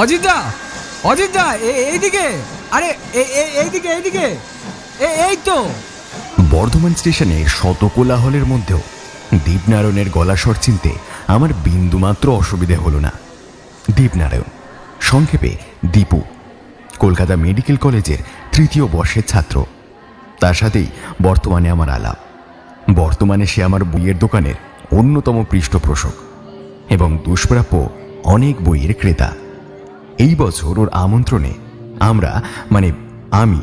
অজিতদা, অজিতদা, এইদিকে, আরে এইদিকে এইদিকে, এই তো। বর্ধমান স্টেশনে শত কোলাহলের মধ্যেও দীপনারায়ণের গলাস্বর চিনতে আমার বিন্দুমাত্র অসুবিধে হলো না। দীপনারায়ণ, সংক্ষেপে দীপু, কলকাতা মেডিকেল কলেজের 3য় বর্ষের ছাত্র। তার সাথেই বর্তমানে আমার আলাপ। বর্তমানে সে আমার বইয়ের দোকানের অন্যতম পৃষ্ঠপোষক এবং দুষ্প্রাপ্য অনেক বইয়ের ক্রেতা। এই বছর ওর আমন্ত্রণে আমি,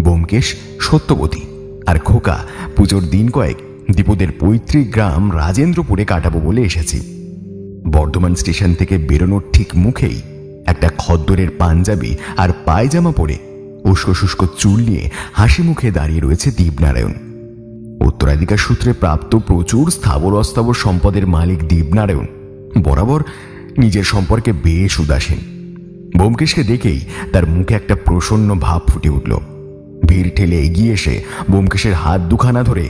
ব্যোমকেশ, সত্যবতী আর খোকা পুজোর দিন কয়েক দীপুদের পৈতৃক গ্রাম রাজেন্দ্রপুরে কাটাবো বলে এসেছি। বর্ধমান স্টেশন থেকে বেরোনোর ঠিক মুখেই একটা খদ্দরের পাঞ্জাবি আর পায়জামা পরে উস্কো শুষ্ক চুল নিয়ে হাসি মুখে দাঁড়িয়ে রয়েছে দীপনারায়ণ। উত্তরাধিকার সূত্রে প্রাপ্ত প্রচুর স্থাবর অস্থাবর সম্পদের মালিক দীপনারায়ণ বরাবর নিজের সম্পর্কে বেশ উদাসীন। ব্যোমকেশকে দেখেই তার মুখে একটা প্রসন্ন ভাব ফুটে উঠল। ভিড় ঠেলে এগিয়ে এসে ব্যোমকেশের হাত দুখানা ধরে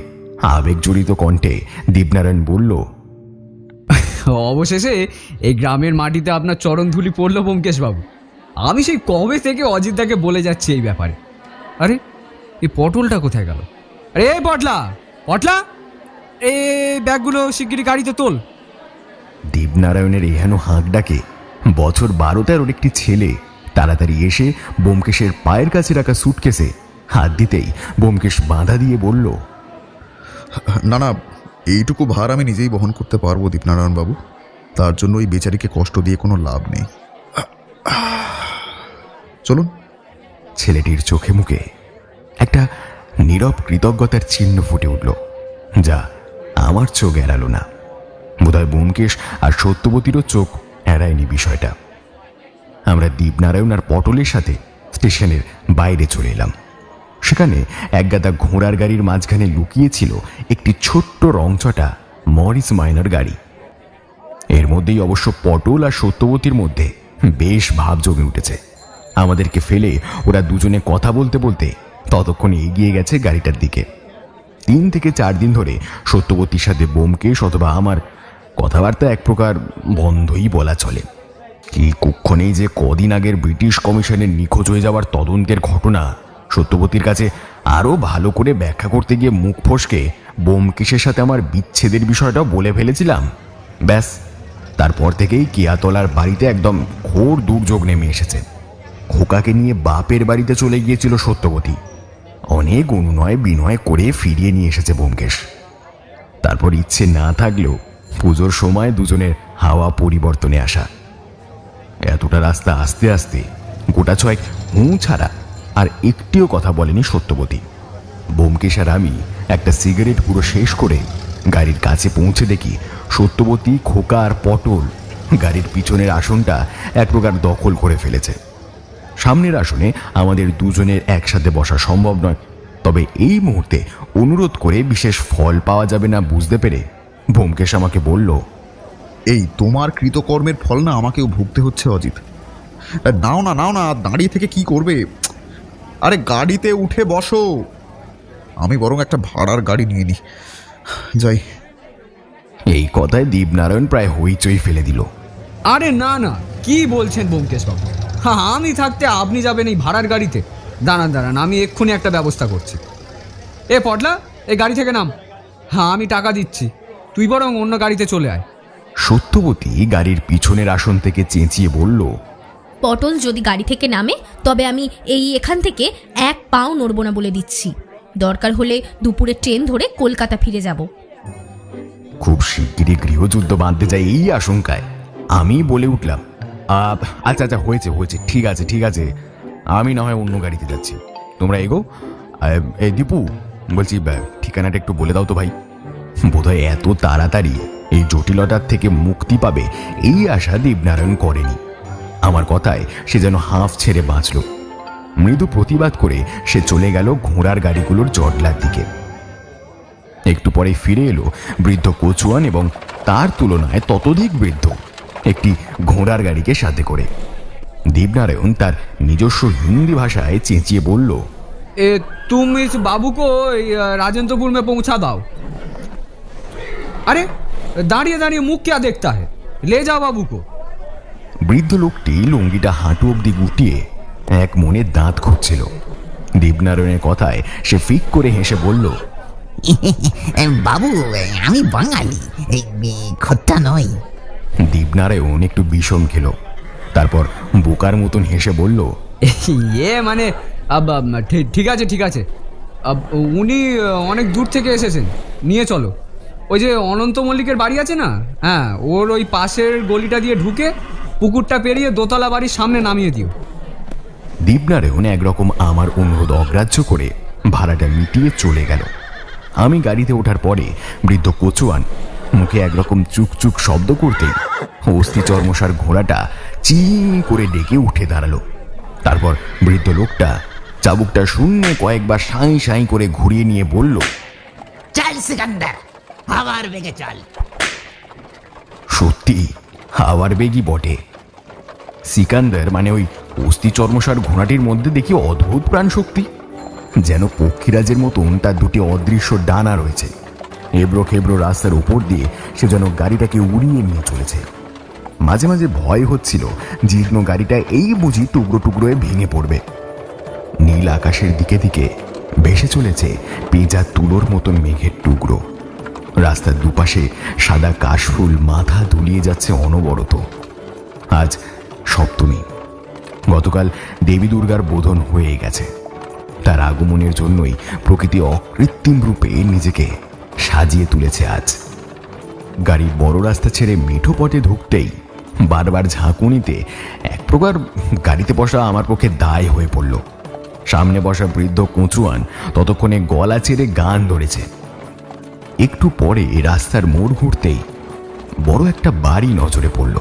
আবেগজড়িত কণ্ঠে দীপনারায়ণ বলল, অবশেষে এই গ্রামের মাটিতে আপনার চরণধুলি পড়ল ব্যোমকেশ বাবু। আমি সেই কবে থেকে অজিতদাকে বলে যাচ্ছি এই ব্যাপারে। আরে এই পটলটা কোথায় গেল? আরে এই পটলা, পটলা, এই ব্যাগগুলো শিগগিরই গাড়িতে তোল। দীপনারায়ণের এহেন হাঁক ডাকে বছর 12-13 একটি ছেলে তাড়াতাড়ি এসে ব্যোমকেশের পায়ের কাছে রাখা সুটকেসে হাত দিতেই ব্যোমকেশ বাধা দিয়ে বলল, না না, এইটুকু ভার আমি নিজেই বহন করতে পারবো দীপনারায়ণ বাবু। তার জন্য ওই বেচারিকে কষ্ট দিয়ে কোনো লাভ নেই। চলুন। ছেলেটির চোখে মুখে একটা নীরব কৃতজ্ঞতার চিহ্ন ফুটে উঠল, যা আমার চোখ এড়ালো না। বোধহয় ব্যোমকেশ আর সত্যবতীরও চোখ এড়ায়নি বিষয়টা। আমরা দীপনারায়ণ আর পটলের সাথে স্টেশনের বাইরে চলে এলাম। সেখানে একগাদা ঘোড়ার গাড়ির মাঝখানে লুকিয়েছিল একটি ছোট্ট রংচটা মরিস মাইনর গাড়ি। এর মধ্যেই অবশ্য পটল আর সত্যবতীর মধ্যে বেশ ভাব জমে উঠেছে। আমাদেরকে ফেলে ওরা দুজনে কথা বলতে বলতে ততক্ষণে এগিয়ে গেছে গাড়িটার দিকে। 3 থেকে 4 দিন ধরে সত্যবতীর সাথে ব্যোমকেশ অথবা আমার কথাবার্তা এক প্রকার বন্ধই বলা চলে। কি কুক্ষণেই যে কদিন আগের ব্রিটিশ কমিশনের নিখোঁজ হয়ে যাওয়ার তদন্তের ঘটনা সত্যবতীর কাছে আরও ভালো করে ব্যাখ্যা করতে গিয়ে মুখ ফসকে ব্যোমকেশের সাথে আমার বিচ্ছেদের বিষয়টাও বলে ফেলেছিলাম। ব্যাস, তারপর থেকেই কেয়াতলার বাড়িতে একদম ঘোর দুর্যোগ নেমে এসেছে। খোকাকে নিয়ে বাপের বাড়িতে চলে গিয়েছিল সত্যবতী। অনেক অনুনয় বিনয় করে ফিরিয়ে নিয়ে এসেছে ব্যোমকেশ। তারপর ইচ্ছে না থাকলেও পুজোর সময় দুজনের হাওয়া পরিবর্তনে আসা। এতটা রাস্তা আস্তে আস্তে গোটা 6 হুঁ ছাড়া আর একটিও কথা বলেনি সত্যবতী। ব্যোমকেশ আর আমি একটা সিগারেট পুরো শেষ করে গাড়ির কাছে পৌঁছে দেখি সত্যবতী, খোকা আর পটল গাড়ির পিছনের আসনটা এক প্রকার দখল করে ফেলেছে। সামনের আসনে আমাদের দুজনের একসাথে বসা সম্ভব নয়, তবে এই মুহূর্তে অনুরোধ করে বিশেষ ফল পাওয়া যাবে না বুঝতে পেরে ব্যোমকেশ আমাকে বলল, এই তোমার কৃতকর্মের ফল না আমাকেও ভুগতে হচ্ছে অজিত। নাও না, নাও না, দাঁড়িয়ে থেকে কি করবে? আরে গাড়িতে উঠে বসো। আমি বরং একটা ভাড়ার গাড়ি নিয়ে নিই, যাই। এই কথায় দীপনারায়ণ প্রায় হইচই ফেলে দিল। আরে না না, কি বলছেন ব্যোমকেশ বাবু? হ্যাঁ, আমি থাকতে আপনি যাবেন এই ভাড়ার গাড়িতে? দাঁড়ান দাঁড়ান, আমি এক্ষুনি একটা ব্যবস্থা করছি। এ পটলা, এই গাড়ি থেকে নাম। হ্যাঁ, আমি টাকা দিচ্ছি, তুই বরং অন্য গাড়িতে চলে আয়। সত্যবতী গাড়ির পিছনের আসন থেকে চেঁচিয়ে বলল, পটল যদি গাড়ি থেকে নামে তবে আমি এখান থেকে 1 পাও নড়ব না বলে দিচ্ছি। দরকার হলে দুপুরে ট্রেন ধরে কলকাতা ফিরে যাব। খুব শিগগিরই গৃহযুদ্ধ বাঁধতে যায় এই আশঙ্কায় আমি বলে উঠলাম, আচ্ছা আচ্ছা, হয়েছে হয়েছে, ঠিক আছে ঠিক আছে, আমি না হয় অন্য গাড়িতে যাচ্ছি, তোমরা এগো। এই দীপু, বলছি ঠিকানাটা একটু বলে দাও তো ভাই। বোধহয় এত তাড়াতাড়ি এই জটিলতার থেকে মুক্তি পাবে এই আশা দীপনারায়ণ করেনি। আমার কথায় সে যেন হাঁফ ছেড়ে বাঁচল। মৃদু প্রতিবাদ করে সে চলে গেল ঘোড়ার গাড়িগুলোর জটলার দিকে। একটু পরে ফিরে এলো বৃদ্ধ কচুয়ান এবং তার তুলনায় ততোধিক বৃদ্ধ একটি ঘোড়ার গাড়িকে সাথে করে। দীপনারায়ণ তার নিজস্ব হিন্দি ভাষায় চেঁচিয়ে বলল, तुम इस बाबू को राजेंद्रपुर में पहुंचा दाओ। अरे दाঁড়িয়ে দাঁড়িয়ে মুখ क्या देखता है, ले जाओ बाबू को। বৃদ্ধ লোকটি লুঙ্গিটা হাঁটু অবধি গুটিয়ে এক মনে দাঁত খুঁজছিল। দীপনারায়ণের কথায় সে ফিক করে হেসে বলল, বাবু আমি বাঙালি, খোট্টা নই। দীপনারায়ণ একটু বিষম খেল, তারপর বোকার মতন হেসে বলল, মানে ঠিক আছে ঠিক আছে, উনি অনেক দূর থেকে এসেছেন, নিয়ে চলো। ওই যে অনন্ত মল্লিকের বাড়ি আছে না, হ্যাঁ, ওর ওই পাশের গলিটা দিয়ে ঢুকে পুকুরটা পেরিয়ে দোতলা বাড়ির সামনে নামিয়ে দিও। দীপনারায়ণ একরকম আমার অনুরোধ অগ্রাহ্য করে ভাড়াটা মিটিয়ে চলে গেল। আমি গাড়িতে ওঠার পরে বৃদ্ধ কচুয়ান মুখে একরকম চুকচুক শব্দ করতেই অস্থি চর্মসার ঘোড়াটা চি করে ডেকে উঠে দাঁড়ালো। তারপর বৃদ্ধ লোকটা চাবুকটা শূন্যে কয়েকবার সাঁই সাঁই করে ঘুরিয়ে নিয়ে বলল, চল সিকান্দার, আবার বেগে চল। সত্যি আবার বেগই বটে। সিকান্দার মানে ওই অস্থি চর্মসার ঘোড়াটির মধ্যে দেখি অদ্ভুত প্রাণ শক্তি, যেন পক্ষীরাজের মতন তার দুটি অদৃশ্য ডানা রয়েছে। এবড়ো খেবড়ো রাস্তার উপর দিয়ে সে যেন গাড়িটাকে উড়িয়ে নিয়ে চলেছে। মাঝে মাঝে ভয় হচ্ছিল জীর্ণ গাড়িটা এই বুঝি টুকরো টুকরো হয়ে ভেঙে পড়বে। নীল আকাশের দিকে দিকে ভেসে চলেছে পেঁজা তুলোর মতন মেঘের টুকরো। রাস্তার দুপাশে সাদা কাশফুল মাথা দুলিয়ে যাচ্ছে অনবরত। আজ সপ্তমী, গতকাল দেবী দুর্গার বোধন হয়ে গেছে। তার আগমনের জন্যই প্রকৃতি অকৃত্রিম রূপে নিজেকে সাজিয়ে তুলেছে আজ। গাড়ি বড় রাস্তা ছেড়ে মেঠো পথে ঢুকতেই বারবার ঝাঁকুনিতে এক প্রকার গাড়িতে বসা আমার পক্ষে দায় হয়ে পড়ল। সামনে বসা বৃদ্ধ কচুয়ান ততক্ষণে গলা ছেড়ে গান ধরেছে। একটু পরে রাস্তার মোড় ঘুরতেই বড় একটা বাড়ি নজরে পড়ল,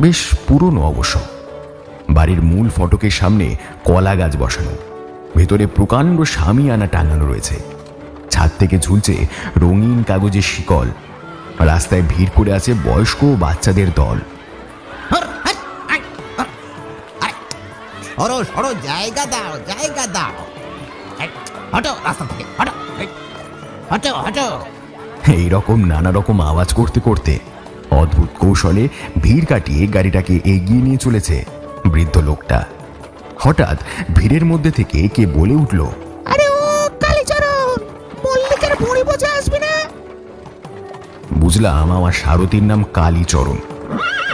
বেশ পুরনো অবশ্য। বাড়ির মূল ফটকের সামনে কলা গাছ বসানো, ভেতরে প্রকাণ্ড শামিয়ানা টাঙানো রয়েছে। ছাদ থেকে ঝুলছে রঙিন কাগজের শিকল। রাস্তায় ভিড় করে আছে বয়স্ক ও বাচ্চাদের দল। সরো সরো, জায়গা দাও, জায়গা দাও। হটো রাস্তা থেকে, হটো হটো হটো। এইরকম নানা রকম আওয়াজ করতে করতে অদ্ভুত কৌশলে ভিড় কাটিয়ে গাড়িটাকে এগিয়ে নিয়ে চলেছে বৃদ্ধ লোকটা। হঠাৎ ভিড়ের মধ্যে থেকে কে বলে উঠল, আরে ও কালীচরণ, মল্লিকের ভুঁড়ি বোঝা আসবি না? বুঝলাম আমার সারথীর নাম কালীচরণ।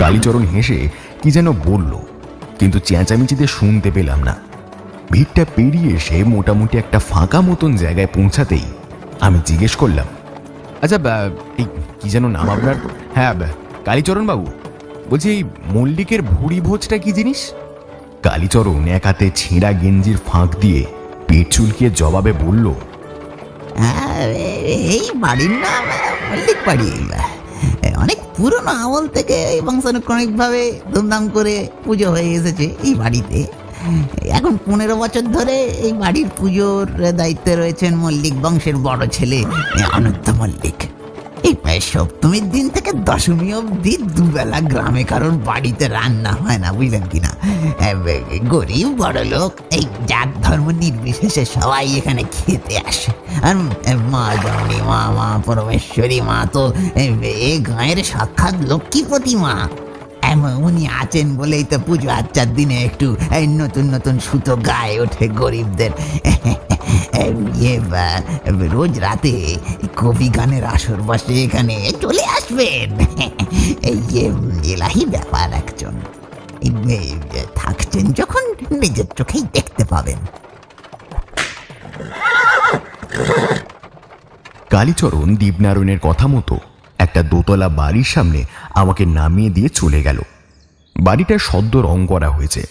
কালীচরণ হেসে কি যেন বলল, কিন্তু চেঁচামেচিতে শুনতে পেলাম না। ভিড়টা পেরিয়ে এসে মোটামুটি একটা ফাঁকা মতন জায়গায় পৌঁছাতেই আমি জিজ্ঞেস করলাম, আচ্ছা এই কি যেন নাম আপনার? হ্যাঁ কালীচরণ বাবু, বলছি এই মল্লিকের ভুঁড়ি ভোজটা কি জিনিস? কালীচরণ এক হাতে ছেঁড়া গেঞ্জির ফাঁক দিয়ে পেট চুলকিয়ে জবাবে বলল, এই বাড়ির নাম মল্লিক বাড়ি। অনেক পুরনো আমল থেকে বংশানুক্রমিক ভাবে ধুমধাম করে পুজো হয়ে এসেছে এই বাড়িতে। এখন 15 বছর ধরে এই বাড়ির পুজোর দায়িত্বে রয়েছেন মল্লিক বংশের বড় ছেলে অনন্ত মল্লিক। এই সপ্তমীর দিন থেকে দশমী অবধি দুবেলা গ্রামে কারোর বাড়িতে রান্না হয় না, বুঝলেন কিনা। গরিব বড় লোক এই জাত ধর্ম নির্বিশেষে সবাই এখানে খেতে আসে। আর মা জননী মা, মা পরমেশ্বরী মা তো এই গাঁয়ের সাক্ষাৎ লক্ষ্মী প্রতিমা। উনি আছেন বলেই তো পুজো আচ্চার দিনে একটু নতুন নতুন সুতো গায়ে ওঠে গরিবদের। রোজ রাতে কবি গানের আসর বসে, এখানে চলে আসবেন। এই এলাহি ব্যাপার, একজন থাকছেন যখন নিজের চোখেই দেখতে পাবেন। কালীচরণ দীপনারায়ণের কথা মতো একটা দোতলা বাড়ির সামনে আমাকে নামিয়ে দিয়ে চলে গেল। বাড়িটা সদ্য রং করা হয়েছে,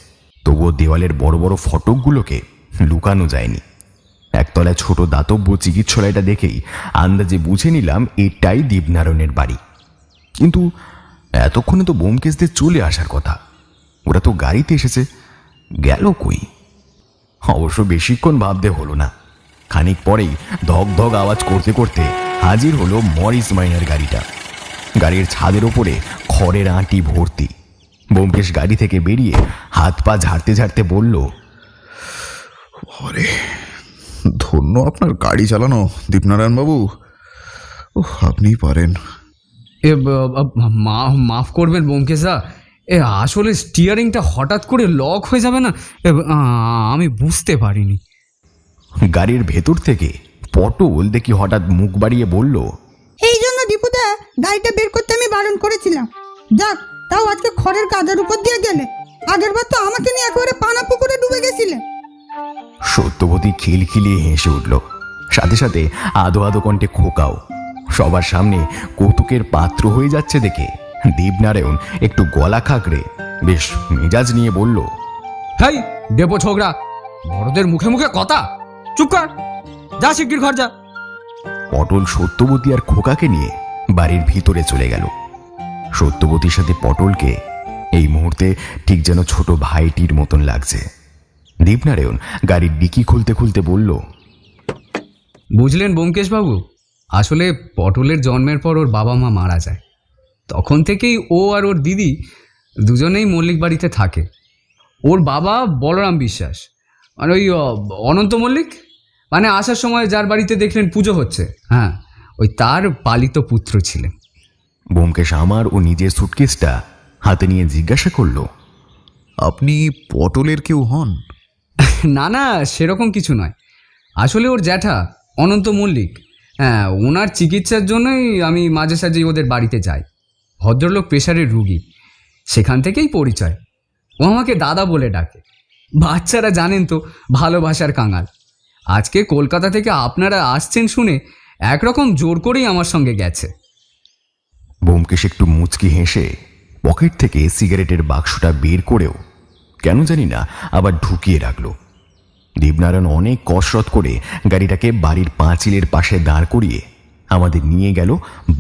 তবুও দেওয়ালের বড় বড় ফটকগুলোকে লুকানো যায়নি। একতলায় ছোট দাতব্য চিকিৎসালয়টা দেখেই আন্দাজে বুঝে নিলাম এটাই দীপনারায়ণের বাড়ি। কিন্তু এতক্ষণে তো ব্যোমকেশদের চলে আসার কথা, ওরা তো গাড়িতে এসেছে, গেল কই? অবশ্য বেশিক্ষণ ভাবতে হলো না। খানিক পরেই ধক ধক আওয়াজ করতে করতে হাজির হলো মরিস মাইনার গাড়িটা। গাড়ির ছাদের ওপরে খড়ের আঁটি ভর্তি। ব্যোমকেশ গাড়ি থেকে বেরিয়ে হাত পা ঝাড়তে ঝাড়তে বলল, আরে ধন্য আপনার গাড়ি চালানো দীপনারায়ণ বাবু, আপনিই পারেন। মাফ করবেন ব্যোমকেশদা, আসলে স্টিয়ারিংটা হঠাৎ করে লক হয়ে যাবে না, আমি বুঝতে পারিনি। গাড়ির ভেতর থেকে পটল দেখি হঠাৎ মুখ বাড়িয়ে বলল, এই জন্য দীপুদা গাড়িটা বের করতে আমি বারণ করেছিলাম। যাক, তাও আজকে খড়ের কাদার উপর দিয়ে গেলে, আগেরবার তো আমাকে নিয়ে একেবারে পানা পুকুরে ডুবে গেছিলে। সত্যবতী খিলখিলিয়ে হেসে উঠল, সাথে সাথে আধো আধো কণ্ঠে খোকাও। সবার সামনে কৌতুকের পাত্র হয়ে যাচ্ছে দেখে দীপনারায়ণ একটু গলা খাকড়ে বেশ মেজাজ নিয়ে বলল, হাই ডেপো ছোকরা, বড়দের মুখে মুখে কথা, চুপ কর, যা শিগগির ঘর যা। পটল সত্যবতী আর খোকাকে নিয়ে বাড়ির ভিতরে চলে গেল। সত্যবতীর সাথে পটলকে এই মুহূর্তে ঠিক যেন ছোট ভাইটির মতন লাগছে। দীপনারায়ণ গাড়ির ডিকি খুলতে খুলতে বলল, বুঝলেন ব্যোমকেশবাবু, আসলে পটলের জন্মের পর ওর বাবা মা মারা যায়। তখন থেকেই ও আর ওর দিদি দুজনেই মল্লিক বাড়িতে থাকে। ওর বাবা বলরাম বিশ্বাস, মানে ওই অনন্ত মল্লিক, মানে আসার সময় যার বাড়িতে দেখলেন পুজো হচ্ছে, হ্যাঁ, ওই তার পালিত পুত্র ছিলেন। ব্যোমকেশ আমার ও নিজের সুটকেসটা হাতে নিয়ে জিজ্ঞাসা করল, আপনি পটলের কেউ হন? না না, সেরকম কিছু নয়। আসলে ওর জ্যাঠা অনন্ত মল্লিক, হ্যাঁ, ওনার চিকিৎসার জন্যই আমি মাঝে সাঝে ওদের বাড়িতে যাই। ভদ্রলোক প্রেশারের রুগী, সেখান থেকেই পরিচয়। ও আমাকে দাদা বলে ডাকে। বাচ্চারা জানেন তো, ভালোবাসার কাঙাল। আজকে কলকাতা থেকে আপনারা আসছেন শুনে একরকম জোর করেই আমার সঙ্গে গেছে। ব্যোমকেশ একটু মুচকি হেসে পকেট থেকে সিগারেটের বাক্সটা বের করেও কেন জানি না আবার ঢুকিয়ে রাখল। দীপনারায়ণ অনেক কসরত করে গাড়িটাকে বাড়ির পাঁচিলের পাশে দাঁড় করিয়ে আমাদের নিয়ে গেল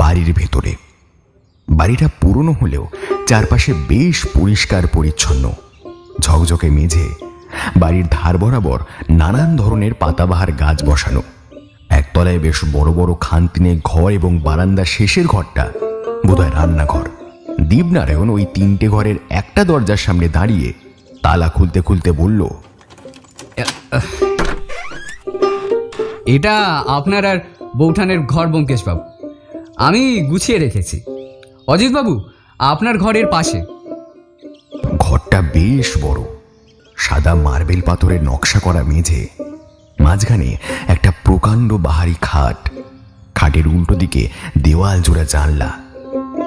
বাড়ির ভেতরে। বাড়িটা পুরনো হলেও চারপাশে বেশ পরিষ্কার পরিচ্ছন্ন, ঝকঝকে মেঝে, বাড়ির ধার বরাবর নানান ধরনের পাতাবাহার গাছ বসানো। একতলায় বেশ বড় বড় খানতিনে ঘর এবং বারান্দার শেষের ঘরটা বোধহয় রান্নাঘর। দীপনারায়ণ ওই তিনটে ঘরের একটা দরজার সামনে দাঁড়িয়ে তালা খুলতে খুলতে বলল, এটা আপনার আর বৌঠানের ঘর ব্যোমকেশবাবু, আমি গুছিয়ে রেখেছি। অজিতবাবু, আপনার ঘরের পাশে। ঘরটা বেশ বড়, সাদা মার্বেল পাথরের নকশা করা মেঝে, মাঝখানে একটা প্রকাণ্ড বাহারি খাট, খাটের উল্টো দিকে দেওয়াল জোড়া জানলা,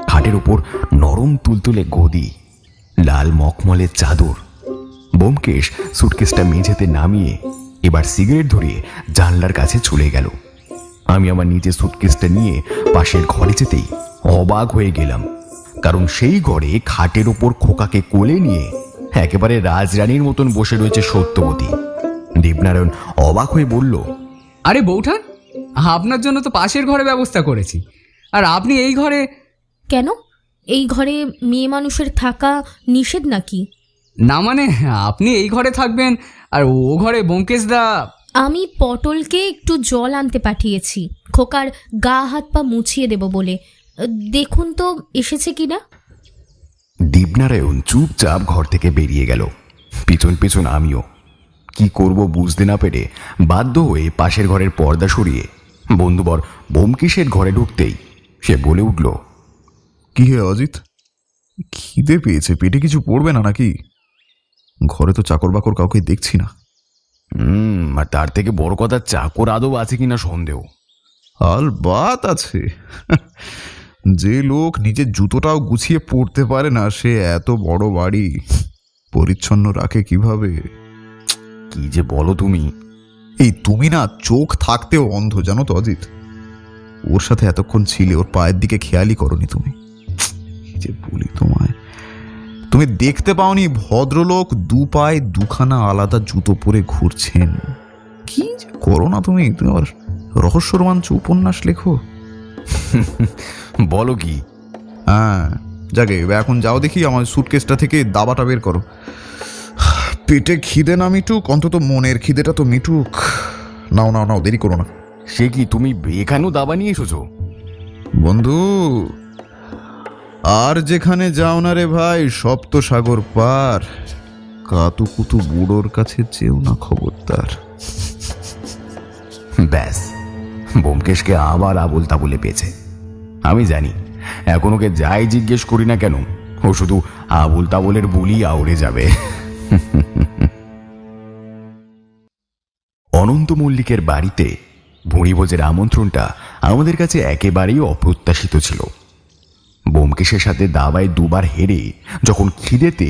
খাটের উপর নরম তুলতুলে গদি, লাল মখমলের চাদর। ব্যোমকেশ সুটকেসটা মেঝেতে নামিয়ে এবার সিগারেট ধরিয়ে জানলার কাছে চলে গেল। আমি আমার নিজের সুটকেসটা নিয়ে পাশের ঘরে যেতেই অবাক হয়ে গেলাম, কারণ সেই ঘরে খাটের ওপর খোকাকে কোলে নিয়ে একেবারে রাজরানীর মতন বসে রয়েছে সত্যবতী। দীপনারায়ণ অবাক হয়ে বলল, আরে বৌঠান, আপনার জন্য তো পাশের ঘরে ব্যবস্থা করেছি, আর আপনি এই ঘরে? কেন, এই ঘরে মেয়ে মানুষের থাকা নিষেধ নাকি? না মানে, আপনি এই ঘরে থাকবেন আর ও ঘরে ব্যোমকেশদা। আমি পটলকে একটু জল আনতে পাঠিয়েছি, খোকার গা হাত পা মুছিয়ে দেব বলে। দেখুন তো এসেছে কিনা। দীপনারায়ণ চুপচাপ ঘর থেকে বেরিয়ে গেল, পিছন পিছন আমিও। কি করব বুঝতে না পেরে বাধ্য হয়ে পাশের ঘরের পর্দা সরিয়ে বন্ধুবর ব্যোমকেশের ঘরে ঢুকতেই সে বলে উঠল, কি হে অজিত, খিদে পেয়েছে, পেটে কিছু পড়বে না নাকি? ঘরে তো চাকর বাকর কাউকে দেখছি না। আর তার থেকে বড় কথা, চাকর আদৌ আছে কিনা সন্দেহ। আলবাত আছে। যে লোক নিজের জুতোটাও গুছিয়ে পড়তে পারে না, সে এত বড় বাড়ি পরিচ্ছন্ন রাখে কিভাবে? কি যে বলো তুমি। এই তুমি না চোখ থাকতেও অন্ধ, জানো তো অজিত। ওর সাথে এতক্ষণ ছিলে, ওর পায়ের দিকে খেয়ালই করনি তুমি। যে বলি তোমায়, তুমি দেখতে পাওনি ভদ্রলোক দু পায়ে দুখানা আলাদা জুতো পরে ঘুরছেন? কি যে করো না তুমি, তুমি আবার রহস্য রোমাঞ্চ উপন্যাস লেখো। বলো কি? হ্যাঁ, যাকে এখন যাও দেখি, আমার সুটকেসটা থেকে দাবাটা বের করো। পেটে খিদে না মিটুক, অন্তত মনের খিদেটা তো মিটুক। নাও নাও নাও, দেরি করো না। সে কি, তুমি এখানেও দাবা নিয়ে এসেছো? বন্ধু, আর যেখানে যাও না রে ভাই, সপ্ত সাগর পার, কাতুকুতু বুড়োর কাছে যেও না খবরদার। ব্যাস, ব্যোমকেশকে আবার আবোল তাবোলে পেয়েছে। আমি জানি এখন ওকে যাই জিজ্ঞেস করি না কেন, ও শুধু আবুল তাবুলের বুলি আউড়ে যাবে। অনন্ত মল্লিকের বাড়িতে ভুঁড়িভোজের আমন্ত্রণটা আমাদের কাছে একেবারেই অপ্রত্যাশিত ছিল। ব্যোমকেশের সাথে দাবায় দুবার হেরে যখন খিদেতে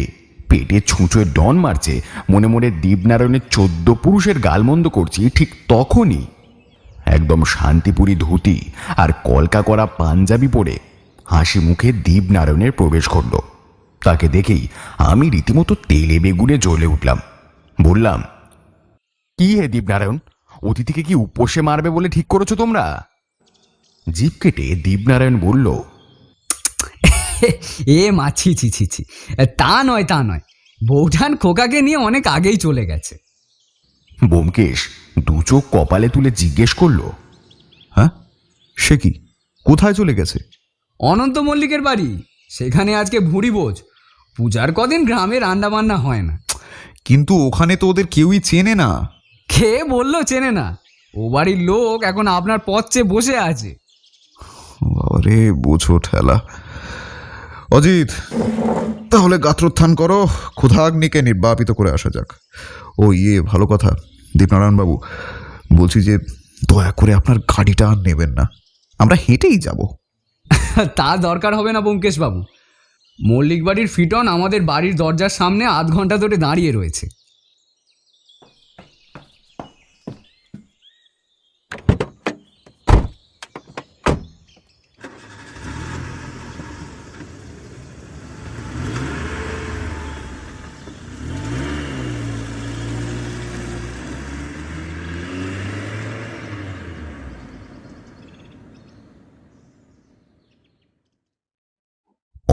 পেটে ছুঁচোয় ডন মারছে, মনে মনে দীপনারায়ণের 14 পুরুষের গালমন্দ করছি, ঠিক তখনই একদম শান্তিপুরি ধুতি আর কলকা করা পাঞ্জাবি পরে হাসি মুখে দীপনারায়ণের প্রবেশ ঘটল। তাকে দেখেই আমি রীতিমতো তেলে বেগুনে জ্বলে উঠলাম। বললাম, কি হে দীপনারায়ণ, অতিথিকে কি উপসে মারবে বলে ঠিক করেছো তোমরা? জিভ কেটে দীপনারায়ণ বলল, এ মা, ছি ছি ছি ছি, তা নয় তা নয়, বৌঠান খোকাকে নিয়ে অনেক আগেই চলে গেছে। ব্যোমকেশ দু চোখ কপালে তুলে জিজ্ঞেস করলো, হ্যাঁ, সে কি? কোথায় চলে গেছে? অনন্ত মল্লিকের বাড়ি, সেখানে আজকে ভুঁড়িভোজ। পূজার কদিন গ্রামে রান্না বান্না হয় না। কিন্তু ওখানে তো ওদের কেউই চেনে না। কে বললো চেনে না? ও বাড়ির লোক এখন আপনার পথ চেয়ে বসে আছে। আরে বোঝো ঠেলা। অজিত, তাহলে গাত্রোত্থান করো, ক্ষুধাগ্নিকে নির্বাপিত করে আসা যাক। ও ভালো কথা দীপনারায়ণ বাবু, বলছি যে দয়া করে আপনার গাড়িটা আর নেবেন না, আমরা হেঁটেই যাব। তা দরকার হবে না ব্যোমকেশ বাবু, মল্লিক বাড়ির ফিটন আমাদের বাড়ির দরজার সামনে আধ ঘন্টা ধরে দাঁড়িয়ে রয়েছে।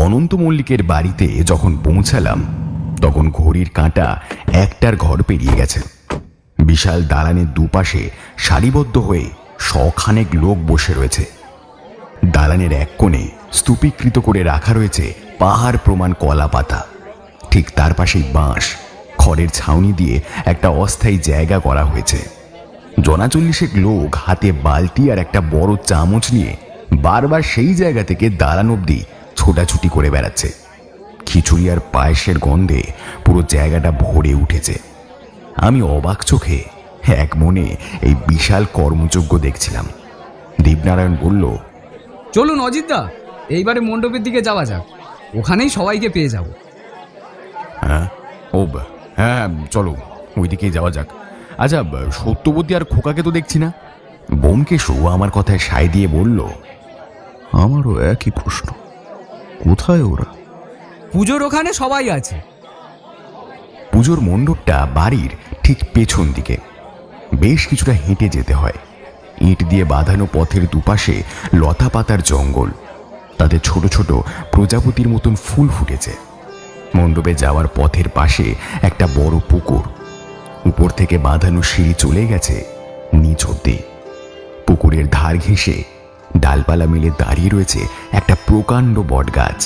অনন্ত মল্লিকের বাড়িতে যখন পৌঁছালাম তখন ঘড়ির কাঁটা 1টার ঘর পেরিয়ে গেছে। বিশাল দালানের দুপাশে সারিবদ্ধ হয়ে শখানেক লোক বসে রয়েছে। দালানের এক কোণে স্তূপীকৃত করে রাখা রয়েছে পাহাড় প্রমাণ কলা পাতা। ঠিক তার পাশেই বাঁশ খড়ের ছাউনি দিয়ে একটা অস্থায়ী জায়গা করা হয়েছে। 40 লোক হাতে বালতি আর একটা বড় চামচ নিয়ে বারবার সেই জায়গা থেকে দালান অবধি ছোটাছুটি করে বেড়াচ্ছে। খিচুড়ি আর পায়েসের গন্ধে পুরো জায়গাটা ভরে উঠেছে। আমি অবাক চোখে এক মনে এই বিশাল কর্মযজ্ঞ দেখছিলাম। দীপনারায়ণ বলল, চলুন অজিতদা, এইবারে মণ্ডপের দিকে যাওয়া যাক, ওখানেই সবাইকে পেয়ে যাব। হ্যাঁ চলো, ওইদিকেই যাওয়া যাক। আচ্ছা, সত্যবতী আর খোকাকে তো দেখছি না। ব্যোমকেশও আমার কথায় সায় দিয়ে বলল, আমারও একই প্রশ্ন, কোথায় ওরা? পুজোর ওখানে সবাই আছে। পুজোর মণ্ডপটা বাড়ির ঠিক পেছন দিকে, বেশ কিছুটা হেঁটে যেতে হয়। ইট দিয়ে বাঁধানো পথের দুপাশে লতা পাতার জঙ্গল, তাতে ছোট ছোট প্রজাপতির মতন ফুল ফুটেছে। মণ্ডপে যাওয়ার পথের পাশে একটা বড় পুকুর, উপর থেকে বাঁধানো সিঁড়ি চলে গেছে নিচ অব্দি। পুকুরের ধার ঘেঁষে ডালপালা মিলে দাঁড়িয়ে রয়েছে একটা প্রকাণ্ড বটগাছ,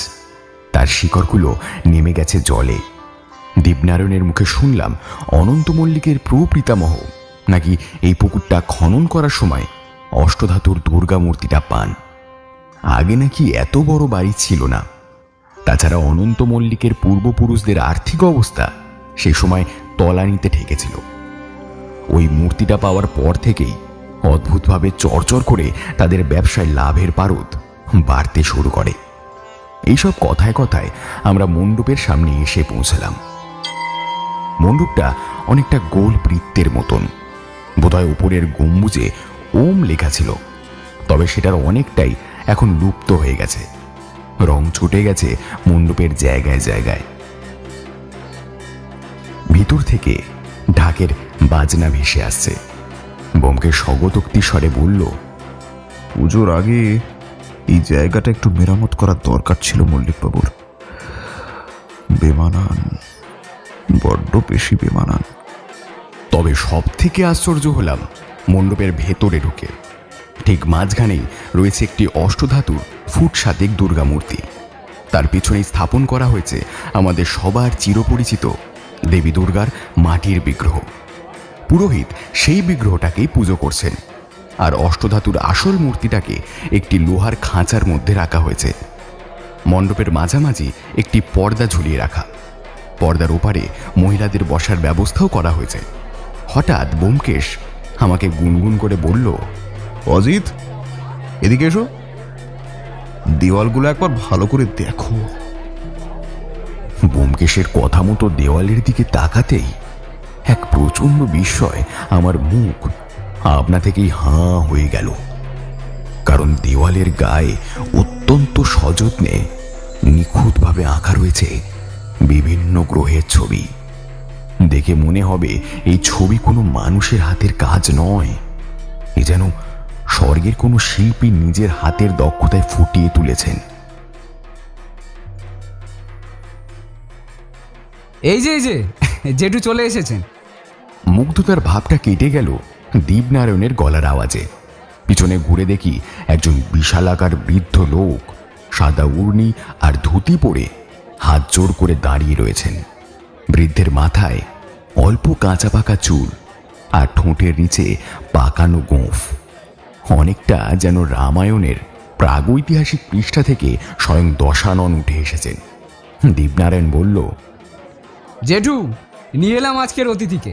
তার শিকড়গুলো নেমে গেছে জলে। দীপনারায়ণের মুখে শুনলাম অনন্ত মল্লিকের প্রপিতামহ নাকি এই পুকুরটা খনন করার সময় অষ্টধাতুর দুর্গা মূর্তিটা পান। আগে নাকি এত বড় বাড়ি ছিল না। তাছাড়া অনন্ত মল্লিকের পূর্বপুরুষদের আর্থিক অবস্থা সে সময় তলানিতে ঠেকেছিল। ওই মূর্তিটা পাওয়ার পর থেকেই অদ্ভুতভাবে চরচর করে তাদের ব্যবসায় লাভের পারদ বাড়তে শুরু করে। এইসব কথায় কথায় আমরা মণ্ডপের সামনে এসে পৌঁছলাম। মণ্ডপটা অনেকটা গোল বৃত্তের মতন, বোধহয় উপরের গম্বুজে ওম লেখা ছিল, তবে সেটার অনেকটাই এখন লুপ্ত হয়ে গেছে। রং ছুটে গেছে মণ্ডপের জায়গায় জায়গায়। ভিতর থেকে ঢাকের বাজনা ভেসে আসছে। ব্যোমকেশ স্বগতোক্তি স্বরে বলল, পুজোর আগে এই জায়গাটা একটু মেরামত করার দরকার ছিল মল্লিকবাবুর। বেমানান, বড্ড বেশি বেমানান। তবে সব থেকে আশ্চর্য হলাম মণ্ডপের ভেতরে ঢুকে। ঠিক মাঝখানেই রয়েছে একটি অষ্টধাতুর ফুট 7 দুর্গা মূর্তি। তার পিছনেই স্থাপন করা হয়েছে আমাদের সবার চিরপরিচিত দেবী দুর্গার মাটির বিগ্রহ। পুরোহিত সেই বিগ্রহটাকেই পুজো করছেন, আর অষ্টধাতুর আসল মূর্তিটাকে একটি লোহার খাঁচার মধ্যে রাখা হয়েছে। মণ্ডপের মাঝামাঝি একটি পর্দা ঝুলিয়ে রাখা। পর্দার ওপারে মহিলাদের বসার ব্যবস্থাও করা হয়েছে। হঠাৎ ব্যোমকেশ আমাকে গুনগুন করে বলল, অজিত, এদিকে এসো, দেওয়ালগুলো একবার ভালো করে দেখো। ব্যোমকেশের কথা মতো দেওয়ালের দিকে তাকাতেই এক প্রচন্ড বিস্ময় আমার মুখ আপনা থেকেই হাঁ হয়ে গেল। কারণ দেওয়ালের গায়ে অত্যন্ত সযত্নে নিখুঁতভাবে আঁকা রয়েছে বিভিন্ন গ্রহের ছবি। দেখে মনে হবে এই ছবি কোনো মানুষের হাতের কাজ নয়, এ যেন স্বর্গের কোনো শিল্পী নিজের হাতের দক্ষতায় ফুটিয়ে তুলেছেন। এই যে জেঠু চলে এসেছেন। মুগ্ধতার ভাবটা কেটে গেল দীপনারায়ণের গলার আওয়াজে। পিছনে ঘুরে দেখি একজন বিশালাকার বৃদ্ধ লোক সাদা উড়নি আর ধুতি পরে হাত জোর করে দাঁড়িয়ে রয়েছেন। বৃদ্ধের মাথায় অল্প কাঁচা পাকা চুল আর ঠোঁটের নিচে পাকানো গোঁফ, অনেকটা যেন রামায়ণের প্রাগৈতিহাসিক পৃষ্ঠা থেকে স্বয়ং দশানন উঠে এসেছেন। দীপনারায়ণ বলল, জেঠু, নিয়ে এলাম আজকের অতিথিকে,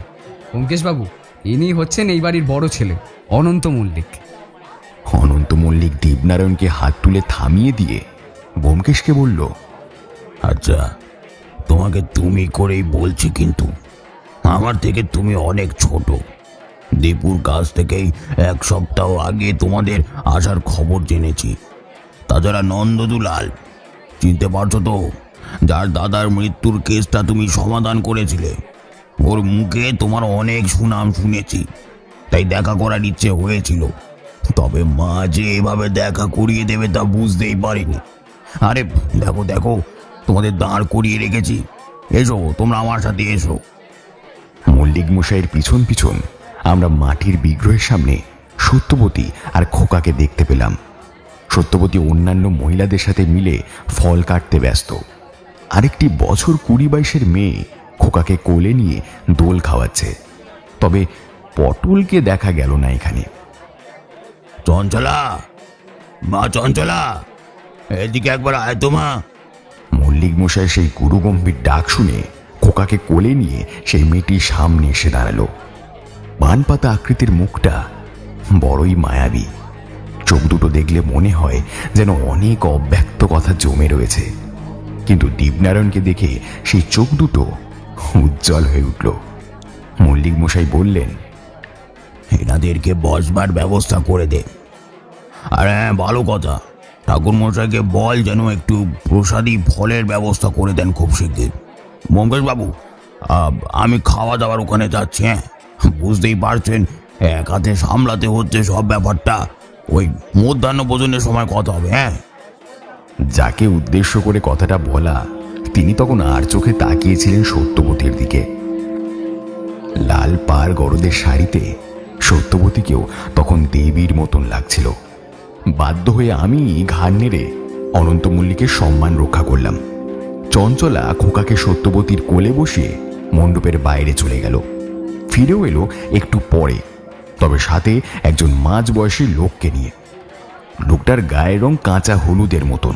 ব্যোমকেশবাবু। ইনি হচ্ছেন এই বাড়ির বড় ছেলে অনন্ত মল্লিক। অনন্ত মল্লিক দীপনারায়ণকে হাত তুলে থামিয়ে দিয়ে ব্যোমকেশকে বলল, আচ্ছা, তোমাকে তুমি করেই বলছি, কিন্তু আমার থেকে তুমি অনেক ছোট। দীপুর কাছ থেকেই 1 সপ্তাহ আগে তোমাদের আসার খবর জেনেছি। তাছাড়া নন্দদুলাল, চিনতে পারছো তো, যার দাদার মৃত্যুর কেসটা তুমি সমাধান করেছিলে, ওর মুখে তোমার অনেক সুনাম শুনেছি, তাই দেখা করার ইচ্ছে হয়েছিল। তবে মা যে এভাবে দেখা করিয়ে দেবে তা বুঝতেই পারিনি। আরে দেখো দেখো, তোমাদের দাঁড় করিয়ে রেখেছি, এসো, তোমরা আমার সাথে এসো। মল্লিক মশাইয়ের পিছন পিছন আমরা মাটির বিগ্রহের সামনে সত্যবতী আর খোকাকে দেখতে পেলাম। সত্যবতী অন্যান্য মহিলাদের সাথে মিলে ফল কাটতে ব্যস্ত। আরেকটি বছর 20-22 মেয়ে খোকাকে কোলে নিয়ে দোল খাওয়াচ্ছে। তবে পটলকে দেখা গেল না এখানে। চঞ্চলা, মা চঞ্চলা, এদিকে একবার আয় তো মা। মল্লিক মশাই সেই গুরুগম্ভীর ডাক শুনে খোকাকে কোলে নিয়ে সেই মেয়েটির সামনে এসে দাঁড়ালো। পানপাতা আকৃতির মুখটা বড়ই মায়াবী। চোখ দুটো দেখলে মনে হয় যেন অনেক অব্যক্ত কথা জমে রয়েছে, কিন্তু দীপনারায়ণকে দেখে সেই চোখ দুটো উজ্জ্বল হয়ে উঠল। মল্লিক মশাই বললেন, এনাদেরকে বসবার ব্যবস্থা করে দে। আর হ্যাঁ, ভালো কথা, ঠাকুর মশাইকে বল যেন একটু প্রসাদী ফলের ব্যবস্থা করে দেন খুব শিগগির। ব্যোমকেশ বাবু, আমি খাওয়া দাওয়ার ওখানে যাচ্ছি। হ্যাঁ, বুঝতেই পারছেন, এক হাতে সামলাতে হচ্ছে সব ব্যাপারটা। ওই মধ্যাহ্ন ভোজনের সময় কথা হবে। হ্যাঁ, যাকে উদ্দেশ্য করে কথাটা বলা তিনি তখন আর চোখে তাকিয়েছিলেন সত্যবতীর দিকে। লাল পাড় গরদের শাড়িতে সত্যবতীকেও তখন দেবীর মতন লাগছিল। বাধ্য হয়ে আমি ঘাড় নেড়ে অনন্ত মল্লিকের সম্মান রক্ষা করলাম। চঞ্চলা খোকাকে সত্যবতীর কোলে বসিয়ে মণ্ডপের বাইরে চলে গেল। ফিরেও এলো একটু পরে, তবে সাথে একজন মাঝবয়সী লোককে নিয়ে। লোকটার গায়ের রং কাঁচা হলুদের মতন,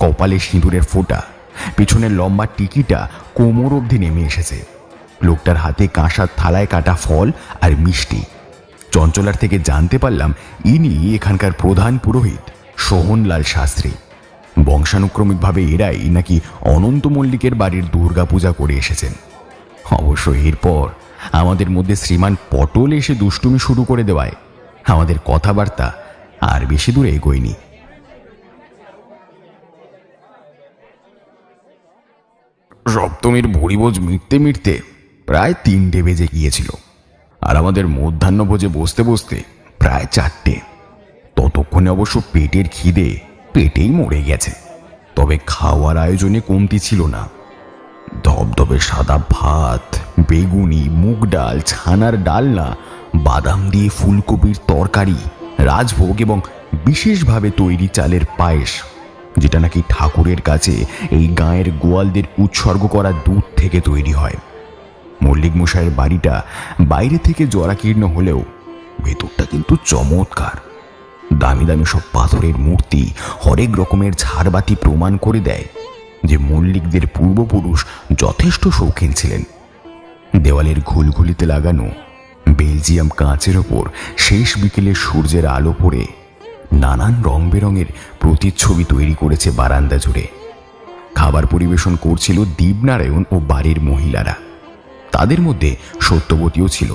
কপালে সিঁদুরের ফোঁটা, পিছনের লম্বা টিকিটা কোমর অবধি নেমে এসেছে। লোকটার হাতে কাঁসার থালায় কাটা ফল আর মিষ্টি। চঞ্চলার থেকে জানতে পারলাম ইনি এখানকার প্রধান পুরোহিত সোহনলাল শাস্ত্রী। বংশানুক্রমিকভাবে এরাই নাকি অনন্ত মল্লিকের বাড়ির দুর্গাপূজা করে এসেছেন। অবশ্য এরপর আমাদের মধ্যে শ্রীমান পটল এসে দুষ্টুমি শুরু করে দেওয়ায় আমাদের কথাবার্তা আর বেশি দূরে এগোয়নি। সপ্তমীর ভুরিভোজ মিটতে মিটতে প্রায় 3টে বেজে গিয়েছিল, আর আমাদের মধ্যাহ্নভোজে বসতে বসতে প্রায় 4টে। ততক্ষণে অবশ্য পেটের খিদে পেটেই মরে গেছে, তবে খাওয়ার আয়োজনে কমতি ছিল না। ধবধবে সাদা ভাত, বেগুনি, মুগ ডাল, ছানার ডালনা, বাদাম দিয়ে ফুলকপির তরকারি, রাজভোগ এবং বিশেষভাবে তৈরি চালের পায়েস, যেটা নাকি ঠাকুরের কাছে এই গাঁয়ের গোয়ালদের উৎসর্গ করা দুধ থেকে তৈরি হয়। মল্লিক মশাইয়ের বাড়িটা বাইরে থেকে জরাকীর্ণ হলেও ভেতরটা কিন্তু চমৎকার। দামি দামি সব পাথরের মূর্তি, হরেক রকমের ঝাড়বাতি প্রমাণ করে দেয় যে মল্লিকদের পূর্বপুরুষ যথেষ্ট শৌখিন ছিলেন। দেওয়ালের ঘুলঘুলিতে লাগানো বেলজিয়াম কাঁচের ওপর শেষ বিকেলে সূর্যের আলো পড়ে নানান রং বেরঙের প্রতিচ্ছবি তৈরি করেছে বারান্দা জুড়ে। খাবার পরিবেশন করছিল দীপনারায়ণ ও বাড়ির মহিলারা। তাদের মধ্যে সত্যবতীও ছিল।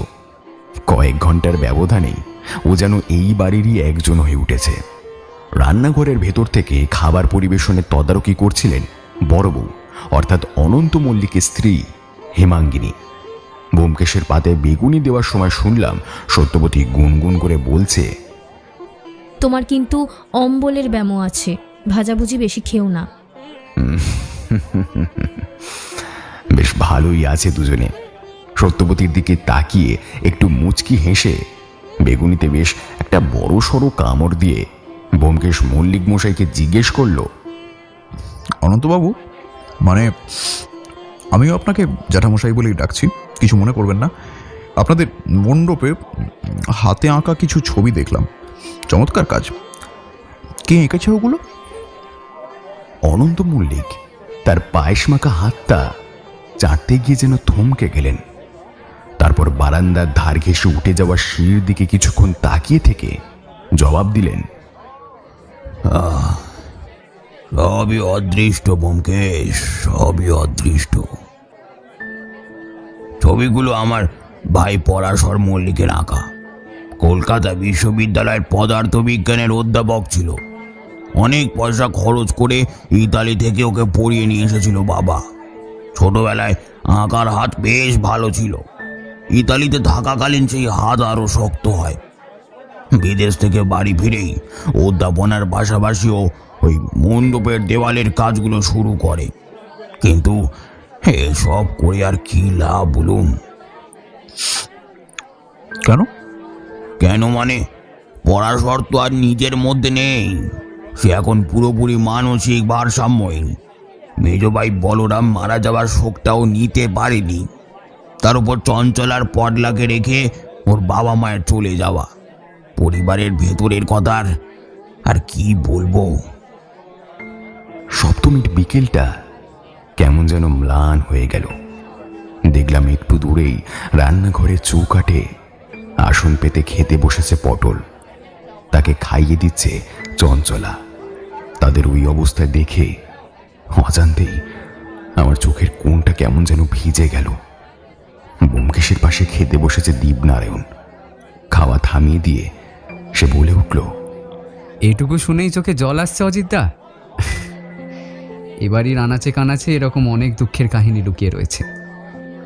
কয়েক ঘন্টার ব্যবধানেই ও যেন এই বাড়িরই একজন হয়ে উঠেছে। রান্নাঘরের ভেতর থেকে খাবার পরিবেশনের তদারকি করছিলেন বড় বউ, অর্থাৎ অনন্ত মল্লিকের স্ত্রী হেমাঙ্গিনী। ব্যোমকেশের পাতে বেগুনি দেওয়ার সময় শুনলাম সত্যবতী গুনগুন করে বলছে, তোমার কিন্তু অম্বলের ব্যামো আছে, ভাজাভুজি বেশি খেও না। বেশ ভালোই আছে দুজনে। সত্যবতীর দিকে তাকিয়ে একটু মুচকি হেসে বেগুনিতে বেশ একটা বড় সড়ো কামড় দিয়ে ব্যোমকেশ মল্লিক মশাইকে জিজ্ঞেস করলো, অনন্তবাবু, মানে আমিও আপনাকে জ্যাঠামশাই বলেই ডাকছি, কিছু মনে করবেন না। আপনাদের মণ্ডপে হাতে আঁকা কিছু ছবি দেখলাম, চমৎকার কাজ। কে এঁকেছে ওগুলো? অনন্ত মল্লিক তার পায়েস মাখা হাতটা চাটতে গিয়ে যেন থমকে গেলেন। তারপর বারান্দার ধার ঘেঁষে উঠে যাওয়া সিঁড়ির দিকে কিছুক্ষণ তাকিয়ে থেকে জবাব দিলেন, সবই অদৃষ্ট ব্যোমকেশ, সবই অদৃষ্ট। ছবিগুলো আমার ভাই পরাশর মল্লিকের আঁকা। কলকাতা বিশ্ববিদ্যালয়ের পদার্থবিজ্ঞানের অধ্যাপক ছিল। অনেক পয়সা খরচ করে ইতালি থেকে ওকে পড়িয়ে নিয়ে এসেছিল বাবা। ছোটবেলায় আঁকার হাত বেশ ভালো ছিল। ইতালিতে থাকাকালীন সেই হাত আরো শক্ত হয়। বিদেশ থেকে বাড়ি ফিরেই অধ্যাপনার পাশাপাশিও ওই মণ্ডপের দেওয়ালের কাজগুলো শুরু করে। কিন্তু এসব করে আর কি লাভ বলুন? কেন? কেন মানে, পরাশর তো আর নিজের মধ্যে নেই। সে এখন পুরোপুরি মানসিক ভারসাম্যহীন। মেজ ভাই বলরাম মারা যাওয়ার শোকটাও নিতে পারেনি। তার উপর চঞ্চলার পডলাকে রেখে ওর বাবা মায়ের চলে যাওয়া। পরিবারের ভেতরের কথা আর কি বলবো। সপ্তমীর বিকেলটা কেমন যেন ম্লান হয়ে গেল। দেখলাম একটু দূরেই রান্নাঘরে চৌকাঠে আসন পেতে খেতে বসেছে পটল। তাকে খাইয়ে দিচ্ছে চঞ্চলা। তাদের ওই অবস্থায় দেখে অজান্তেই আমার চোখের কোণটা কেমন যেন ভিজে গেল। ব্যোমকেশের পাশে খেতে বসেছে দীপনারায়ণ। খাওয়া থামিয়ে দিয়ে সে বলে উঠল, এটুকু শুনেই চোখে জল আসছে অজিতদা। এবারই আনাচে কানাচে এরকম অনেক দুঃখের কাহিনী লুকিয়ে রয়েছে।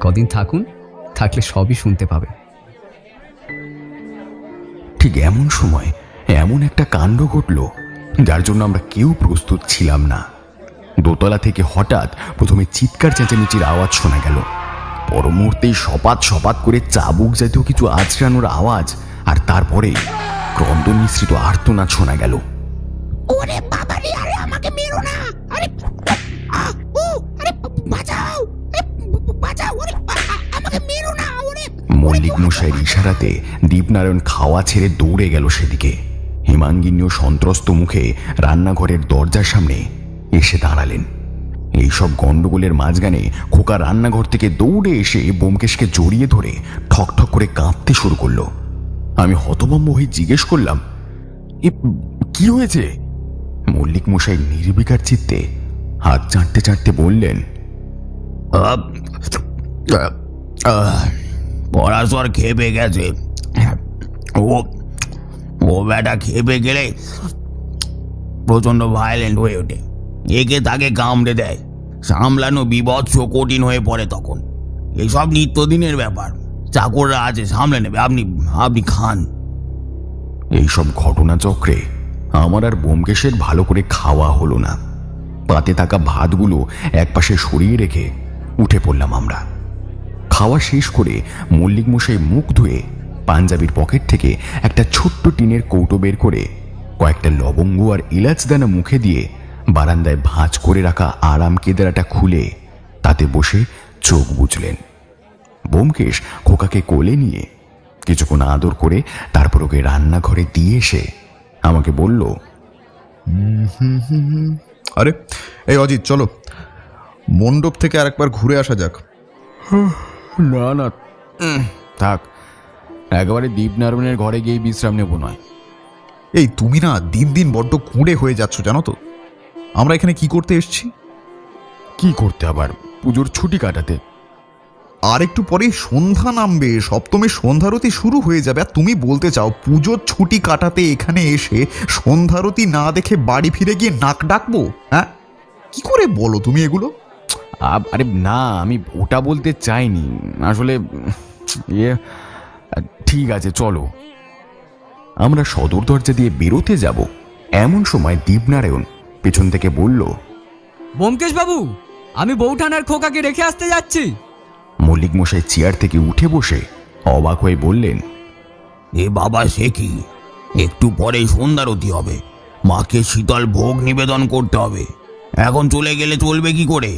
কদিন থাকুন, থাকলে সবই শুনতে পাবে। ঠিক এমন সময় এমন একটা কাণ্ড ঘটল যার জন্য আমরা কেউ প্রস্তুত ছিলাম না। দোতলা থেকে হঠাৎ প্রথমে চিৎকার চেঁচামেচির আওয়াজ শোনা গেল। পর মুহূর্তেই সপাত সপাত করে চাবুক জাতীয় কিছু আঁচড়ানোর আওয়াজ, আর তারপরে ক্রন্দন মিশ্রিত আর্তনাদ শোনা গেল। ওরে বাবা রে, আরে আমাকে মেরো না, আরে আরে বাঁচাও, বাঁচাও, ওরে আমাকে মেরো না, ওরে। মল্লিক মশাইয়ের ইশারাতে দীপনারায়ণ খাওয়া ছেড়ে দৌড়ে গেল সেদিকে। হেমাঙ্গিনীও সন্ত্রস্ত মুখে রান্নাঘরের দরজার সামনে এসে দাঁড়ালেন। এইসব গন্ডগোলের মাঝখানে খোকা রান্নাঘর থেকে দৌড়ে এসে ব্যোমকেশকে জড়িয়ে ধরে ঠক ঠক করে কাঁপতে শুরু করলো। আমি হতভম্ব হয়ে জিজ্ঞেস করলাম, এ কি হয়েছে? মল্লিক মশাই নির্বিকার চিত্তে হাত চাটতে চাটতে বললেন, পরাশর খেপে গেছে। ও বেটা খেপে গেলে প্রচন্ড ভায়োলেন্ট হয়ে ওঠে। একে তাকে কামড়ে দেয়। সামলানো বিভৎস কঠিন হয়ে পড়ে তখন। এইসব নিত্যদিনের ব্যাপার। চাকররা আছে, সামলে নেবে। আপনি খান। এইসব ঘটনাচক্রে আমার আর ব্যোমকেশের ভালো করে খাওয়া হলো না। পাতে থাকা ভাতগুলো একপাশে সরিয়ে রেখে উঠে পড়লাম আমরা। খাওয়া শেষ করে মল্লিক মশাই মুখ ধুয়ে পাঞ্জাবির পকেট থেকে একটা ছোট্ট টিনের কৌটো বের করে কয়েকটা লবঙ্গ আর এলাচ দানা মুখে দিয়ে বারান্দায় ভাঁজ করে রাখা আরাম কেদারাটা খুলে তাতে বসে চোখ বুঝলেন। ব্যোমকেশ খোকাকে কোলে নিয়ে কিছুক্ষণ আদর করে তারপর ওকে রান্নাঘরে দিয়ে এসে আমাকে বলল, আরে এই অজিত, চলো মণ্ডপ থেকে আরেকবার ঘুরে আসা যাক। না না, থাক, একেবারে দীপনারায়ণের ঘরে গিয়ে বিশ্রাম নেব নয়। এই তুমি না দিন দিন বড্ড কুঁড়ে হয়ে যাচ্ছ, জানো তো? আমরা এখানে কি করতে এসেছি? কি করতে আবার? পুজোর ছুটি কাটাতে। আর একটু পরেই সন্ধ্যা নামবে, সপ্তমীর সন্ধ্যারতি শুরু হয়ে যাবে, আর তুমি বলতে চাও পুজোর ছুটি কাটাতে এখানে এসে সন্ধ্যারতি না দেখে বাড়ি ফিরে গিয়ে নাক ডাকবো? হ্যাঁ, কি করে বলো তুমি এগুলো? আরে না, আমি ওটা বলতে চাইনি আসলে। ঠিক আছে, চলো। আমরা সদর দরজা দিয়ে বেরোতে যাব এমন সময় দীপনারায়ণ পেছন থেকে বলল, ব্যোমকেশ বাবু, আমি বৌঠানার খোকাকে রেখে আসতে যাচ্ছি। মল্লিক মশাই চেয়ার থেকে উঠে বসে অবাক হয়ে বললেন, এ বাবা, সে কি? একটু পরে সন্ধ্যারতি হবে, মাকে শীতল ভোগ নিবেদন করতে হবে। এখন চলে গেলে চলবে কি করে?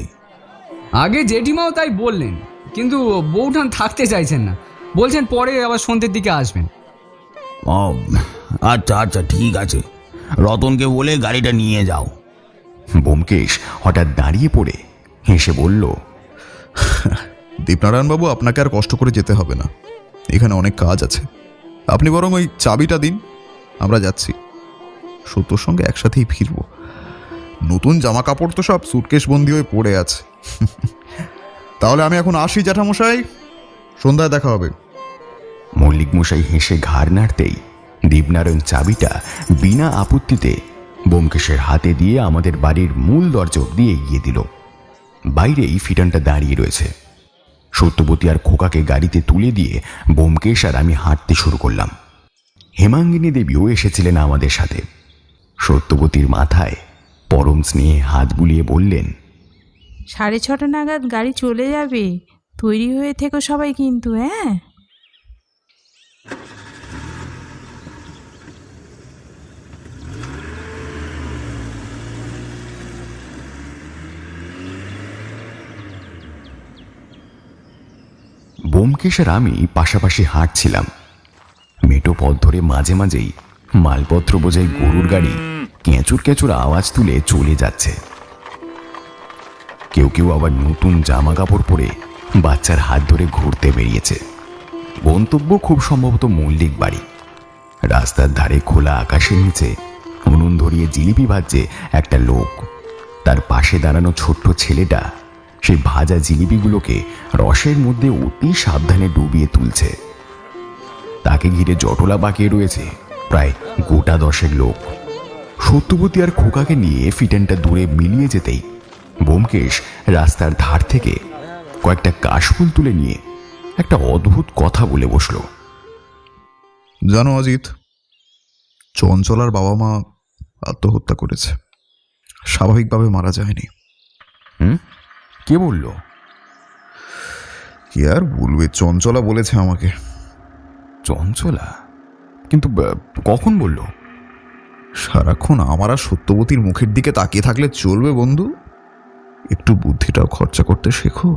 আগে জেঠিমাও তাই বললেন, কিন্তু বৌঠান থাকতে চাইছেন না, বলছেন পরে আবার সন্ধ্যের দিকে আসবেন। ও, আচ্ছা আচ্ছা, ঠিক আছে, রতনকে বলে গাড়িটা নিয়ে যাও। ব্যোমকেশ হঠাৎ দাঁড়িয়ে পড়ে হেসে বলল, দীপনারায়ণবাবু, আপনাকে আর কষ্ট করে যেতে হবে না, এখানে অনেক কাজ আছে। আপনি বরং ওই চাবিটা দিন, আমরা যাচ্ছি। সত্যর সঙ্গে একসাথেই ফিরবো। নতুন জামা কাপড় তো সব সুটকেস বন্দি হয়ে পড়ে আছে। তাহলে আমি এখন আসি জ্যাঠামশাই, সন্ধ্যায় দেখা হবে। মল্লিক মশাই হেসে ঘাড় নাড়তেই দীপনারায়ণ চাবিটা বিনা আপত্তিতে ব্যোমকেশের হাতে দিয়ে আমাদের বাড়ির মূল দরজা অব্দি এগিয়ে দিল। বাইরেই ফিটানটা দাঁড়িয়ে রয়েছে। সত্যবতী আর খোকাকে গাড়িতে তুলে দিয়ে ব্যোমকেশ আর আমি হাঁটতে শুরু করলাম। হেমাঙ্গিনী দেবীও এসেছিলেন আমাদের সাথে। সত্যবতীর মাথায় পরম স্নেহে হাত বুলিয়ে বললেন, 6:30 নাগাদ গাড়ি চলে যাবে, তৈরি হয়ে থেকো সবাই কিন্তু। হ্যাঁ, ব্যোমকেশ আর আমি পাশাপাশি হাঁটছিলাম। মেটো পথ ধরে মাঝে মাঝেই মালপত্র বোঝাই গরুর গাড়ি কেঁচুর কেঁচুর আওয়াজ তুলে চলে যাচ্ছে। কেউ কেউ আবার নতুন জামা কাপড় পরে বাচ্চার হাত ধরে ঘুরতে বেরিয়েছে। গন্তব্য খুব সম্ভবত মল্লিক বাড়ি। রাস্তার ধারে খোলা আকাশের নিচে উনুন ধরিয়ে জিলিপি ভাজছে একটা লোক। তার পাশে দাঁড়ানো ছোট্ট ছেলেটা সেই ভাজা জিলিপিগুলোকে রসের মধ্যে অতি সাবধানে ডুবিয়ে তুলছে। তাকে ঘিরে জটলা বাঁকিয়ে রয়েছে প্রায় গোটা 10 লোক। সত্যবতী আর খোকাকে নিয়ে ফিটেনটা দূরে মিলিয়ে যেতেই ব্যোমকেশ রাস্তার ধার থেকে কয়েকটা কাশফুল তুলে নিয়ে একটা অদ্ভুত কথা বলে বসল। জানো অজিত, চঞ্চলার বাবা মা আত্মহত্যা করেছে, স্বাভাবিকভাবে মারা যায়নি। কে বলল? কি আর বলবে, চঞ্চলা বলেছে আমাকে। চঞ্চলা? কিন্তু কখন বলল? সারাক্ষণ আমার আর সত্যবতীর মুখের দিকে তাকিয়ে থাকলে চলবে বন্ধু? একটু বুদ্ধিটাও খরচা করতে শেখো।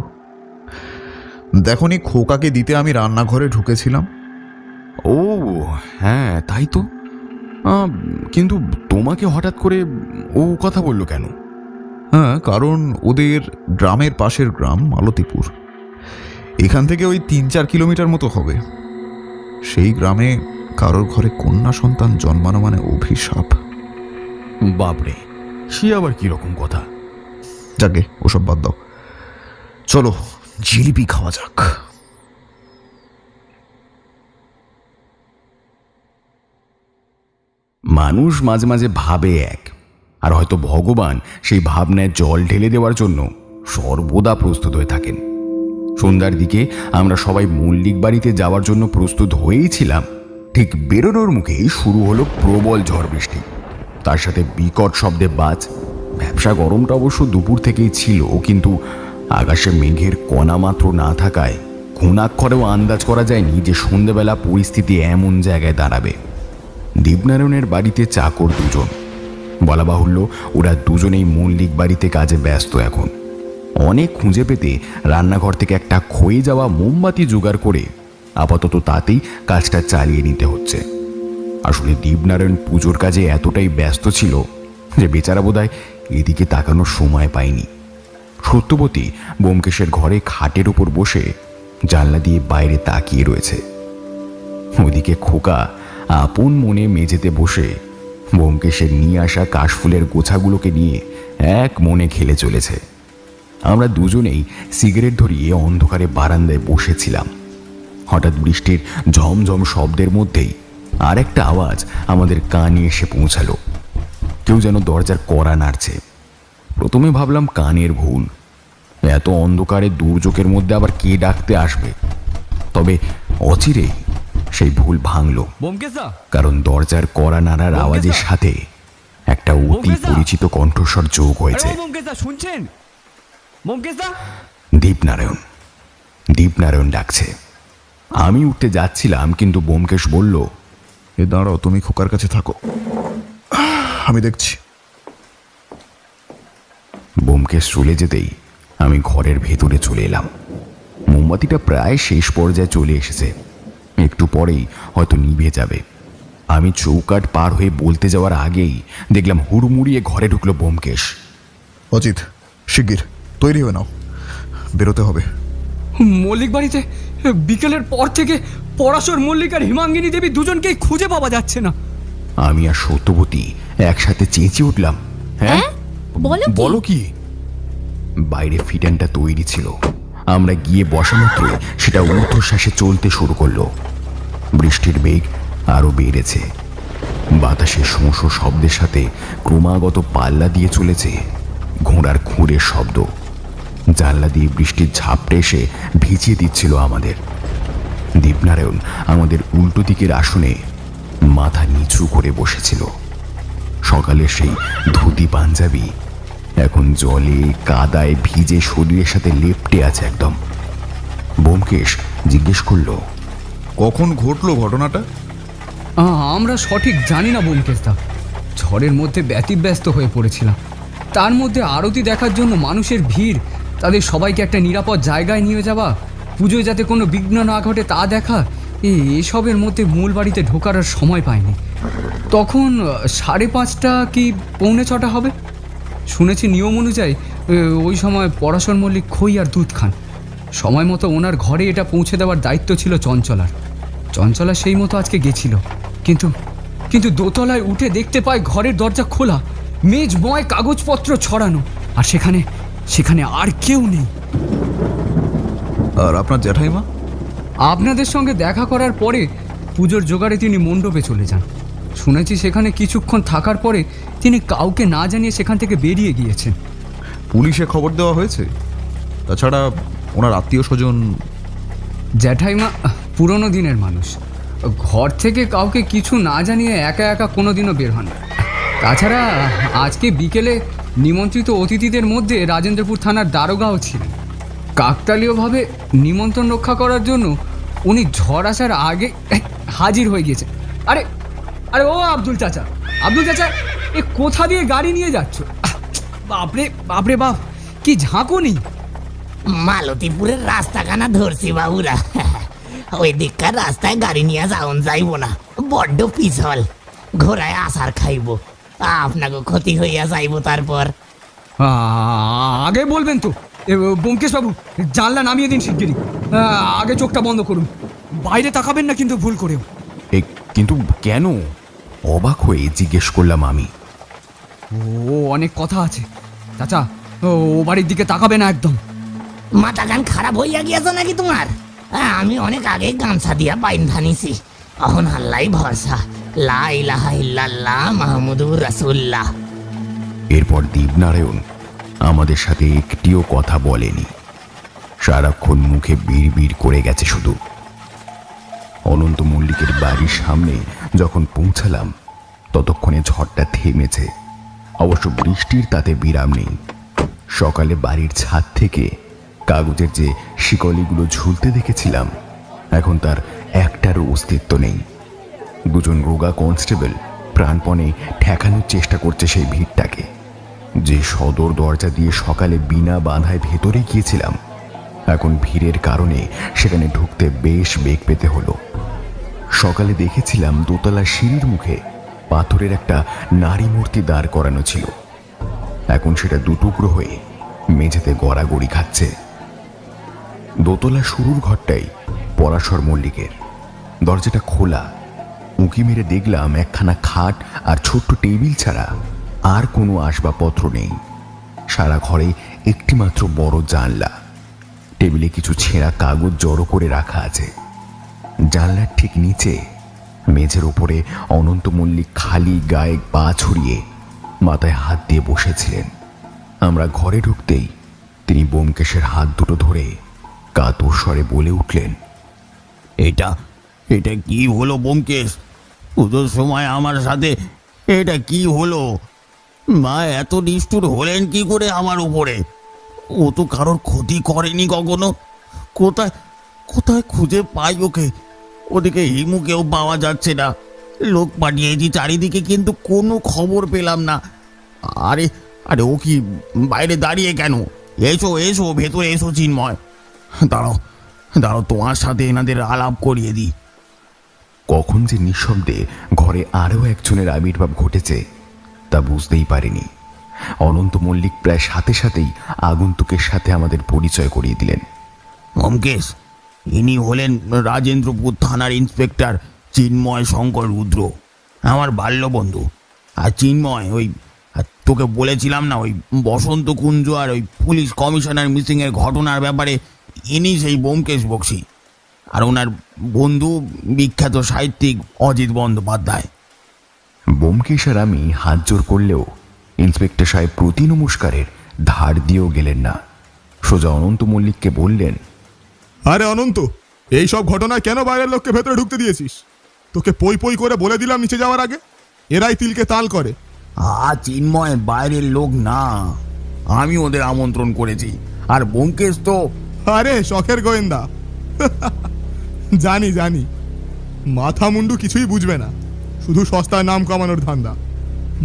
দেখনি, খোকাকে দিতে আমি রান্নাঘরে ঢুকেছিলাম। ও হ্যাঁ, তাই তো। কিন্তু তোমাকে হঠাৎ করে ও কথা বললো কেন? হ্যাঁ, কারণ ওদের গ্রামের পাশের গ্রাম মালতীপুর, এখান থেকে ওই 3-4 কিলোমিটার মতো হবে। সেই গ্রামে কারোর ঘরে কন্যা সন্তান জন্মানো মানে অভিশাপ। বাপরে, সে আবার কিরকম কথা? যাকে ওসব বাদ দাও, চলো জিলিপি খাওয়া যাক। মানুষ মাঝে মাঝে ভাবে এক, আর হয়তো ভগবান সেই ভাবনায় জল ঢেলে দেওয়ার জন্য সর্বদা প্রস্তুত হয়ে থাকেন। সন্ধ্যার দিকে আমরা সবাই মল্লিক বাড়িতে যাওয়ার জন্য প্রস্তুত হয়েই ছিলাম। ঠিক বেরোনোর মুখেই শুরু হলো প্রবল ঝড় বৃষ্টি, তার সাথে বিকট শব্দে বাজ। ব্যবসা গরমটা অবশ্য দুপুর থেকেই ছিল, কিন্তু আকাশে মেঘের কণা মাত্র না থাকায় ঘুণাক্ষরেও আন্দাজ করা যায়নি যে সন্ধ্যেবেলা পরিস্থিতি এমন জায়গায় দাঁড়াবে। দীপনারায়ণের বাড়িতে চাকর 2জন, বলা বাহুল্য ওরা দুজনেই মল্লিক বাড়িতে কাজে ব্যস্ত। এখন অনেক খুঁজে পেতে রান্নাঘর থেকে একটা ক্ষয়ে যাওয়া মোমবাতি জোগাড় করে আপাতত তাতেই কাজটা চালিয়ে নিতে হচ্ছে। আসলে দীপনারায়ণ পুজোর কাজে এতটাই ব্যস্ত ছিল যে বেচারা বোধহয় এদিকে তাকানোর সময় পায়নি। সত্যবতী ব্যোমকেশের ঘরে খাটের উপর বসে জানলা দিয়ে বাইরে তাকিয়ে রয়েছে। ওদিকে খোকা আপন মনে মেঝেতে বসে ব্যোমকেশের নিয়ে আসা কাশফুলের গোছাগুলোকে নিয়ে এক মনে খেলে চলেছে। আমরা দুজনেই সিগারেট ধরিয়ে অন্ধকারে বারান্দায় বসেছিলাম। হঠাৎ বৃষ্টির ঝমঝম শব্দের মধ্যেই আর একটা আওয়াজ আমাদের কানে এসে পৌঁছালো। কেউ যেন দরজার কড়া নাড়ছে। প্রথমে ভাবলাম কানের ভুল, এত অন্ধকারে দুর্যোগের মধ্যে আবার কে ডাকতে আসবে। তবে অচিরেই সেই ভুল ভাঙল, ব্যোমকেশদা, কারণ দরজার কড়া নাড়ার আওয়াজের সাথে একটা অতি পরিচিত কণ্ঠস্বর যোগ হয়েছে। ব্যোমকেশদা শুনছেন? ব্যোমকেশদা। দীপনারায়ণ, দীপনারায়ণ ডাকছে। আমি উঠতে যাচ্ছিলাম, কিন্তু ব্যোমকেশ বলল, এ দাঁড়াও, তুমি খোকার কাছে থাকো, আমি দেখছি। ব্যোমকেশ চলে যেতেই আমি ঘরের ভেতরে চলে এলাম। মোমবাতিটা প্রায় শেষ পর্যায়ে চলে এসেছে, একটু পরেই হয়তো নিভে যাবে। আমি চৌকাঠ পার হয়ে বলতে যাওয়ার আগেই দেখলাম হুড়মুড়িয়ে ঘরে ঢুকলো ব্যোমকেশ। অজিত, শিগগির তৈরি হয়ে নাও, বেরোতে হবে। মল্লিক বাড়িতে বিকেলের পর থেকে পরাশর মল্লিক আর হিমাঙ্গিনী দেবী দুজনকেই খুঁজে পাওয়া যাচ্ছে না। আমি আর সত্যবতী একসাথে চেঁচিয়ে উঠলাম, হ্যাঁ বলো কি? বাইরে ফিটানটা তৈরি ছিল, আমরা গিয়ে বসা মাত্রই সেটা ঊর্ধ্বশ্বাসে চলতে শুরু করলো। বৃষ্টির বেগ আরো বেড়েছে, বাতাসের শোঁ শোঁ শব্দের সাথে ক্রমাগত পাল্লা দিয়ে চলেছে ঘোড়ার খুঁড়ের শব্দ। জানলা দিয়ে বৃষ্টির ঝাপটে এসে ভিজিয়ে দিচ্ছিল আমাদের। দীপনারায়ণ আমাদের উল্টো দিকের আসনে মাথা নিচু করে বসেছিল। সকালের সেই ধুতি পাঞ্জাবি এখন জলে কাদায় ভিজে শরীরের সাথে লেপ্টে আছে একদম। ব্যোমকেশ জিজ্ঞেস করলো, কখন ঘটলো ঘটনাটা? আমরা সঠিক জানি না ব্যোমকেশদা। ঝড়ের মধ্যে ব্যতিব্যস্ত হয়ে পড়েছিলাম। তার মধ্যে আরতি দেখার জন্য মানুষের ভিড়, তাদের সবাইকে একটা নিরাপদ জায়গায় নিয়ে যাওয়া, পুজোয় যাতে কোনো বিঘ্ন না ঘটে তা দেখা, এসবের মধ্যে মূল বাড়িতে ঢোকার আর সময় পায়নি। তখন 5:30 কি 6:45 হবে। শুনেছি নিয়ম অনুযায়ী ওই সময় পরাশর মল্লিক খই আর দুধ খান। সময় মতো ওনার ঘরে এটা পৌঁছে দেওয়ার দায়িত্ব ছিল চঞ্চলার। চঞ্চলা সেই মতো আজকে গেছিল, কিন্তু দোতলায় উঠে দেখতে পায় ঘরের দরজা খোলা, মেজময় কাগজপত্র ছড়ানো, আর সেখানে আর কেউ নেই। আর আপনার জ্যাঠাইমা? আপনাদের সঙ্গে দেখা করার পরে পুজোর জোগাড়ে তিনি মণ্ডপে চলে যান। শুনেছি সেখানে কিছুক্ষণ থাকার পরে তিনি কাউকে না জানিয়ে সেখান থেকে বেরিয়ে গিয়েছেন। পুলিশে খবর দেওয়া হয়েছে? তাছাড়া ওনার আত্মীয় স্বজন? জ্যাঠাইমা পুরনো দিনের মানুষ, ঘর থেকে কাউকে কিছু না জানিয়ে একা একা কোনোদিনও বের হন না। তাছাড়া আজকে বিকেলে নিমন্ত্রিত অতিথিদের মধ্যে রাজেন্দ্রপুর থানার দারোগাও ছিলেন। কাকতালীয়ভাবে নিমন্ত্রণ রক্ষা করার জন্য উনি ঝড় আসার আগে হাজির হয়ে গিয়েছেন। আরে আরে ও আব্দুল চাচা, এ কোথা দিয়ে গাড়ি নিয়ে যাচ্ছ? বাপরে বাপরে বাপ, কি ঝাঁকুনি! মালতীপুরের রাস্তাখানা ধরছি বাবুরা। ওই দিককার রাস্তায় গাড়ি নিয়ে যাওন যাইব না, বড্ড পিছল, ঘোড়ায় আসার খাইব, আপনাকে ক্ষতি হইয়া যাইব। তারপর আগে বলবেন তো। ব্যোমকেশ বাবু, জানলা নামিয়ে দিন শিগগিরই। আগে চোখটা বন্ধ করুন, বাইরে তাকাবেন না কিন্তু ভুল করেও। কিন্তু কেন? অবাক হয়ে জিজ্ঞেস করলাম আমি। ও অনেক কথা আছে চাচা, ও বাড়ির দিকে তাকাবে না একদম। মাথা গান খারাপ হইয়া গিয়েছে নাকি তোমার? আমি অনেক আগে গামছা দিয়া বাইন ধানিছি, অহন আল্লাহ ভরসা, লা ইলাহা ইল্লাল্লাহ মুহাম্মাদুর রাসূলুল্লাহ। এরপর দীপনারায়ণ আমাদের সাথে একটিও কথা বলেনি, সারাক্ষণ মুখে বিড়বিড় করে গেছে শুধু। অনন্ত মল্লিকের বাড়ির সামনে যখন পৌঁছালাম ততক্ষণে ঝড়টা থেমেছে। অবশ্য বৃষ্টির তাতে বিরাম নেই। সকালে বাড়ির ছাদ থেকে কাগজের যে শিকলিগুলো ঝুলতে দেখেছিলাম, এখন তার একটারও অস্তিত্ব নেই। দুজন রোগা কনস্টেবল প্রাণপণে ঠেকানোর চেষ্টা করছে সেই ভিড়টাকে। যে সদর দরজা দিয়ে সকালে বিনা বাধায় ভেতরে গিয়েছিলাম, এখন ভিড়ের কারণে সেখানে ঢুকতে বেশ বেগ পেতে হলো। সকালে দেখেছিলাম দোতলা সিঁড়ির মুখে পাথরের একটা নারী মূর্তি দাঁড় করানো ছিল। এখন সেটা দুটুকরো হয়ে মেঝেতে গড়াগড়ি খাচ্ছে। দোতলা শুরুর ঘরটাই পরাশর মল্লিকের। দরজাটা খোলা। উঁকি মেরে দেখলাম একখানা খাট আর ছোট্ট টেবিল ছাড়া আর কোনো আসবাবপত্র নেই। সারা ঘরে একটিমাত্র বড় জানলা। টেবিলে কিছু ছেঁড়া কাগজ জড়ো করে রাখা আছে। জানলার ঠিক নিচে মেঝের ওপরে অনন্ত মল্লিক খালি গায়ে পা ছড়িয়ে মাথায় হাত দিয়ে বসেছিলেন। আমরা ঘরে ঢুকতেই তিনি ব্যোমকেশের হাত দুটো ধরে কাতর স্বরে বলে উঠলেন, এটা এটা কি হলো ব্যোমকেশ? পুজোর সময় আমার সাথে এটা কি হলো? মা এত নিষ্ঠুর হলেন কি করে আমার উপরে? ও তো কারোর ক্ষতি করেনি কখনো। কোথায় কোথায় খুঁজে পাই ওকে? ওদিকে হিমুকেও পাওয়া যাচ্ছে না। লোক পাঠিয়েছি চারিদিকে, কিন্তু কোনো খবর পেলাম না। আরে আরে ও কি বাইরে দাঁড়িয়ে কেন? এসো এসো, ভেতরে এসো চিন্ময়। দাঁড়াও দাঁড়াও, তোমার সাথে এনাদের আলাপ করিয়ে দিই। কখন যে নিঃশব্দে ঘরে আরও একজনের আবির্ভাব ঘটেছে তা বুঝতেই পারিনি। অনন্ত মল্লিক প্রায় সাথে সাথেই আগন্তুকের সাথে আমাদের পরিচয় করিয়ে দিলেন। ব্যোমকেশ, ইনি হলেন রাজেন্দ্রপুর থানার ইন্সপেক্টর চিন্ময় শঙ্কর রুদ্র, আমার বাল্যবন্ধু। আর চিন্ময়, ওই তোকে বলেছিলাম না, ওই বসন্ত কুঞ্জ আর ওই পুলিশ কমিশনার মিসিংয়ের ঘটনার ব্যাপারে, ইনি সেই ব্যোমকেশ বক্সী। আর ওনার বন্ধু বিখ্যাত সাহিত্যিক অজিত বন্দ্যোপাধ্যায়। ব্যোমকেশ আর আমি হাত জোর করলেও ইন্সপেক্টর সাহেব প্রতি নমস্কারের ধার দিয়েও গেলেন না। সোজা অনন্ত মল্লিককে বললেন, আরে অনন্ত, এই সব ঘটনায় কেন বাইরের লোককে ভেতরে ঢুকতে দিয়েছিস? তোকে পই পই করে বলে দিলাম নিচে যাওয়ার আগে। এরাই তিলকে তাল করে। চিন্ময় বাইরের লোক না, আমি ওদের আমন্ত্রণ করেছি। আর ব্যোমকেশ তো আরে শখের গোয়েন্দা। জানি জানি, মাথা মুন্ডু কিছুই বুঝবে না, শুধু সস্তায় নাম কামানোর ধান্দা।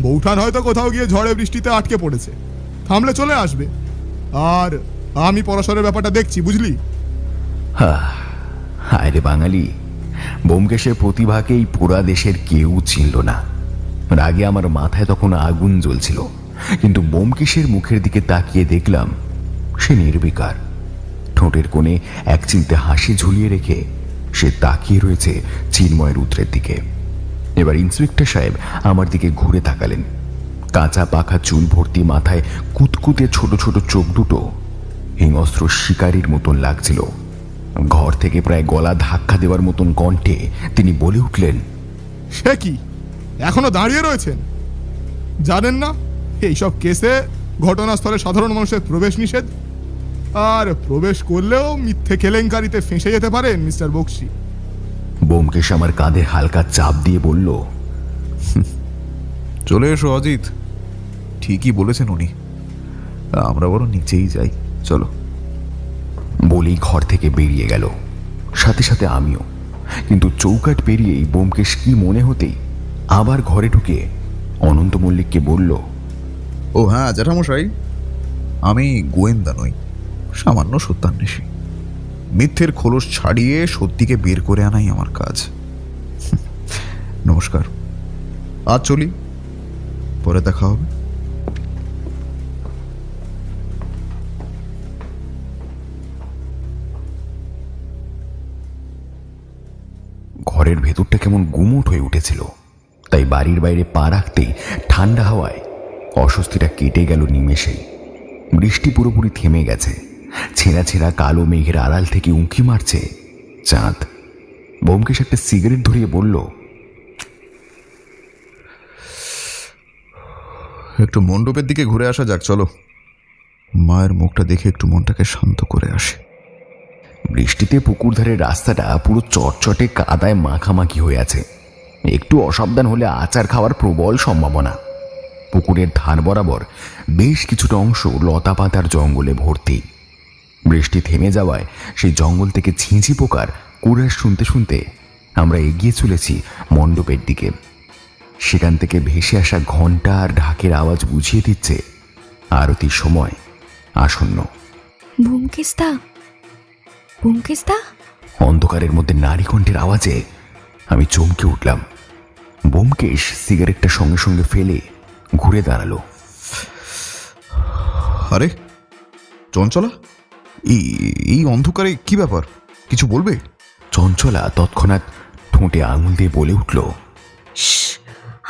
বৌঠান হয়তো কোথাও গিয়ে ঝড়ে বৃষ্টিতে আটকে পড়েছে, থামলে চলে আসবে। আর আমি পরাশরের ব্যাপারটা দেখছি, বুঝলি? হায় রে বাঙালি, ব্যোমকেশের প্রতিভাকেই পুরা দেশের কেউ চিনল না। রাগে আমার মাথায় তখন আগুন জ্বলছিল, কিন্তু ব্যোমকেশের মুখের দিকে তাকিয়ে দেখলাম সে নির্বিকার। ঠোঁটের কোণে এক চিলতে হাসি ঝুলিয়ে রেখে সে তাকিয়ে রয়েছে চিন্ময় রুদ্রের দিকে। এবার ইন্সপেক্টর সাহেব আমার দিকে ঘুরে তাকালেন। কাঁচা পাখা চুল ভর্তি, মাথায় কুতকুতে ছোট ছোট চোখ দুটো হিংস্র শিকারীর মতন লাগছিল। ঘর থেকে প্রায় গলা ধাক্কা দেওয়ার মতন কণ্ঠে তিনি বলে উঠলেন, সে কি, এখনো দাঁড়িয়ে রয়েছেন? জানেন না এইসব কেসে ঘটনাস্থলে সাধারণ মানুষের প্রবেশ নিষেধ? আর প্রবেশ করলেও মিথ্যে কেলেঙ্কারিতে ফেঁসে যেতে পারেন মিস্টার বক্সী। ব্যোমকেশ আমার কাঁধে হালকা চাপ দিয়ে বলল, চলে এসো অজিত, ঠিকই বলেছেন উনি। আমরা বরং নিচেই যাই, চলো। বলেই ঘর থেকে বেরিয়ে গেল, সাথে সাথে আমিও। কিন্তু চৌকাঠ পেরিয়েই ব্যোমকেশ কি মনে হতেই আবার ঘরে ঢুকে অনন্ত মল্লিককে বলল, ও হ্যাঁ জ্যাঠামশাই, আমি গোয়েন্দা নই, সামান্য সত্যান্বেষী। মিথ্যের খোলস ছাড়িয়ে সত্যিকে বের করে আনাই আমার কাজ। নমস্কার, আজ চলি, পরে দেখা হবে। ঘরের ভেতরটা কেমন গুমোট হয়ে উঠেছিল, তাই বাড়ির বাইরে পা রাখতেই ঠান্ডা হাওয়ায় অস্বস্তিটা কেটে গেল নিমেষেই। বৃষ্টি পুরোপুরি থেমে গেছে। ছেঁড়া ছেঁড়া কালো মেঘের আড়াল থেকে উঁকি মারছে চাঁদ। ব্যোমকেশ একটা সিগারেট ধরিয়ে বলল, একটু মণ্ডপের দিকে ঘুরে আসা যাক, চলো। মায়ের মুখটা দেখে একটু মনটাকে শান্ত করে আসে। বৃষ্টিতে পুকুর ধারের রাস্তাটা পুরো চটচটে কাদায় মাখামাখি হয়ে আছে। একটু অসাবধান হলে আচার খাওয়ার প্রবল সম্ভাবনা। পুকুরের ধার বরাবর বেশ কিছুটা অংশ লতা পাতার জঙ্গলে ভর্তি। বৃষ্টি থেমে যাওয়ায় সেই জঙ্গল থেকে ছিঁচি পোকার কুড়াস শুনতে শুনতে আমরা এগিয়ে চলেছি মণ্ডপের দিকে। সেখান থেকে ভেসে আসা ঘণ্টা আর ঢাকের আওয়াজ বুঝিয়ে দিচ্ছে আরতির সময় আসন্ন। ব্যোমকেশদা, ব্যোমকেশদা। অন্ধকারের মধ্যে নারী কণ্ঠের আওয়াজে আমি চমকে উঠলাম। ব্যোমকেশ সিগারেটটা সঙ্গে সঙ্গে ফেলে ঘুরে দাঁড়ালো। আরে চঞ্চলা, এই অন্ধকারে কি ব্যাপার, কিছু বলবে? চঞ্চলা তৎক্ষণাৎ ঠোঁটে আঙুল দিয়ে বলে উঠল,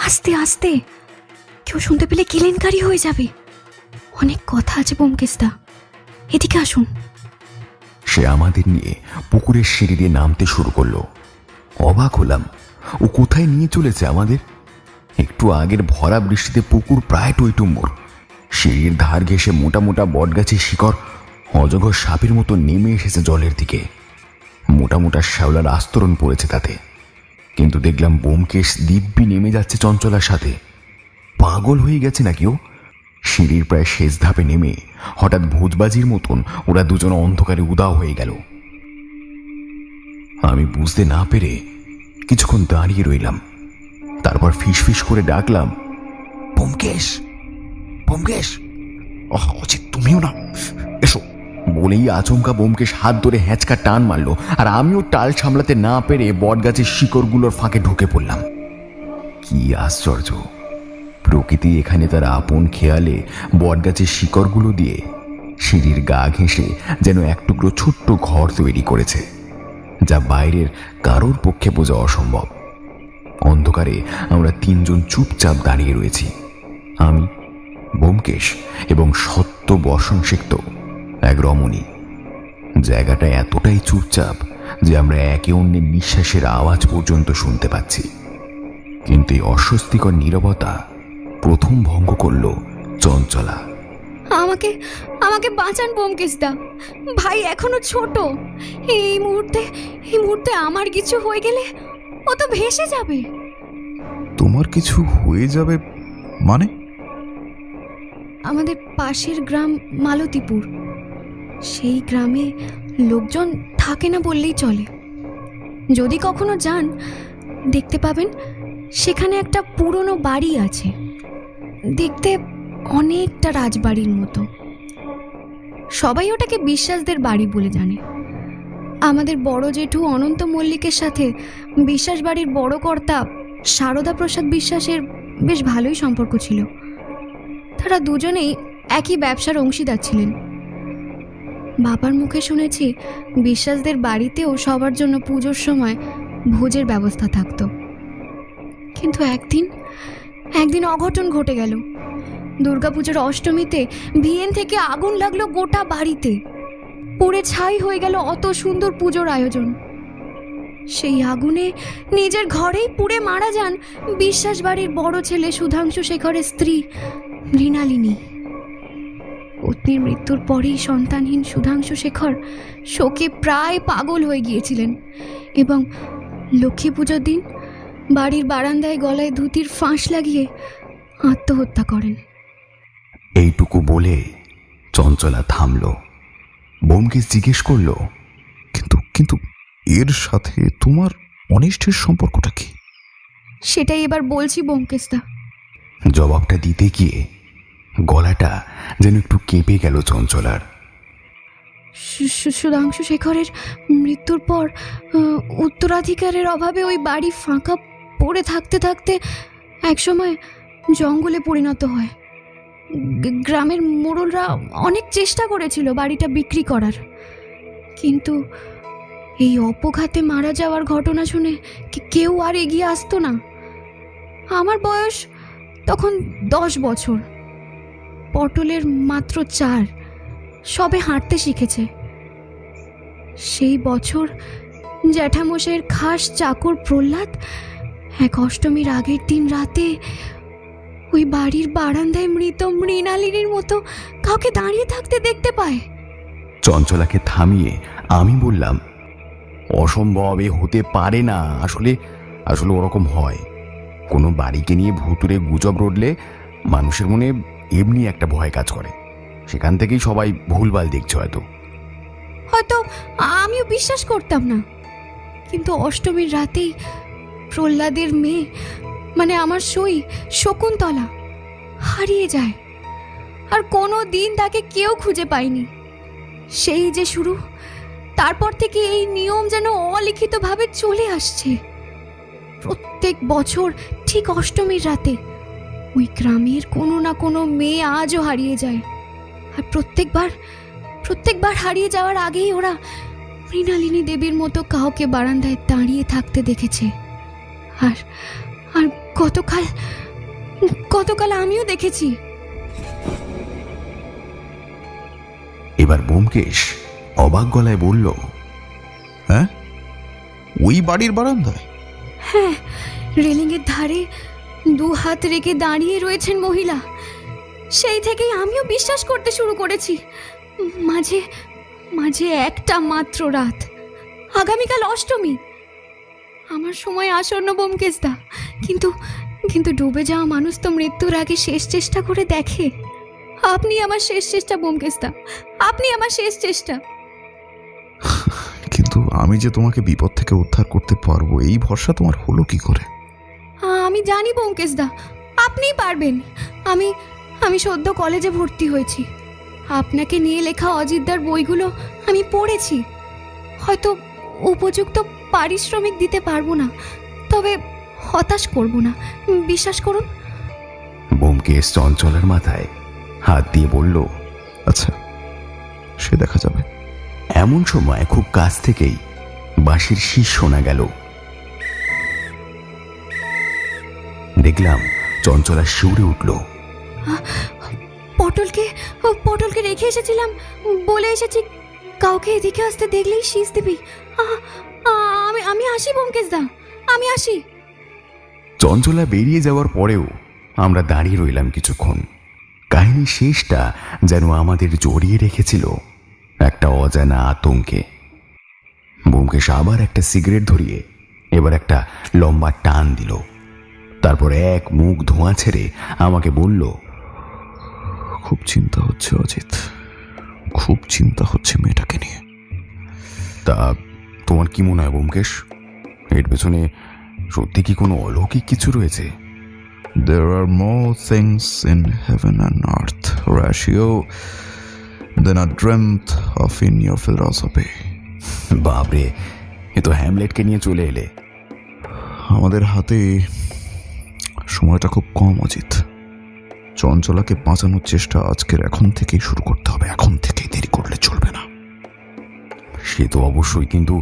আস্তে আস্তে, কেউ শুনতে পেলে কেলেঙ্কারি হয়ে যাবে। অনেক কথা আছে ব্যোমকেশদা, এদিকে আসুন। সে আমাদের নিয়ে পুকুরের সিঁড়ি দিয়ে নামতে শুরু করলো। অবাক হলাম, ও কোথায় নিয়ে চলেছে আমাদের। একটু আগের ভরা বৃষ্টিতে পুকুর প্রায় টইটুম্বর। সিঁড়ির ধার ঘেঁষে মোটা মোটা বটগাছের শিকড় অজগর সাপের মতো নেমে এসেছে জলের দিকে। মোটা মোটা শ্যাওলার আস্তরণ পড়েছে তাতে। কিন্তু দেখলাম ব্যোমকেশ দিব্যি নেমে যাচ্ছে চঞ্চলার সাথে। পাগল হয়ে গেছে নাকি ও? সিঁড়ির প্রায় শেষ ধাপে নেমে হঠাৎ ভোজবাজির মতন ওরা দুজন অন্ধকারে উদাও হয়ে গেল। আমি বুঝতে না পেরে কিছুক্ষণ দাঁড়িয়ে রইলাম। তারপর ফিসফিস করে ডাকলাম, ব্যোমকেশ, ব্যোমকেশ। অজিত, তুমিও না, এসো। বলেই আচমকা ব্যোমকেশ হাত ধরে হ্যাঁচকা টান মারলো, আর আমিও টাল সামলাতে না পেরে বটগাছের শিকড়গুলোর ফাঁকে ঢুকে পড়লাম। কি আশ্চর্য! প্রকৃতি এখানে তার আপন খেয়ালে বটগাছের শিকড়গুলো দিয়ে সিঁড়ির গা ঘেঁষে যেন এক টুকরো ছোট্ট ঘর তৈরি করেছে, যা বাইরের কারোর পক্ষে বোঝা অসম্ভব। অন্ধকারে আমরা তিনজন চুপচাপ দাঁড়িয়ে রয়েছি, আমি, ব্যোমকেশ এবং সত্য বসনসিক্ত এক রমণী। জায়গাটা এতটাই চুপচাপ যে আমরা একে অন্যের নিঃশ্বাসের আওয়াজ পর্যন্ত শুনতে পাচ্ছি। কিন্তু এই অস্বস্তিকর নীরবতা প্রথম ভঙ্গ করল চঞ্চলা। আমাকে আমাকে বাঁচান ব্যোমকেশদা, ভাই এখনো ছোট। এই মুহূর্তে আমার কিছু হয়ে গেলে ও তো ভেসে যাবে। তোমার কিছু হয়ে যাবে মানে? আমাদের পাশের গ্রাম মালতীপুর, সেই গ্রামে লোকজন থাকে না বললেই চলে। যদি কখনো যান, দেখতে পাবেন সেখানে একটা পুরনো বাড়ি আছে, দেখতে অনেকটা রাজবাড়ির মতো। সবাই ওটাকে বিশ্বাসদের বাড়ি বলে জানে। আমাদের বড় জেঠু অনন্ত মল্লিকের সাথে বিশ্বাস বাড়ির বড় কর্তা সারদা প্রসাদ বিশ্বাসের বেশ ভালোই সম্পর্ক ছিল। তারা দুজনেই একই ব্যবসার অংশীদার ছিলেন। বাবার মুখে শুনেছি বিশ্বাসদের বাড়িতেও সবার জন্য পুজোর সময় ভোজের ব্যবস্থা থাকতো। কিন্তু একদিন অঘটন ঘটে গেল। দুর্গাপুজোর অষ্টমীতে ভিয়েন থেকে আগুন লাগলো গোটা বাড়িতে। পুড়ে ছাই হয়ে গেল অত সুন্দর পুজোর আয়োজন। সেই আগুনে নিজের ঘরেই পুড়ে মারা যান বিশ্বাস বাড়ির বড় ছেলে সুধাংশু শেখরের স্ত্রী মৃণালিনী। পত্নীর মৃত্যুর পরেই সন্তানহীন সুধাংশু শেখর শোকে প্রায় পাগল হয়ে গিয়েছিলেন এবং লক্ষ্মী পুজোর দিন বাড়ির বারান্দায় গলায় ধুতির ফাঁস লাগিয়ে আত্মহত্যা করেন। এইটুকু বলে চঞ্চলা থামল। ব্যোমকেশ জিজ্ঞেস করল, কিন্তু এর সাথে তোমার অনিষ্টের সম্পর্কটা কি? সেটাই এবার বলছি ব্যোমকেশদা। জবাবটা দিতে গিয়ে গলাটা যেন একটু কেঁপে গেল চঞ্চলার। সুধাংশু শেখরের মৃত্যুর পর উত্তরাধিকারের অভাবে ওই বাড়ি ফাঁকা পড়ে থাকতে থাকতে একসময় জঙ্গলে পরিণত হয়। গ্রামের মোড়লরা অনেক চেষ্টা করেছিল বাড়িটা বিক্রি করার, কিন্তু এই অপঘাতে মারা যাওয়ার ঘটনা শুনে কেউ আর এগিয়ে আসতো না। আমার বয়স তখন 10 বছর, পটলের মাত্র 4, সবে হাঁটতে শিখেছে। সেই বছর জ্যাঠামশাইয়ের খাস চাকর প্রহ্লাদ এক অষ্টমীর আগের দিন রাতে ওই বাড়ির বারান্দায় মৃত মৃণালিনীর মতো কাউকে দাঁড়িয়ে থাকতে দেখতে পায়। চঞ্চলাকে থামিয়ে আমি বললাম, অসম্ভব, এ হতে পারে না। আসলে ওরকম হয়। কোনো বাড়িকে নিয়ে ভুতুরে গুজব রটলে মানুষের মনে এমনি একটা ভয় কাজ করে। সেখান থেকেই সবাই ভুলভাল দেখছে। হয়তো আমিও বিশ্বাস করতাম না, কিন্তু অষ্টমীর রাতেই প্রহ্লাদের মেয়ে, মানে আমার সই শকুন্তলা, হারিয়ে যায়। আর কোনো দিন তাকে কেউ খুঁজে পায়নি। সেই যে শুরু, তারপর থেকে এই নিয়ম যেন অলিখিতভাবে চলে আসছে। প্রত্যেক বছর ঠিক অষ্টমীর রাতে ওই গ্রামের কোনো না কোনো মেয়ে আজও হারিয়ে যায়। আর প্রত্যেকবার হারিয়ে যাওয়ার আগেই ওরা মৃণালিনী দেবীর মতো কাউকে বারান্দায় দাঁড়িয়ে থাকতে দেখেছে। আর আর গতকাল আমিও দেখেছি। এবার ব্যোমকেশ অবাক গলায় বলল, হ্যাঁ, ওই বাড়ির বারান্দায়? হ্যাঁ, রেলিংয়ের ধারে দু হাত রেখে দাঁড়িয়ে রয়েছেন মহিলা। সেই থেকেই আমিও বিশ্বাস করতে শুরু করেছি। মাঝে মাঝে একটা মাত্র রাত, আগামীকাল অষ্টমী। আমার সময় আসন্ন ব্যোমকেশদা, কিন্তু ডুবে যাওয়া মানুষ তো মৃত্যুর আগে শেষ চেষ্টা করে দেখে। আপনি আমার শেষ চেষ্টা ব্যোমকেশদা, আপনি আমার শেষ চেষ্টা। কিন্তু আমি যে তোমাকে বিপদ থেকে উদ্ধার করতে পারবো এই ভরসা তোমার হলো কি করে? আমি জানি ব্যোমকেশদা, আপনিই পারবেন। আমি সদ্য কলেজে ভর্তি হয়েছি। আপনাকে নিয়ে লেখা অজিতদার বইগুলো আমি পড়েছি। হয়তো উপযুক্ত পারিশ্রমিক দিতে পারবো না, তবে হতাশ করব না, বিশ্বাস করুন। ব্যোমকেশ চঞ্চলার মাথায় হাত দিয়ে বলল, আচ্ছা, সে দেখা যাবে। এমন সময় খুব কাছ থেকেই বাঁশির শীষ শোনা গেল। দেখলাম চঞ্চলা শিউরে উঠল। পটলকে রেখে এসেছিলাম, বলে এসেছি কাউকে এদিকে আসতে দেখলেই শীষ দিবি। আমি আসি ব্যোমকেশদা, আমি আসি। চঞ্চলা বেরিয়ে যাওয়ার পরেও আমরা দাঁড়িয়ে রইলাম কিছুক্ষণ। কাহিনীর শেষটা যেন আমাদের জড়িয়ে রেখেছিল একটা অজানা আতঙ্কে। ব্যোমকেশ আবার একটা সিগারেট ধরিয়ে এবার একটা লম্বা টান দিল। তারপর এক মুখ ধোঁয়া ছেড়ে আমাকে বলল, খুব চিন্তা হচ্ছে অজিত, খুব চিন্তা হচ্ছে মেয়েটাকে নিয়ে। তা তোমার কি মনে হয় ব্যোমকেশ, এর পেছনে সত্যি কি কোনো অলৌকিক কিছু রয়েছে? There are more things in heaven and earth, Horatio, than are dreamt of in your philosophy. বাপরে, এ তো হ্যামলেটকে নিয়ে চলে এলে। আমাদের হাতে সময়টা খুব কম অজিত। চঞ্চলাকে বাঁচানোর চেষ্টা আজকের এখন থেকেই শুরু করতে হবে, এখন থেকেই, দেরি করলে চলবে না। সে তো অবশ্যই, কিন্তু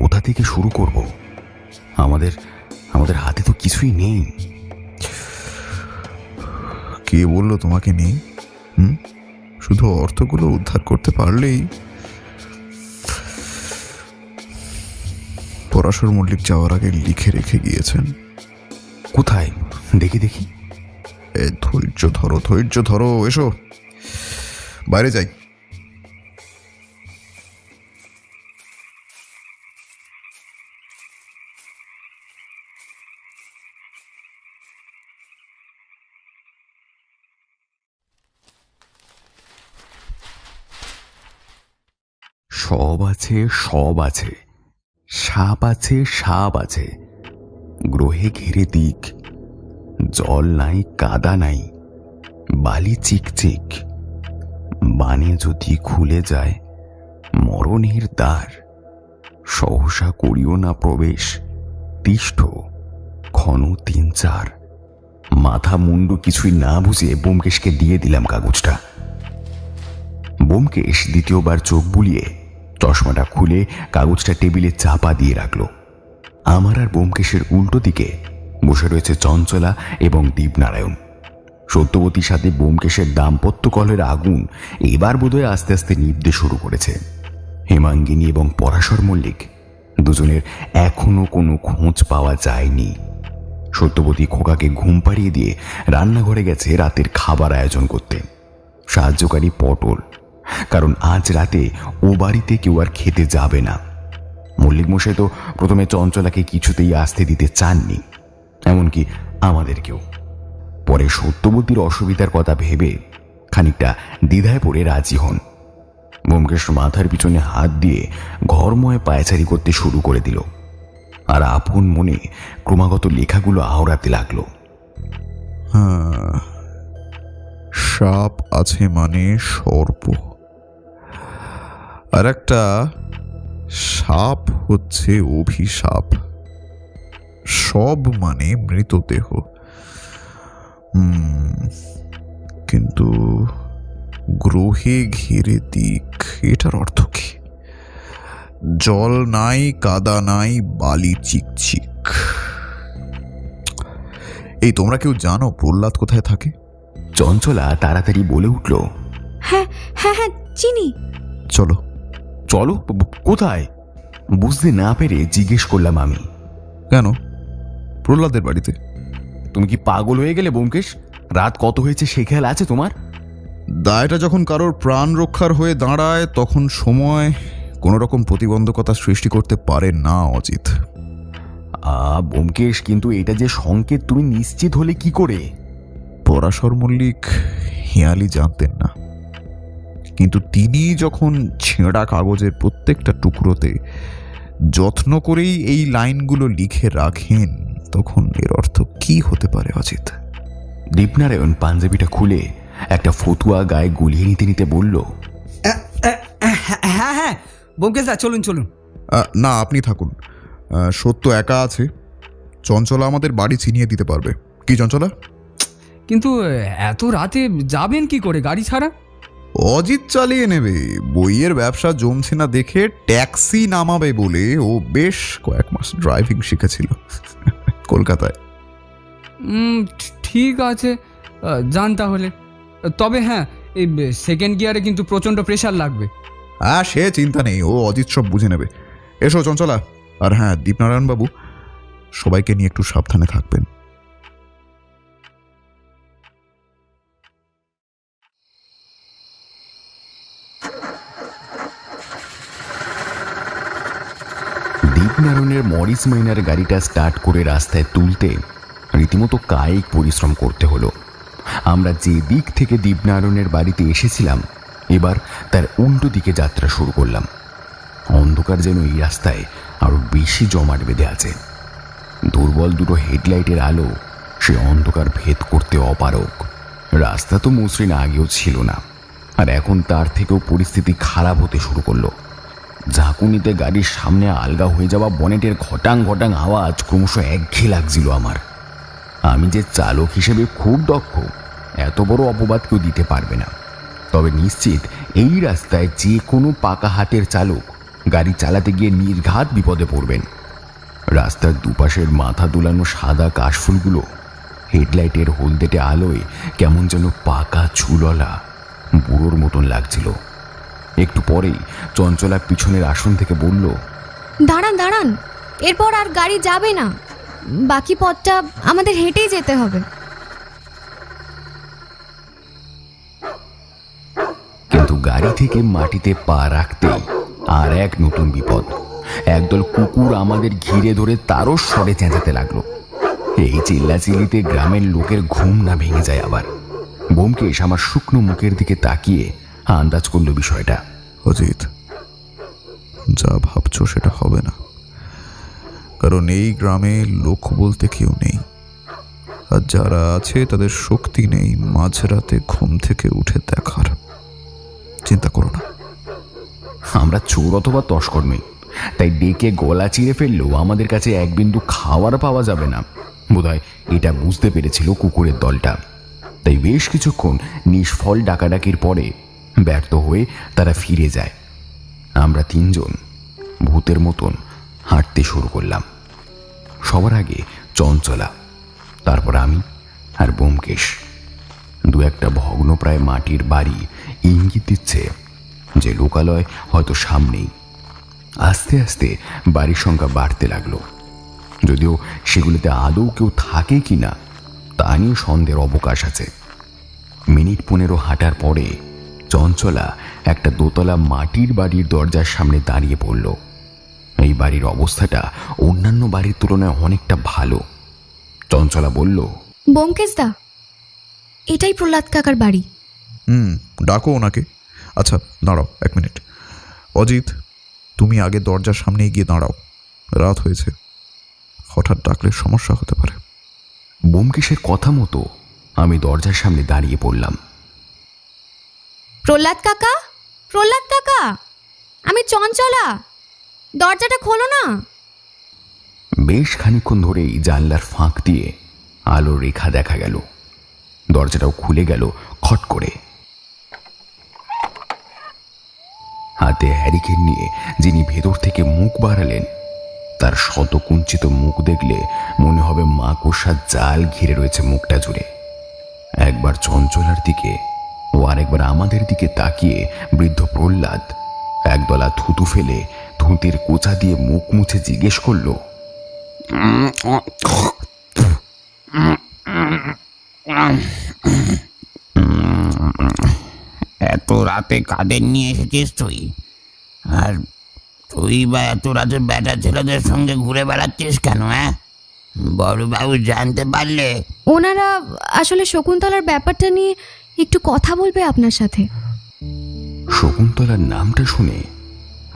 কোথা থেকে শুরু করব? আমাদের হাতে তো কিছুই নেই। কে বললো তোমাকে নেই? শুধু অর্থগুলো উদ্ধার করতে পারলেই। পরাশর মল্লিক যাওয়ার আগে লিখে রেখে গিয়েছেন। কোথায় দেখি? ধৈর্য ধরো, এসো বাইরে যাই। সব আছে, সাপ আছে, গ্রহে ঘিরে দিক, জল নাই, কাদা নাই, বালি চিকচিক, বানে যদি খুলে যায় মরণের দ্বার, সহসা করিও না প্রবেশ, তিষ্ঠ ক্ষণ ৩-৪। মাথা মুন্ডু কিছুই না বুঝে ব্যোমকেশকে দিয়ে দিলাম কাগজটা। ব্যোমকেশ দ্বিতীয়বার চোখ বুলিয়ে চশমাটা খুলে কাগজটা টেবিলে চাপা দিয়ে রাখল। আমার আর ব্যোমকেশের উল্টো দিকে বসে রয়েছে চঞ্চলা এবং দীপনারায়ণ। সত্যবতীর সাথে ব্যোমকেশের দাম্পত্য কলহের আগুন এবার বোধহয় আস্তে আস্তে নিভতে শুরু করেছে। হেমাঙ্গিনী এবং পরাশর মল্লিক দুজনের এখনো কোনো খোঁজ পাওয়া যায়নি। সত্যবতী খোকাকে ঘুম পাড়িয়ে দিয়ে রান্নাঘরে গেছে রাতের খাবার আয়োজন করতে। সাহায্যকারী পটল, কারণ আজ রাতে ও বাড়িতে কেউ আর খেতে যাবে না। মল্লিক মশাই তো প্রথমে চঞ্চলাকে কিছুতেই আসতে দিতে চাননি, এমনকি আমাদেরকেও। পরে সত্যবতীর অসুবিধার কথা ভেবে খানিকটা দ্বিধায় পড়ে রাজি হন। ব্যোমকেশ মাথার পিছনে হাত দিয়ে ঘরময় পায়চারি করতে শুরু করে দিল, আর আপন মনে ক্রমাগত লেখাগুলো আওড়াতে লাগলো। হ্যাঁ, সাপ আছে মানে সর্প, আর একটা সাপ হচ্ছে অভিশাপ। সব মানে মৃতদেহ। কিন্তু গ্রহে ঘিরে দিক, এটার অর্থ কি? জল নাই, কাদা নাই, বালি চিকচিক। এই তোমরা কেউ জানো প্রহ্লাদ কোথায় থাকে? চঞ্চলা তাড়াতাড়ি বলে উঠল, হ্যাঁ হ্যাঁ হ্যাঁ, চিনি। চলো। চলো কোথায়? বুঝতে না পেরে জিজ্ঞেস করলাম আমি। কেন? প্রহ্লাদের বাড়িতে। তুমি কি পাগল হয়ে গেলে ব্যোমকেশ? রাত কত হয়েছে সে খেয়াল আছে তোমার? দায়টা যখন কারোর প্রাণ রক্ষার হয়ে দাঁড়ায় তখন সময় কোনো রকম প্রতিবন্ধকতা সৃষ্টি করতে পারে না অজিত। ব্যোমকেশ, কিন্তু এটা যে সংকেত তুমি নিশ্চিত হলে কি করে? পরাশর মল্লিক হেয়ালি জানতেন না, কিন্তু তিনি যখন ছেঁড়া কাগজের প্রত্যেকটা টুকরোতে যত্ন করেই এই লাইনগুলো লিখে রাখেন, তখন এর অর্থ কি হতে পারে অজিত? দীপনারায়ণ পাঞ্জাবিটা খুলে একটা ফতুয়া গায়ে গুলিয়ে নিতে নিতে বলল, হ্যাঁ হ্যাঁ ব্যোমকেশ দা, চলুন চলুন। না, আপনি থাকুন। সত্য একা আছে, চঞ্চলা আমাদের বাড়ি চিনিয়ে দিতে পারবে। কি চঞ্চলা? কিন্তু এত রাতে যাবেন কি করে গাড়ি ছাড়া? অজিত চালিয়ে নেবে। বইয়ের ব্যবসা জমছে না দেখে ট্যাক্সি নামাবে বলে ও বেশ কয়েক মাস ড্রাইভিং শিখেছিল কলকাতায়। ঠিক আছে, যান তাহলে। তবে হ্যাঁ, এই সেকেন্ড গিয়ারে কিন্তু প্রচণ্ড প্রেশার লাগবে। হ্যাঁ, সে চিন্তা নেই, ও অজিত সব বুঝে নেবে। এসো চঞ্চলা। আর হ্যাঁ, দীপনারায়ণ বাবু, সবাইকে নিয়ে একটু সাবধানে থাকবেন। দীপনারায়ণের মরিস মাইনার গাড়িটা স্টার্ট করে রাস্তায় তুলতে রীতিমতো কায়িক পরিশ্রম করতে হলো। আমরা যে দিক থেকে দীপনারায়ণের বাড়িতে এসেছিলাম, এবার তার উল্টো দিকে যাত্রা শুরু করলাম। অন্ধকার যেন এই রাস্তায় আরো বেশি জমাট বেঁধে আছে। দুর্বল দুটো হেডলাইটের আলো সে অন্ধকার ভেদ করতে অপারগ। রাস্তা তো মসৃণ আগেও ছিল না, আর এখন তার থেকেও পরিস্থিতি খারাপ হতে শুরু করলো। ঝাঁকুনিতে গাড়ির সামনে আলগা হয়ে যাওয়া বনেটের ঘটাং ঘটাং আওয়াজ ক্রমশ একঘেয়ে লাগছিল আমার। আমি যে চালক হিসেবে খুব দক্ষ, এত বড় অপবাদ কেউ দিতে পারবে না। তবে নিশ্চিত এই রাস্তায় যে কোনো পাকা হাতের চালক গাড়ি চালাতে গিয়ে নির্ঘাত বিপদে পড়বেন। রাস্তার দুপাশের মাথা দুলানো সাদা কাশফুলগুলো হেডলাইটের হলদেটে আলোয় কেমন যেন পাকা চুললা বুড়োর মতন লাগছিল। একটু পরেই চঞ্চলা পিছনের আসন থেকে বলল, দাঁড়ান দাঁড়ান, এরপর আর গাড়ি যাবে না, বাকি পথটা আমাদের হেঁটেই যেতে হবে। কিন্তু গাড়ি থেকে মাটিতে পা রাখতেই আর এক নতুন বিপদ। একদল কুকুর আমাদের ঘিরে ধরে তারও স্বরে চেঁচাতে লাগলো। এই চিল্লাচিল্লিতে গ্রামের লোকের ঘুম না ভেঙে যায় আবার। ব্যোমকেশ আমার শুকনো মুখের দিকে তাকিয়ে আন্দাজ করলো বিষয়টা। অজিত, যা ভাবছো সেটা হবে না, কারণ এই গ্রামে লোক বলতে কেউ নেই, আর যারা আছে তাদের শক্তি নেই মাঝরাতে ঘুম থেকে উঠে দেখার। চিন্তা করো না। আমরা চোর অথবা তস্কর নই, তাই ডেকে গলা চিরে ফেললেও আমাদের কাছে এক বিন্দু খাওয়ার পাওয়া যাবে না। বোধহয় এটা বুঝতে পেরেছিল কুকুরের দলটা, তাই বেশ কিছুক্ষণ নিষ্ফল ডাকাডাকির পরে ব্যর্থ হয়ে তারা ফিরে যায়। আমরা তিনজন ভূতের মতন হাঁটতে শুরু করলাম। সবার আগে চঞ্চলা, তারপর আমি আর ব্যোমকেশ। দু একটা ভগ্নপ্রায় মাটির বাড়ি ইঙ্গিত দিচ্ছে যে লোকালয় হয়তো সামনেই। আস্তে আস্তে বাড়ির সংখ্যা বাড়তে লাগলো, যদিও সেগুলোতে আদৌ কেউ থাকে কিনা তা নিয়ে সন্দেহের অবকাশ আছে। মিনিট 15 হাঁটার পরে চঞ্চলা একটা দোতলা মাটির বাড়ির দরজার সামনে দাঁড়িয়ে পড়ল। এই বাড়ির অবস্থাটা অন্যান্য বাড়ির তুলনায় অনেকটা ভালো। চঞ্চলা বলল, ব্যোমকেশ দা, এটাই প্রহ্লাদ কাকার বাড়ি। ডাকো ওনাকে। আচ্ছা দাঁড়াও 1 মিনিট। অজিত, তুমি আগে দরজার সামনে গিয়ে দাঁড়াও, রাত হয়েছে, হঠাৎ ডাকলে সমস্যা হতে পারে। ব্যোমকেশের কথা মতো আমি দরজার সামনে দাঁড়িয়ে পড়লাম। প্রহ্লাদ কাকা, প্রহ্লাদ কাকা, আমি চঞ্চলা, দরজাটা খোলো না। বেশ খানিকক্ষণ ধরেই জানলার ফাঁক দিয়ে আলোর রেখা দেখা গেল। দরজাটাও খুলে গেল খট করে। হাতে হ্যারিকেন নিয়ে যিনি ভেতর থেকে মুখ বাড়ালেন, তার শতকুঞ্চিত মুখ দেখলে মনে হবে মাকড়সার জাল ঘিরে রয়েছে মুখটা জুড়ে। একবার চঞ্চলার দিকে ও আরেকবার আমাদের দিকে তাকিয়ে বৃদ্ধ প্রহ্লাদ একদলা থুতু ফেলে ধুতির কোচা দিয়ে মুখ মুছে জিজ্ঞেস করল, এত রাতে কাদের নিয়ে এসেছিস তুই? আর তুই বা এত রাতে বেটা ছেলেদের সঙ্গে ঘুরে বেড়াচ্ছিস কেন? বড়বাবু জানতে পারলে? ওনারা আসলে শকুন্তলার ব্যাপারটা নিয়ে একটু কথা বলবে আপনার সাথে। শকুন্তলার নামটা শুনে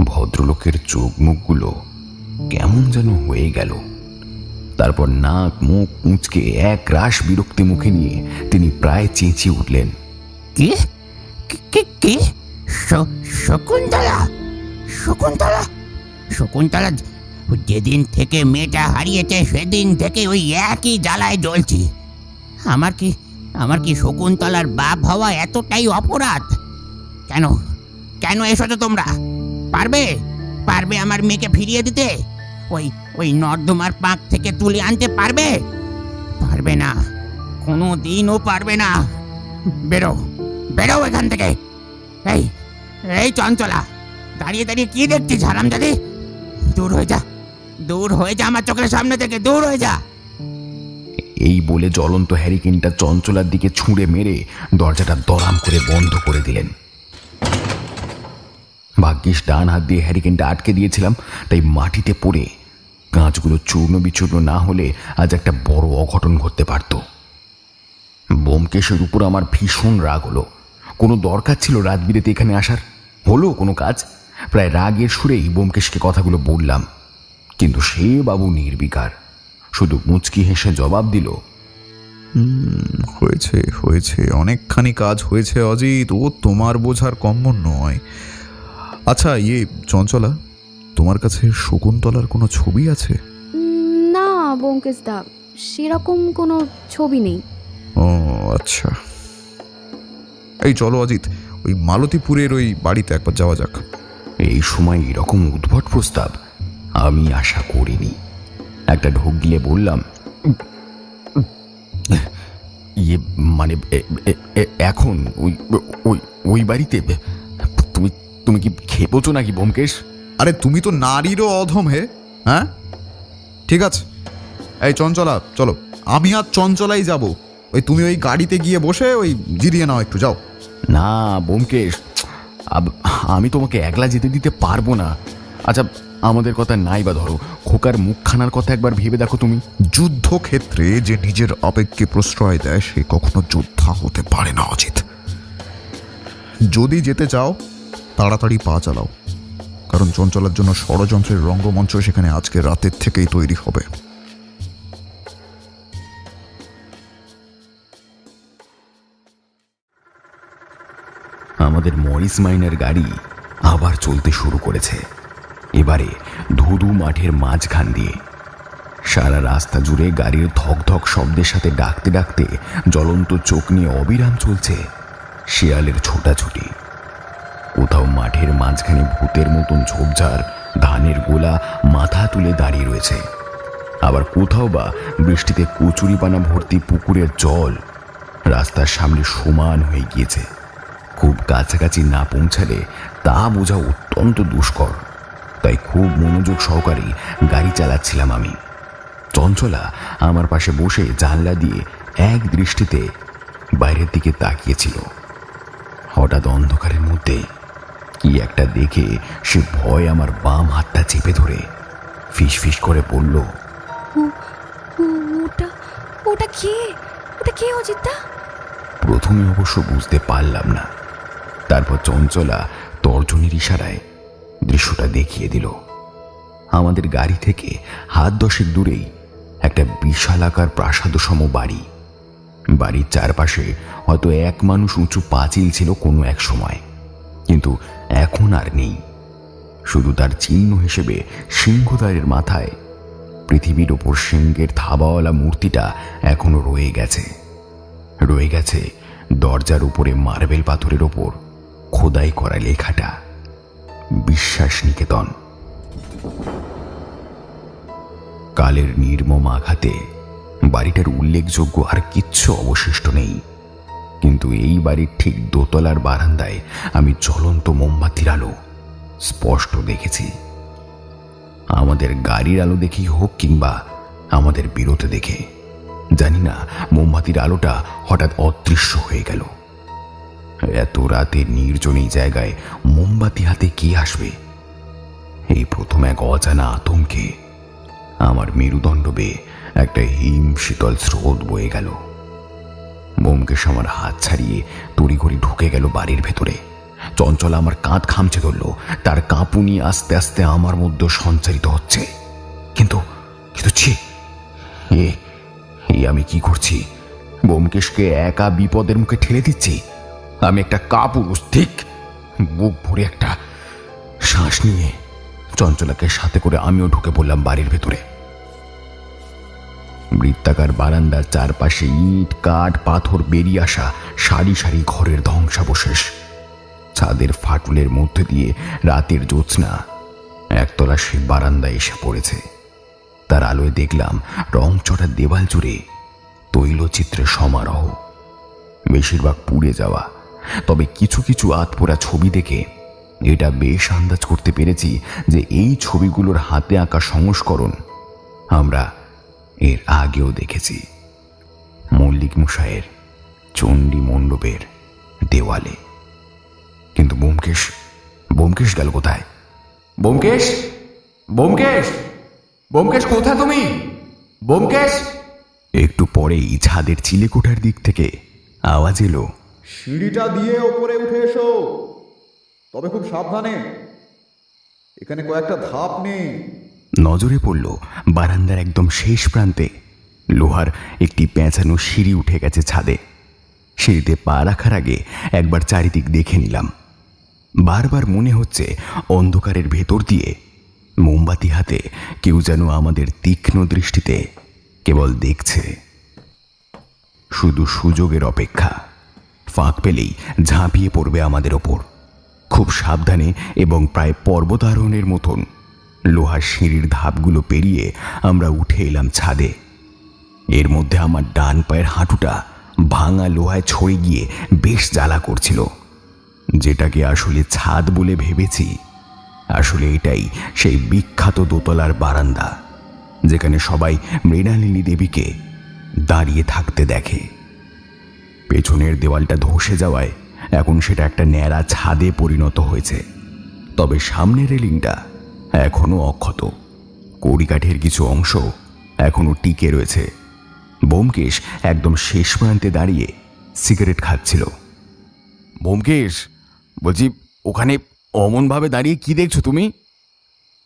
ভদ্রলোকের চোখ মুখগুলো কেমন যেন হয়ে গেল। তারপর নাক মুখ কুঁচকে এক রাশ বিরক্তি মুখে নিয়ে তিনি প্রায় চেঁচিয়ে উঠলেন, কি কি কি শকুন্তলা? শকুন্তলা? শকুন্তলা যেদিন থেকে মেয়েটা হারিয়েছে সেদিন থেকে ওই একই জ্বালায় জ্বলছি। আমার কি শকুন্তলার বাপ হওয়া এতটাই অপরাধ? কেন কেন এসেছো তোমরা? পারবে আমার মেয়েকে ফিরিয়ে দিতে? ওই নর্দমার পাক থেকে তুলে আনতে পারবে না, কোনো দিনও পারবে না। বেরো এখান থেকে। এই চঞ্চলা, দাঁড়িয়ে দাঁড়িয়ে কি দেখছিস হারামজাদি? দূর হয়ে যা আমার চোখের সামনে থেকে, দূর হয়ে যা। এই বলে জ্বলন্ত হ্যারিকেনটা চঞ্চলার দিকে ছুঁড়ে মেরে দরজাটা দরাম করে বন্ধ করে দিলেন। ভাগ্যিস ডান হাত দিয়ে হ্যারিকেনটা আটকে দিয়েছিলাম, তাই মাটিতে পড়ে কাঁচগুলো চূর্ণ বিচূর্ণ না হলে আজ একটা বড় অঘটন ঘটতে পারত। ব্যোমকেশের উপর আমার ভীষণ রাগ হলো। কোনো দরকার ছিল রাত বিরেতে এখানে আসার? হলো কোনো কাজ? প্রায় রাগের সুরেই ব্যোমকেশকে কথাগুলো বললাম, কিন্তু সে বাবু নির্বিকার, শুধু মুচকি হেসে জবাব দিল, হয়েছে অনেকখানি কাজ হয়েছে অজিত, ও তোমার বোঝার কম্য নয়। আচ্ছা চঞ্চলা, তোমার কাছে শকুন্তলার কোনো ছবি আছে? না ব্যোমকেশ দা, সেরকম কোনো ছবি নেই। ও আচ্ছা, এই চলো অজিত, ওই মালতীপুরের ওই বাড়িতে একবার যাওয়া যাক। এই সময় এরকম উদ্ভট প্রস্তাব আমি আশা করিনি। একটা ঢোক গিলে বললাম, মানে এখন ওই বাড়িতে? তুমি কি খেপেছো নাকি ব্যোমকেশ? আরে তুমি তো নারীরও অধম হে। হ্যাঁ ঠিক আছে, এই চঞ্চলা চলো, আমি আর চঞ্চলাই যাব। তুমি ওই গাড়িতে গিয়ে বসে জিরিয়ে নাও একটু, যাও। না ব্যোমকেশ, আমি তোমাকে একলা যেতে দিতে পারবো না। আচ্ছা আমাদের কথা নাই বা ধরো, খোকার মুখখানার কথা একবার ভেবে দেখো তুমি। যুদ্ধক্ষেত্রে যে নিজের আবেগকে প্রশ্রয় দেয় সে কখনো যোদ্ধা হতে পারে না অজিত। যদি যেতে চাও তাড়াতাড়ি পা চালাও, কারণ চঞ্চলার জন্য ষড়যন্ত্রের রঙ্গমঞ্চ সেখানে আজকে রাতের থেকেই তৈরি হবে। আমাদের মরিস মাইনের গাড়ি আবার চলতে শুরু করেছে, এবারে ধুধু মাঠের মাঝখান দিয়ে। সারা রাস্তা জুড়ে গাড়ির ধকধক শব্দের সাথে ডাকতে ডাকতে জ্বলন্ত চোখ নিয়ে অবিরাম চলছে শিয়ালের ছোটাছুটি। কোথাও মাঠের মাঝখানে ভূতের মতন ঝোপঝাড় ধানের গোলা মাথা তুলে দাঁড়িয়ে রয়েছে, আবার কোথাও বা বৃষ্টিতে কচুরিপানা ভর্তি পুকুরের জল রাস্তার সামনে সমান হয়ে গিয়েছে। খুব কাছাকাছি না পৌঁছালে তা বোঝা অত্যন্ত দুষ্কর, তাই খুব মনোযোগ সহকারে গাড়ি চালাচ্ছিলাম আমি। চঞ্চলা আমার পাশে বসে জানলা দিয়ে এক দৃষ্টিতে বাইরের দিকে তাকিয়েছিল। হঠাৎ অন্ধকারের মধ্যে কি একটা দেখে সে ভয় আমার বাম হাতটা চেপে ধরে ফিস ফিস করে বলল, ওটা কে অজিতদা? প্রথমে অবশ্য বুঝতে পারলাম না, তারপর চঞ্চলা তর্জনীর ইশারায় দৃশ্যটা দেখিয়ে দিল। আমাদের গাড়ি থেকে হাত 10 দূরেই একটা বিশালাকার প্রাসাদসম বাড়ি। বাড়ির চারপাশে হয়তো এক মানুষ উঁচু পাঁচিল ছিল কোনো এক সময়, কিন্তু এখন আর নেই। শুধু তার চিহ্ন হিসেবে সিংহদ্বারের মাথায় পৃথিবীর ওপর সিংহের থাবাওয়ালা মূর্তিটা এখনো রয়ে গেছে দরজার উপরে মার্বেল পাথরের ওপর খোদাই করা লেখাটা, বিশ্বাস নিকেতন। কালের নির্মম আঘাতে বাড়িটার উল্লেখযোগ্য আর কিচ্ছু অবশিষ্ট নেই, কিন্তু এই বাড়ির ঠিক দোতলার বারান্দায় আমি জ্বলন্ত মোমবাতির আলো স্পষ্ট দেখেছি। আমাদের গাড়ির আলো দেখেই হোক কিংবা আমাদের বিরতে দেখে, জানি না মোমবাতির আলোটা হঠাৎ অদৃশ্য হয়ে গেল। এত রাতে নির্জন এই জায়গায় মোমবাতি হাতে কে আসবে? এই প্রথম এক অজানা আতঙ্কে আমার মেরুদণ্ড বেয়ে একটা হিম শীতল স্রোত বয়ে গেল। ব্যোমকেশ আমার হাত ছাড়িয়ে তড়িঘড়ি ঢুকে গেল বাড়ির ভেতরে। চঞ্চলা আমার কাঁধ খামচে ধরল, তার কাঁপুনি আস্তে আস্তে আমার মধ্যে সঞ্চারিত হচ্ছে। কিন্তু ছি, আমি কি করছি? ব্যোমকেশকে একা বিপদের মুখে ঠেলে দিচ্ছি। আমি একটা কাপুরুষ, ঠিক? বুক ভরে একটা শ্বাস নিয়ে চঞ্চলাকে সাথে করে আমিও ঢুকে পড়লাম বাড়ির ভেতরে। বৃত্তাকার বারান্দার চারপাশে ইট কাঠ পাথর বেরিয়ে আসা সারি সারি ঘরের ধ্বংসাবশেষ। ছাদের ফাটলের মধ্যে দিয়ে রাতের জ্যোৎস্না একতলা সে বারান্দায় এসে পড়েছে। তার আলোয় দেখলাম রংচটা দেওয়াল জুড়ে তৈলচিত্রের সমারোহ, বেশিরভাগ পুড়ে যাওয়া। তবে কিছু কিছু আতপোড়া ছবি দেখে এটা বেশ আন্দাজ করতে পেরেছি যে এই ছবিগুলোর হাতে আঁকা সংস্করণ আমরা এর আগেও দেখেছি মল্লিক মশাইয়ের চণ্ডী মণ্ডপের দেওয়ালে। কিন্তু ব্যোমকেশ গেল কোথায়? ব্যোমকেশ কোথায় তুমি? ব্যোমকেশ! একটু পরেই ছাদের চিলেকোঠার দিক থেকে আওয়াজ এলো, সিঁড়িটা দিয়ে ওপরে উঠে এসো, তবে খুব সাবধানে, এখানে কয়েকটা ধাপ নেই। নজরে পড়ল বারান্দার একদম শেষ প্রান্তে লোহার একটি পেঁচানো সিঁড়ি উঠে গেছে ছাদে। সিঁড়িতে পা রাখার আগে একবার চারিদিক দেখে নিলাম। বারবার মনে হচ্ছে অন্ধকারের ভেতর দিয়ে মোমবাতি হাতে কেউ যেন আমাদের তীক্ষ্ণ দৃষ্টিতে কেবল দেখছে, শুধু সুযোগের অপেক্ষা। ফাঁক পেলেই ঝাঁপিয়ে পড়বে আমাদের ওপর। খুব সাবধানে এবং প্রায় পর্বতারোহণের মতন লোহার সিঁড়ির ধাপগুলো পেরিয়ে আমরা উঠে এলাম ছাদে। এর মধ্যে আমার ডান পায়ের হাঁটুটা ভাঙা লোহায় ছড়ে গিয়ে বেশ জ্বালা করছিল। যেটাকে আসলে ছাদ বলে ভেবেছি, আসলে এটাই সেই বিখ্যাত দোতলার বারান্দা যেখানে সবাই মৃণালিনী দেবীকে দাঁড়িয়ে থাকতে দেখে। পেছনের দেওয়ালটা ধসে যাওয়ায় এখন সেটা একটা ন্যাড়া ছাদে পরিণত হয়েছে। তবে সামনের রেলিংটা এখনো অক্ষত, কড়িকাঠের কিছু অংশ এখনো টিকে রয়েছে। ব্যোমকেশ একদম শেষ প্রান্তে দাঁড়িয়ে সিগারেট খাচ্ছিল। ব্যোমকেশ, বলছি ওখানে অমনভাবে দাঁড়িয়ে কি দেখছো তুমি?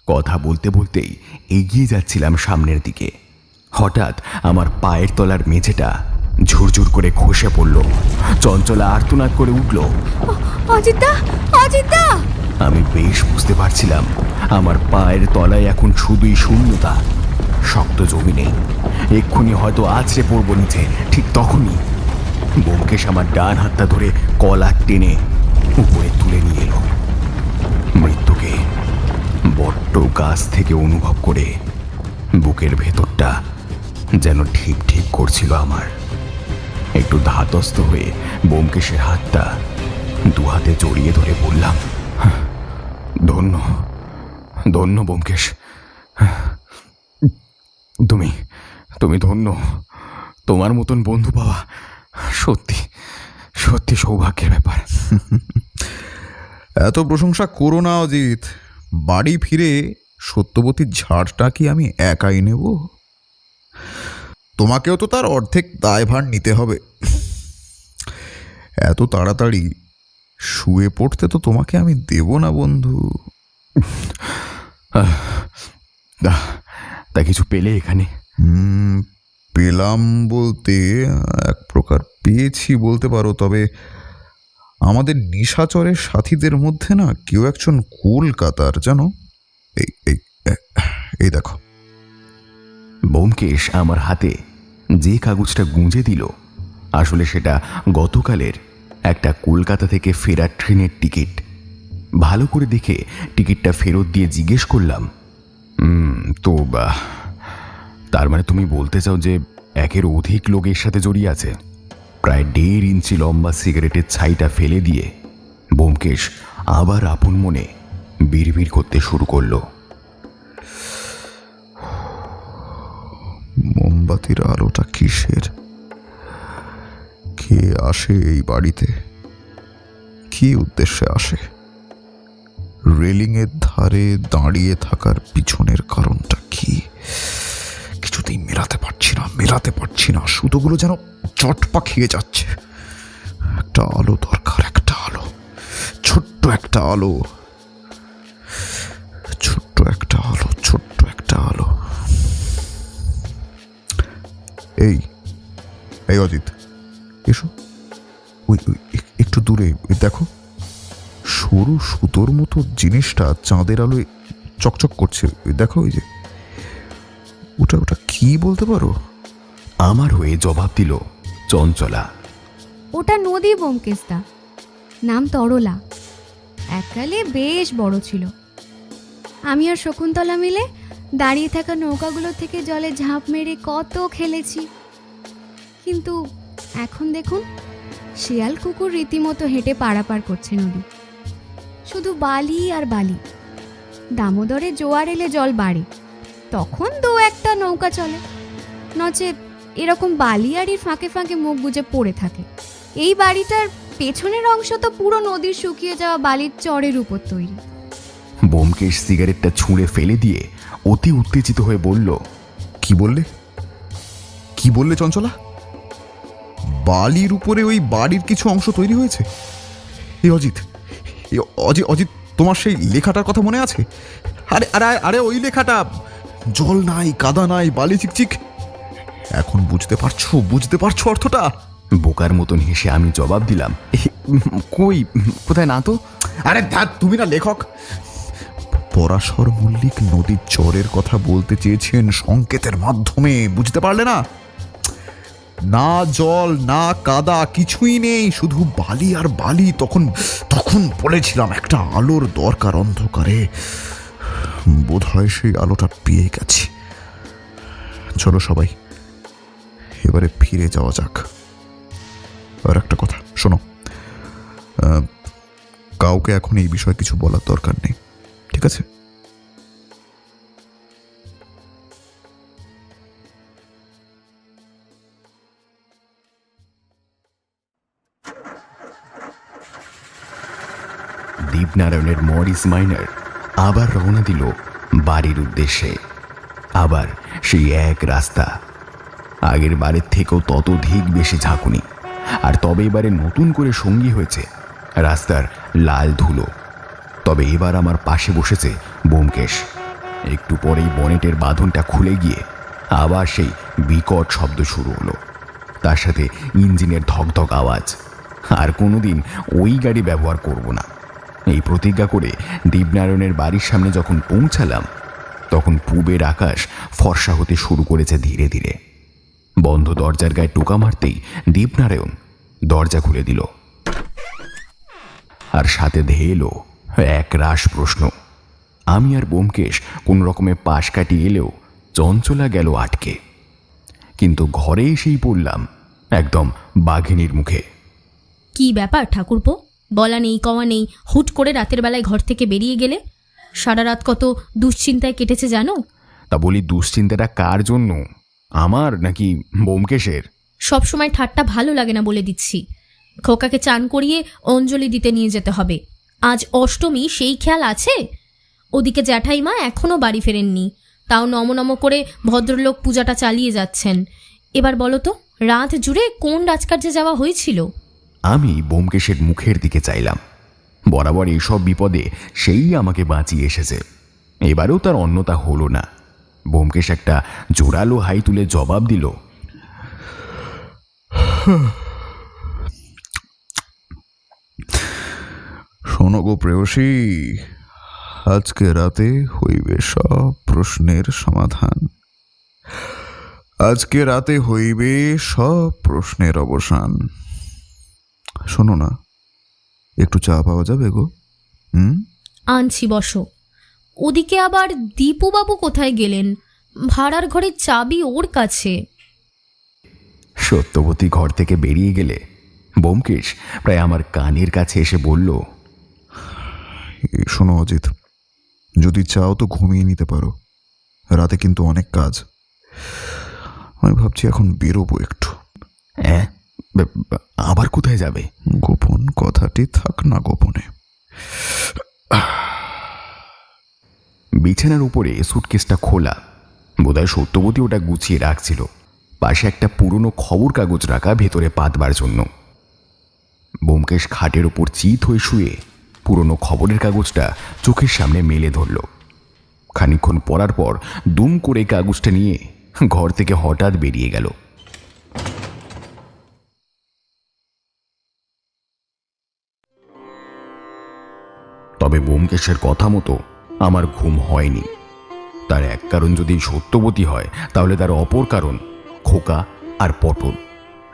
কথা বলতে বলতেই এগিয়ে যাচ্ছিলাম সামনের দিকে। হঠাৎ আমার পায়ের তলার মেঝেটা ঝুরঝুর করে খসে পড়ল। চঞ্চলা আর্তনাদ করে উঠল, অজিতদা! আমি বেশ বুঝতে পারছিলাম আমার পায়ের তলায় এখন শুধুই শূন্যতা, শক্ত জমি নেই। এক্ষুনি হয়তো আছড়ে পড়ব নিচে। ঠিক তখনই ব্যোমকেশ আমার ডান হাতটা ধরে কলার টেনে উপরে তুলে নিয়ে এলো। মৃত্যুকে বড্ড কাছ থেকে অনুভব করে বুকের ভেতরটা যেন ঠিক ঠিক করছিল আমার। একটু ধাতস্থ হয়ে ব্যোমকেশের হাতটা দু হাতে জড়িয়ে ধরে বললাম, ধন্য ধন্য ব্যোমকেশ, তুমি ধন্য। তোমার মতন বন্ধু পাওয়া সত্যি সত্যি সৌভাগ্যের ব্যাপার। এত প্রশংসা করো না অজিত। বাড়ি ফিরে সত্যবতীর ঝাড়টা কি আমি একাই নেব? তোমাকেও তো তার অর্ধেক দায়ভার নিতে হবে। এত তাড়াতাড়ি শুয়ে পড়তে তো তোমাকে আমি দেব না বন্ধু। তা কিছু পেলে এখানে? পেলাম বলতে এক প্রকার পেয়েছি বলতে পারো। তবে আমাদের নিশাচরের সাথীদের মধ্যে না কেউ একজন কলকাতার, জানো? এই এই এই দেখো। ব্যোমকেশ আমার হাতে যে কাগজটা গুঁজে দিল, আসলে সেটা গতকালের একটা কলকাতা থেকে ফেরার ট্রেনের টিকিট। ভালো করে দেখে টিকিটটা ফেরত দিয়ে জিজ্ঞেস করলাম, তো তার মানে তুমি বলতে চাও যে একের অধিক লোক এর সাথে জড়িয়ে আছে? প্রায় 1.5 ইঞ্চি লম্বা সিগারেটের ছাইটা ফেলে দিয়ে ব্যোমকেশ আবার আপন মনে বিড়বিড় করতে শুরু করলো। মোমবাতির আলোটা কিসের? কে আসে এই বাড়িতে? কি উদ্দেশ্যে আসে? রেলিংয়ের ধারে দাঁড়িয়ে থাকার পিছনের কারণটা কি? কিছুতেই মেলাতে পারছি না। সুতোগুলো যেন চট পাকিয়ে যাচ্ছে। একটা আলো দরকার, একটা আলো, ছোট্ট একটা আলো। এই অজিত, এসো। ওই একটু দূরে দেখো, সরু সুতোর মতো জিনিসটা চাঁদের আলোয় চকচক করছে। দেখো, ওই যে ওটা কি বলতে পারো? আমার হয়ে জবাব দিল চঞ্চলা। ওটা নদী ব্যোমকেশদা, নাম তরলা। এককালে বেশ বড় ছিল। আমি আর শকুন্তলা মিলে দাঁড়িয়ে থাকা নৌকাগুলো থেকে জলে ঝাঁপ মেরে কত খেলেছি। কিন্তু এখন দেখুন, শিয়াল কুকুর রীতিমতো হেঁটে পারাপার করছে নদী। শুধু বালি আর বালি। দামোদরে জোয়ার এলে জল বাড়ে, তখন 2-1টা নৌকা চলে, নচেত এরকম বালিয়াড়ির ফাঁকে ফাঁকে মুখ গুজে পড়ে থাকে। এই বাড়িটার পেছনের অংশ তো পুরো নদীর শুকিয়ে যাওয়া বালির চরের উপর তৈরি। ব্যোমকেশ সিগারেটটা ছুঁড়ে ফেলে দিয়ে অতি উত্তেজিত হয়ে বলল, কি বললে চঞ্চলা? বালির উপরে ওই বাড়ির কিছু অংশ তৈরি হয়েছে? অজিত, তোমার সেই লেখাটার কথা মনে আছে? আরে ওই লেখাটা, জল নাই, কাদা নাই, বালি চিকচিক। এখন বুঝতে পারছো অর্থটা? বোকার মতন হেসে আমি জবাব দিলাম, কোথায় না তো। আরে ধ্যাৎ, তুমি না লেখক। পরাশর মল্লিক নদীর চরের কথা বলতে চেয়েছেন সংকেতের মাধ্যমে, বুঝতে পারলে না? না জল না কাদা, কিছুই নেই, শুধু বালি আর বালি। তখন বলেছিলাম একটা আলোর দরকার অন্ধকারে। বোধহয় সেই আলোটা পেয়ে গেছি। চলো সবাই, এবারে ফিরে যাওয়া যাক। আর একটা কথা শোনো, কাউকে এখন এই বিষয়ে কিছু বলার দরকার নেই, ঠিক আছে? দীপনারায়ণের মরিস মাইনার আবার রওনা দিল বাড়ির উদ্দেশ্যে। আবার সেই এক রাস্তা, আগের বারের থেকেও ততোধিক বেশি ঝাঁকুনি। আর তবে এবারে নতুন করে সঙ্গী হয়েছে রাস্তার লাল ধুলো। তবে এবার আমার পাশে বসেছে ব্যোমকেশ। একটু পরেই বনেটের বাঁধনটা খুলে গিয়ে আবার সেই বিকট শব্দ শুরু হলো, তার সাথে ইঞ্জিনের ধকধক আওয়াজ। আর কোনোদিন ওই গাড়ি ব্যবহার করব না, এই প্রতিজ্ঞা করে দীপনারায়ণের বাড়ির সামনে যখন পৌঁছালাম, তখন পূবের আকাশ ফর্সা হতে শুরু করেছে ধীরে ধীরে। বন্ধ দরজার গায়ে টোকা মারতেই দীপনারায়ণ দরজা খুলে দিল, আর সাথে ধেয়ে এলো এক রাশ প্রশ্ন। আমি আর ব্যোমকেশ কোন রকমে পাশ কাটিয়ে এলেও চঞ্চলা গেল আটকে। কিন্তু ঘরে এসেই পড়লাম একদম বাঘিনীর মুখে। কি ব্যাপার ঠাকুরপো? বলা নেই কওয়া নেই, হুট করে রাতের বেলায় ঘর থেকে বেরিয়ে গেলে? সারা রাত কত দুশ্চিন্তায় কেটেছে জানো? তা বলি, দুশ্চিন্তাটা কার জন্য, আমার নাকি ব্যোমকেশের? সবসময় ঠাট্টা ভালো লাগে না বলে দিচ্ছি। খোকাকে চান করিয়ে অঞ্জলি দিতে নিয়ে যেতে হবে। আজ অষ্টমী, সেই খেয়াল আছে? ওদিকে জ্যাঠাইমা এখনও বাড়ি ফেরেননি, তাও নম করে ভদ্রলোক পূজাটা চালিয়ে যাচ্ছেন। এবার বলো তো, রাত জুড়ে কোন রাজকার্যে যাওয়া হয়েছিল? আমি ব্যোমকেশের মুখের দিকে চাইলাম। বরাবর এইসব বিপদে সেই আমাকে বাঁচিয়ে এসেছে, এবারেও তার অন্যতা হলো না। ব্যোমকেশ একটা জোরালো হাই তুলে জবাব দিল, শোনো গো প্রেয়সী, আজকে রাতে হইবে সব প্রশ্নের সমাধান। আজকে রাতে হইবে সব প্রশ্নের অবসান। শোনো না, একটু চা পাওয়া যাবে গো? আনছি, বসো। ওদিকে আবার দীপুবাবু কোথায় গেলেন? ভাড়ার ঘরের চাবি ওর কাছে। সত্যবতী ঘর থেকে বেরিয়ে গেলে ব্যোমকেশ প্রায় আমার কানের কাছে এসে বলল, শোনো অজিত, যদি চাও তো ঘুমিয়ে নিতে পারো, রাতে কিন্তু অনেক কাজ। আমি ভাবছি এখন বেরোবো একটু। হ্যাঁ, আবার কোথায় যাবে? গোপন কথাটি থাক না গোপনে। বিছানার উপরে সুটকেসটা খোলা, বোধহয় সত্যবতী ওটা গুছিয়ে রাখছিল। পাশে একটা পুরনো খবর কাগজ রাখা, ভেতরে পাতবার জন্য। ব্যোমকেশ খাটের ওপর চিত হয়ে শুয়ে পুরনো খবরের কাগজটা চোখের সামনে মেলে ধরল। খানিকক্ষণ পড়ার পর দুম করে কাগজটা নিয়ে ঘর থেকে হঠাৎ বেরিয়ে গেল। তবে ব্যোমকেশের কথা মতো আমার ঘুম হয়নি। তার এক কারণ যদি সত্যবতী হয়, তাহলে তার অপর কারণ খোকা আর পটল।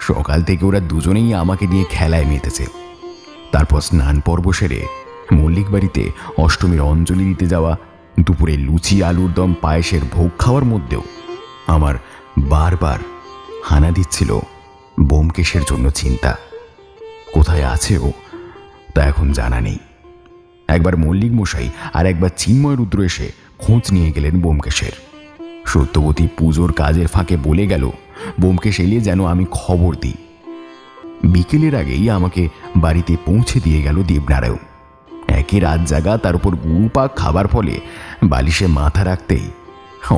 সকাল থেকে ওরা দুজনেই আমাকে নিয়ে খেলায় মেতেছে। তারপর স্নান পর্ব সেরে মল্লিক বাড়িতে অষ্টমীর অঞ্জলি দিতে যাওয়া, দুপুরে লুচি আলুর দম পায়েসের ভোগ খাওয়ার মধ্যেও আমার বারবার হানা দিচ্ছিল ব্যোমকেশের জন্য চিন্তা। কোথায় আছে ও, তা এখন জানা নেই। একবার মল্লিক মশাই আর একবার চিন্ময় রুদ্র এসে খোঁজ নিয়ে গেলেন ব্যোমকেশের। সত্যবতী পুজোর কাজের ফাঁকে বলে গেল ব্যোমকেশ এলে যেন আমি খবর দিই। বিকেলের আগেই আমাকে বাড়িতে পৌঁছে দিয়ে গেল দেবনারায়ণ। একই রাত জাগা, তার উপর গুরুপাক খাবার ফলে বালিশে মাথা রাখতেই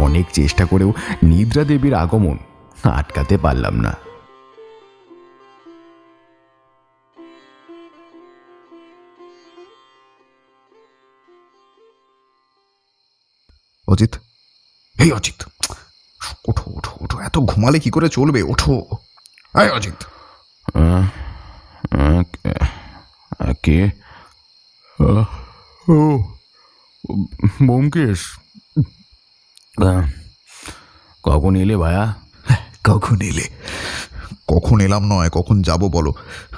অনেক চেষ্টা করেও নিদ্রা দেবীর আগমন আটকাতে পারলাম না। অজিত, এই অজিত, ওঠো ওঠো ওঠো, এত ঘুমালে কি করে চলবে? ওঠো। এই অজিত। কে? ও ব্যোমকেশ, কখন এলে ভায়া? কখন এলে? কখন এলাম নয়, কখন যাব বলো।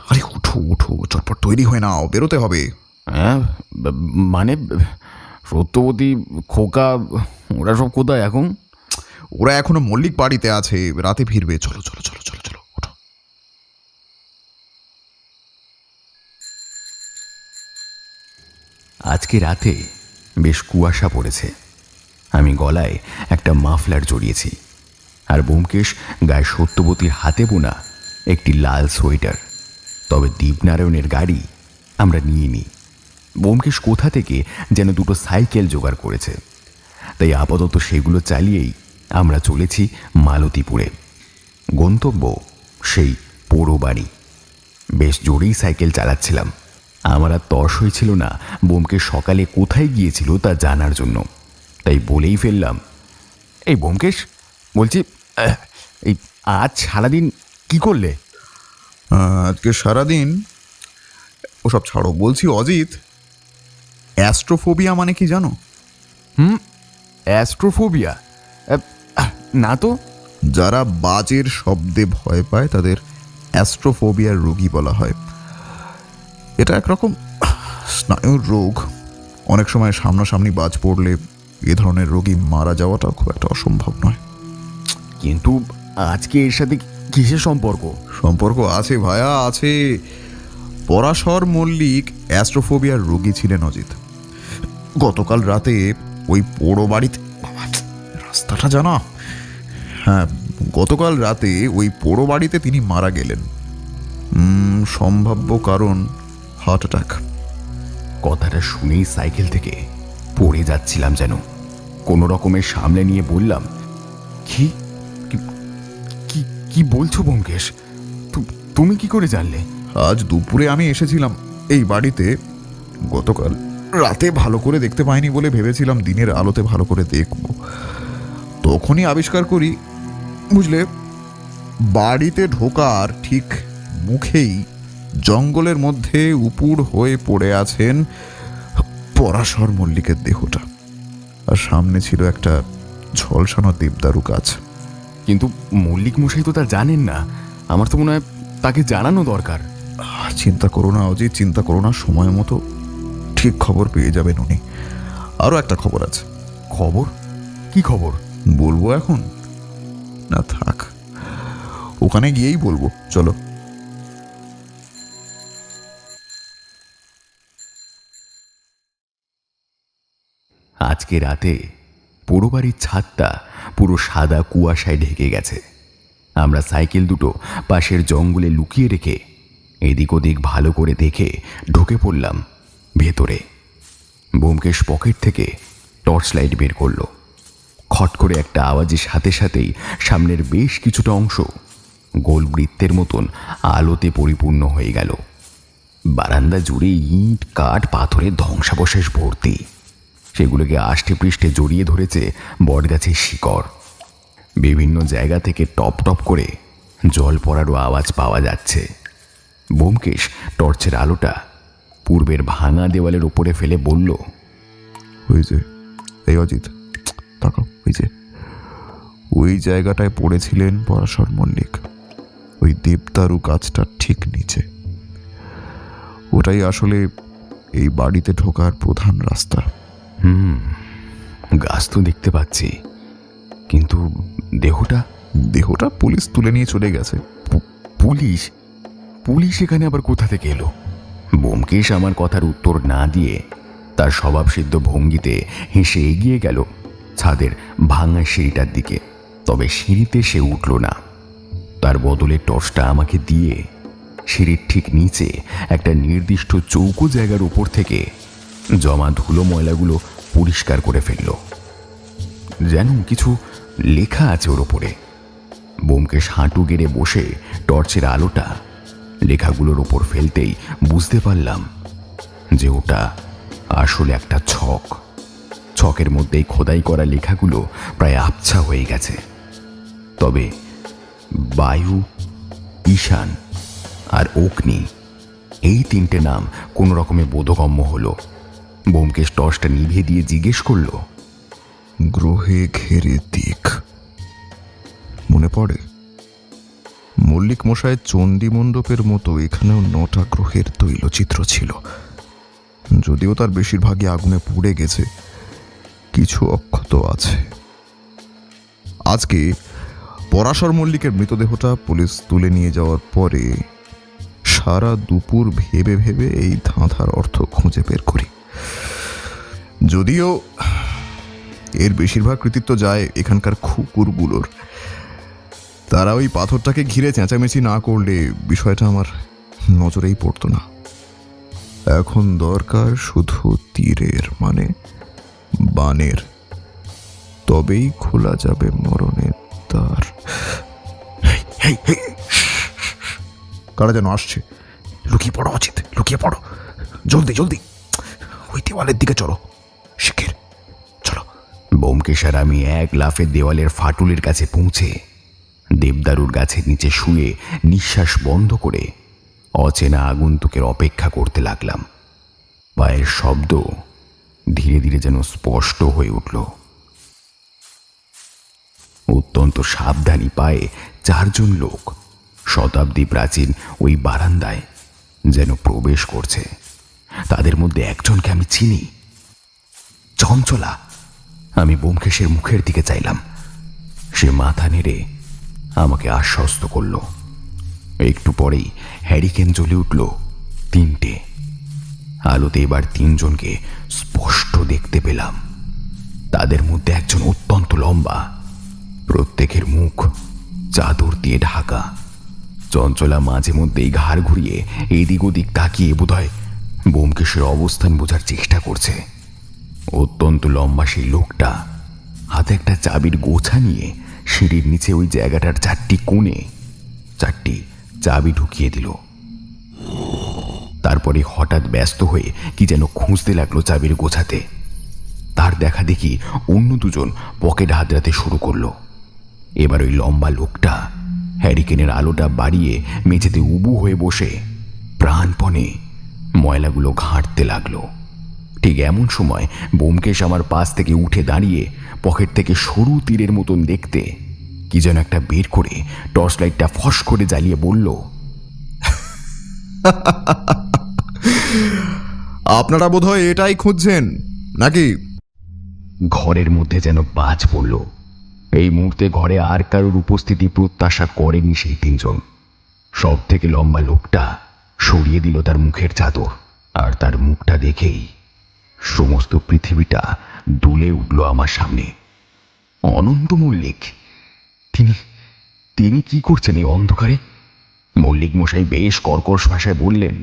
আরে ওঠো ওঠো, চটপট তৈরি হয়ে নাও, বেরোতে হবে। হ্যাঁ, মানে সত্যবতী, খোকা, ওরা সব কোথায় এখন? ওরা এখনো মল্লিক বাড়িতে আছে, রাতে ফিরবে। চলো চলো চলো চলো চলো, ওঠো। আজকে রাতে বেশ কুয়াশা পড়েছে। আমি গলায় একটা মাফলার জড়িয়েছি, আর ব্যোমকেশ গায়ে সত্যবতীর হাতে বোনা একটি লাল সোয়েটার। তবে দীপনারায়ণের গাড়ি আমরা নিয়ে নিই। ব্যোমকেশ কোথা থেকে যেন দুটো সাইকেল জোগাড় করেছে, তাই আপাতত সেগুলো চালিয়েই আমরা চলেছি মালতীপুরে। গন্তব্য সেই পোড়ো বাড়ি। বেশ জোরেই সাইকেল চালাচ্ছিলাম। আমার আর তর্স হয়েছিল না ব্যোমকেশ সকালে কোথায় গিয়েছিল তা জানার জন্য, তাই বলেই ফেললাম, এই ব্যোমকেশ, বলছি এই আজ সারাদিন কি করলে? আজকে সারাদিন ওসব ছাড়ো, বলছি অজিত, অ্যাস্ট্রোফোবিয়া মানে কি জানো? অ্যাস্ট্রোফোবিয়া? না তো। যারা বাজের শব্দে ভয় পায় তাদের অ্যাস্ট্রোফোবিয়ার রোগী বলা হয়। এটা একরকম স্নায়ুর রোগ। অনেক সময় সামনাসামনি বাজ পড়লে এ ধরনের রোগী মারা যাওয়াটা খুব একটা অসম্ভব নয়। কিন্তু আজকে এর সাথে কিসের সম্পর্ক? সম্পর্ক আছে ভায়া, আছে। পরাশর মল্লিক অ্যাস্ট্রোফোবিয়ার রোগী ছিলেন অজিত। গতকাল রাতে ওই পোড়ো বাড়িতে, রাস্তাটা জানা, হ্যাঁ, গতকাল রাতে ওই পোড়ো বাড়িতে তিনি মারা গেলেন। সম্ভাব্য কারণ হার্ট অ্যাটাক। কথাটা শুনেই সাইকেল থেকে পড়ে যাচ্ছিলাম যেন। কোনো রকমের সামলে নিয়ে বললাম, কি কি কি বলছো ব্যোমকেশ? তুমি কি করে জানলে? আজ দুপুরে আমি এসেছিলাম এই বাড়িতে। গতকাল রাতে ভালো করে দেখতে পাইনি বলে ভেবেছিলাম দিনের আলোতে ভালো করে দেখব। তখনই আবিষ্কার করি, বুঝলে, বাড়িতে ঢোকার ঠিক মুখেই জঙ্গলের মধ্যে উপুড় হয়ে পড়ে আছেন পরাশর মল্লিকের দেহটা। আর সামনে ছিল একটা ঝলসানো দেবদারু গাছ। কিন্তু মল্লিক মশাই তো তা জানেন না। আমার তো মনে হয় তাকে জানানো দরকার। চিন্তা করো না অজিত, চিন্তা করো না, সময় মতো ঠিক খবর পেয়ে যাবেন উনি। আরও একটা খবর আছে। খবর? কি খবর? বলবো এখন? না থাক, ওখানে গিয়েই বলবো, চলো। আজকে রাতে পুরো বাড়ির ছাদটা পুরো সাদা কুয়াশায় ঢেকে গেছে। আমরা সাইকেল দুটো পাশের জঙ্গলে লুকিয়ে রেখে এদিক ওদিক ভালো করে দেখে ঢুকে পড়লাম ভেতরে। ব্যোমকেশ পকেট থেকে টর্চ লাইট বের করলো। খট করে একটা আওয়াজের সাথে সাথেই সামনের বেশ কিছুটা অংশ গোল বৃত্তের মতন আলোতে পরিপূর্ণ হয়ে গেল। বারান্দা জুড়ে ইট কাঠ পাথরের ধ্বংসাবশেষ ভর্তি। সেগুলোকে আষ্টে পৃষ্ঠে জড়িয়ে ধরেছে বটগাছের শিকড়। বিভিন্ন জায়গা থেকে টপ টপ করে জল পড়ারও আওয়াজ পাওয়া যাচ্ছে। ব্যোমকেশ টর্চের আলোটা পূর্বের ভাঙা দেওয়ালের উপরে ফেলে বলল, ওই যে, এই অজিত তাকাও, ওই যে ওই জায়গাটায় পড়েছিলেন পরাশর মল্লিক, ওই দেবদারু গাছটার ঠিক নিচে। ওটাই আসলে এই বাড়িতে ঢোকার প্রধান রাস্তা। গাছ তো দেখতে পাচ্ছি, কিন্তু দেহটা পুলিশ তুলে নিয়ে চলে গেছে। পুলিশ? পুলিশ এখানে আবার কোথা থেকে এলো? ব্যোমকেশ আমার কথার উত্তর না দিয়ে তার স্বভাবসিদ্ধ ভঙ্গিতে হেসে এগিয়ে গেল ছাদের ভাঙা সিঁড়িটার দিকে। তবে সিঁড়িতে সে উঠল না। তার বদলে টর্চটা আমাকে দিয়ে সিঁড়ির ঠিক নিচে একটা নির্দিষ্ট চৌকো জায়গার উপর থেকে জমা ধুলো ময়লাগুলো পরিষ্কার করে ফেলল। যেন কিছু লেখা আছে ওর ওপরে। ব্যোমকেশ হাঁটু গেড়ে বসে টর্চের আলোটা লেখাগুলোর ওপর ফেলতেই বুঝতে পারলাম যে ওটা আসলে একটা ছক। ছকের মধ্যেই খোদাই করা লেখাগুলো প্রায় আবছা হয়ে গেছে। তবে বায়ু, ঈশান আর অগ্নি, এই তিনটে নাম কোনো রকমে বোধগম্য হলো। ব্যোমকেশ টর্চটা নিভিয়ে দিয়ে জিজ্ঞেস করল, গ্রহে ঘেরে দিক মনে পড়ে? মল্লিক মশায়ের চণ্ডী মণ্ডপের মতো এখানেও 9টা গ্রহের তৈলচিত্র ছিল। যদিও তার বেশিরভাগই আগুনে পুড়ে গেছে, কিছু অক্ষত আছে। আজকে পরাশর মল্লিকের মৃতদেহটা পুলিশ তুলে নিয়ে যাওয়ার পরে সারা দুপুর ভেবে ভেবে এই ধাঁধার অর্থ খুঁজে বের করি। যদিও এর বেশিরভাগ কৃতিত্ব যায় এখানকার কুকুরগুলোর। তারা ওই পাথরটাকে ঘিরে চেঁচামেচি না করলে বিষয়টা আমার নজরেই পড়তো না। এখন দরকার শুধু তীরের, মানে বানের, তবেই খোলা যাবে মরণের দ্বার। কারা যেন আসছে, লুকিয়ে পড়ো অজিত, লুকিয়ে পড়ো, জলদি জলদি, ওই দেওয়ালের দিকে চলো, শিখির চলো। ব্যোমকেশ আর আমি এক লাফে দেওয়ালের ফাটলের কাছে পৌঁছে দেবদারুর গাছের নিচে শুয়ে নিঃশ্বাস বন্ধ করে অচেনা আগন্তুকের অপেক্ষা করতে লাগলাম। পায়ের শব্দ ধীরে ধীরে যেন স্পষ্ট হয়ে উঠল। অত্যন্ত সাবধানী পায়ে 4 জন লোক শতাব্দী প্রাচীন ওই বারান্দায় যেন প্রবেশ করছে। তাদের মধ্যে একজনকে আমি চিনি, চঞ্চলা। আমি ব্যোমকেশের মুখের দিকে চাইলাম। সে মাথা নেড়ে আমাকে আশ্বস্ত করল। একটু পরেই হ্যারিকেন জ্বলে উঠল 3টে। আলোতে এবার 3 জনকে স্পষ্ট দেখতে পেলাম। তাদের মধ্যে একজন অত্যন্ত লম্বা, প্রত্যেকের মুখ চাদর দিয়ে ঢাকা। চঞ্চলা মাঝে মধ্যেই ঘাড় ঘুরিয়ে এদিক ওদিক তাকিয়ে বোধহয় ব্যোমকেশের অবস্থান বোঝার চেষ্টা করছে। অত্যন্ত লম্বা সেই লোকটা হাতে একটা চাবির গোছা নিয়ে সিঁড়ির নিচে ওই জায়গাটার 4টি কোণে 4টি চাবি ঢুকিয়ে দিল। তারপরে হঠাৎ ব্যস্ত হয়ে কি যেন খুঁজতে লাগলো চাবির গোছাতে। তার দেখা দেখি অন্য 2 জন পকেট হাতড়াতে শুরু করলো। এবার ওই লম্বা লোকটা হ্যারিকেনের আলোটা বাড়িয়ে মেঝেতে উবু হয়ে বসে প্রাণপণে ময়লাগুলো ঘাঁটতে লাগলো। ঠিক এমন সময় ব্যোমকেশ আমার পাশ থেকে উঠে দাঁড়িয়ে পকেট থেকে সরু তীরের মতন দেখতে কি যেন একটা বের করে টর্চ লাইটটা ফস করে জ্বালিয়ে বলল, আপনারা বোধহয় এটাই খুঁজছেন নাকি? ঘরের মধ্যে যেন বাজ পড়ল। এই মুহূর্তে ঘরে আর কারোর উপস্থিতি প্রত্যাশা করেনি সেই তিনজন। সব থেকে লম্বা লোকটা সরিয়ে দিল তার মুখের চাদর, আর তার মুখটা দেখেই সমস্ত পৃথিবীটা দুলে উঠল আমার সামনে। অনন্ত মল্লিক। তিনি কি করছেন এই অন্ধকারে? মল্লিক মশাই বেশ কর্কশ ভাষায় বললেন,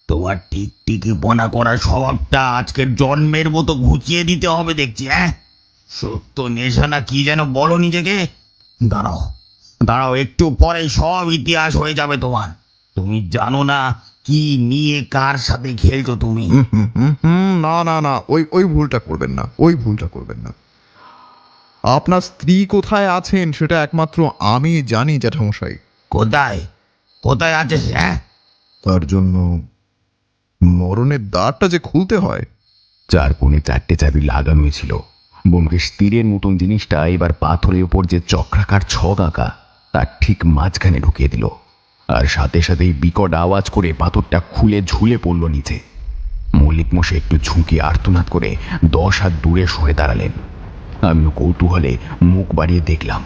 তোমার টিকটিকি বনা করার স্বভাবটা আজকের জন্মের মতো ঘুচিয়ে দিতে হবে দেখছি। সত্য নেশা না কি যেন বলো নিজেকে। দাঁড়াও দাঁড়াও, একটু পরে সব ইতিহাস হয়ে যাবে তোমার। তুমি জানো না কি নিয়ে কার সাথে খেলছো তুমি। না না না, ওই ভুলটা করবেন না, ওই ভুলটা করবেন না। আপনার স্ত্রী কোথায় আছেন সেটা একমাত্র আমি জানি জ্যাঠামশাই। কোথায় কোথায় আছে সে? তার জন্য মরণের দ্বারটা যে খুলতে হয়। চার কোণে চারটে চাবি লাগানোই ছিল। ব্যোমকেশ তীরের মতন জিনিসটা এবার পাথরের উপর যে চক্রাকার ছক আঁকা তার ঠিক মাঝখানে ঢুকিয়ে দিল, আর সাথে সাথেই বিকট আওয়াজ করে পাথরটা খুলে ঝুলে পড়ল নিচে। মল্লিক মশাই একটু ঝুঁকে আর্তনাদ করে 10 হাত দূরে সরে দাঁড়ালেন। আমিও কৌতূহলে মুখ বাড়িয়ে দেখলাম,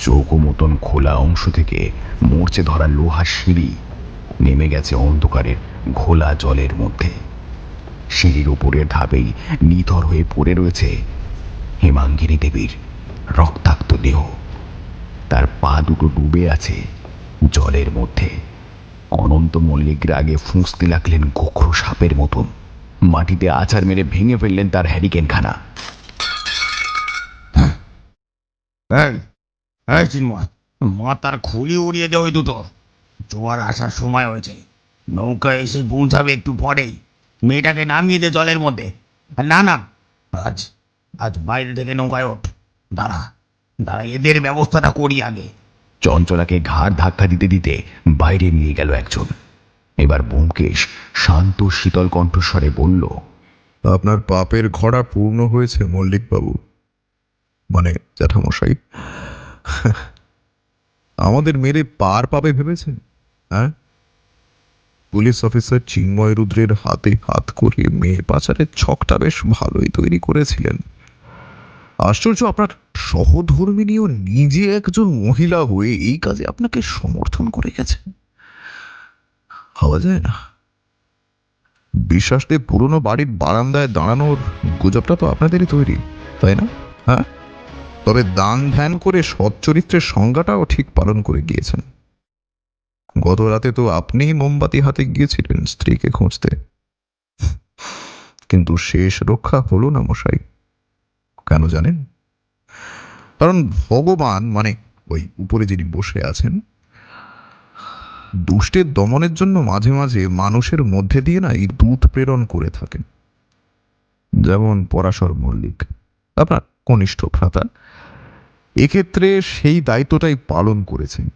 চৌকো মতন খোলা অংশ থেকে মরচে ধরা লোহার সিঁড়ি নেমে গেছে অন্ধকারের ঘোলা জলের মধ্যে। সিঁড়ির উপরের ধাপেই নিথর হয়ে পড়ে রয়েছে হেমাঙ্গিনী দেবীর রক্তাক্ত দেহ। তার পা দুটো ডুবে আছে জলের মধ্যে। অনন্ত মল্লিক রাগে ফুঁসতে লাগলেন গোখরো সাপের মতন। মাটিতে আছাড় মেরে ভেঙে ফেললেন তার হ্যারিকেনখানা। চিন্ময়, মাথার খুলি উড়িয়ে দে ওই দুটো। জোয়ার আসার সময় হয়েছে, নৌকা এসে পৌঁছাবে একটু পরেই। মেয়েটাকে নামিয়ে দে জলের মধ্যে। না না, আজ আজ বাইরে থেকে নৌকায় ওঠ। দাঁড়া দাঁড়া, এদের ব্যবস্থাটা করি আগে। চঞ্চলাকে ঘাড় ধাক্কা দিতে দিতে বাইরে নিয়ে গেল একজন। এবার ব্যোমকেশ শান্ত শীতল কণ্ঠস্বরে বলল, আপনার পাপের ঘড়া পূর্ণ হয়েছে মল্লিকবাবু, মানে জ্যাঠামশাই। আমাদের মেরে পার পাবে ভেবেছেন? হ্যাঁ, পুলিশ অফিসার চিন্ময় রুদ্রের হাতে হাত করিয়ে মেয়ে পাচারের ছকটা বেশ ভালোই তৈরি করেছিলেন। আশ্চর্য, আপনার সহধর্মিনীও নিজে একজন মহিলা হয়ে এই কাজে আপনাকে সমর্থন করে গেছে। ভাবা যায় না। বিশ্বাস দিয়ে পুরনো বাড়ির বারান্দায় দাঁড়ানোর গুজবটা তো আপনাদেরই তৈরি, তাই না? হ্যাঁ, তবে দান ধ্যান করে সৎ চরিত্রের সংজ্ঞাটাও ঠিক পালন করে গিয়েছেন। গত রাতে তো আপনিই মোমবাতি হাতে গিয়েছিলেন স্ত্রীকে খুঁজতে, কিন্তু শেষ রক্ষা হলো না মশাই। কেন জানেন? কারণ ভগবান, মানে ওই উপরে যিনি বসে আছেন, দুষ্টের দমনের জন্য মাঝে মাঝে মানুষের মধ্যে দিয়ে না এই দূত প্রেরণ করে থাকেন। যেমন পরাশর মল্লিক, আপনার কনিষ্ঠ ভ্রাতা, এক্ষেত্রে সেই দায়িত্বটাই পালন করেছেন।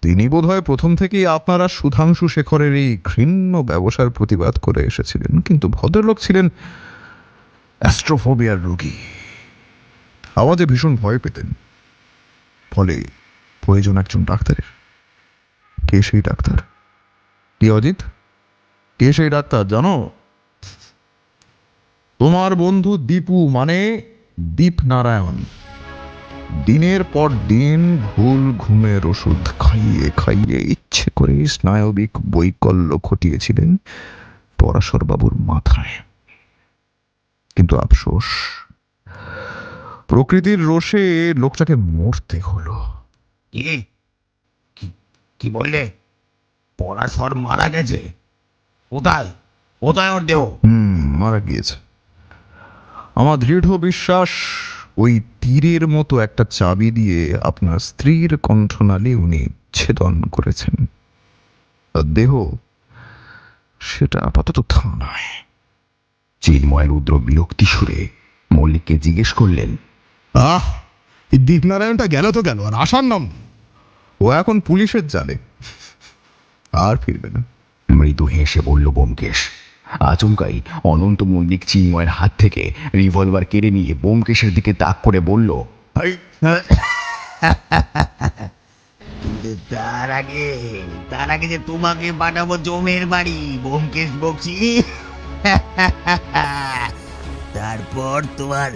তিনি বোধহয় প্রথম থেকেই আপনারা সুধাংশু শেখরের এই ঘৃণ্য ব্যবসার প্রতিবাদ করে এসেছিলেন, কিন্তু ভদ্রলোক ছিলেন অ্যাস্ট্রোফোবিয়ার রোগী। আওয়াজে ভীষণ ভয় পেতেন, ফলে প্রয়োজন একজন ডাক্তারের। কে সেই ডাক্তার? কি অজিত, কে সেই ডাক্তার জানো? তোমার বন্ধু দীপু, মানে দীপ নারায়ণ। দিনের পর দিন ভুল ঘুমের ওষুধ খাইয়ে খাইয়ে ইচ্ছে করে স্নায়বিক বৈকল্য ঘটিয়েছিলেন পরাশর বাবুর মাথায়। কিন্তু আফসোস, প্রকৃতির রোষে লোকটাকে মরতে হলো। কি বললে? পরাশর মারা গেছে? কোথায় কোথায় ওর দেহ? মারা গিয়েছে। আমার দৃঢ় বিশ্বাস ওই তীরের মতো একটা চাবি দিয়ে আপনার স্ত্রীর কণ্ঠনালী উনি ছেদন করেছেন। আর দেহ, সেটা আপাতত থানায়। চিন্ময় রুদ্র বিরক্তি সুরে মল্লিককে জিজ্ঞেস করলেন, এই দীপনারায়ণটা গেল তো গেল, আর আসার নাম? ও এখন পুলিশের জালে, আর ফিরবে না। মৃদু হেসে বলল ব্যোমকেশ। আচমকাই অনন্ত মল্লিক চিন্ময়ের হাত থেকে রিভলভার কেড়ে নিয়ে ব্যোমকেশের দিকে তাক করে বলল, কিন্তু তার আগে যে তোমাকে পাঠাবো জমের বাড়ি ব্যোমকেশ বক্সি। তারপর তোমার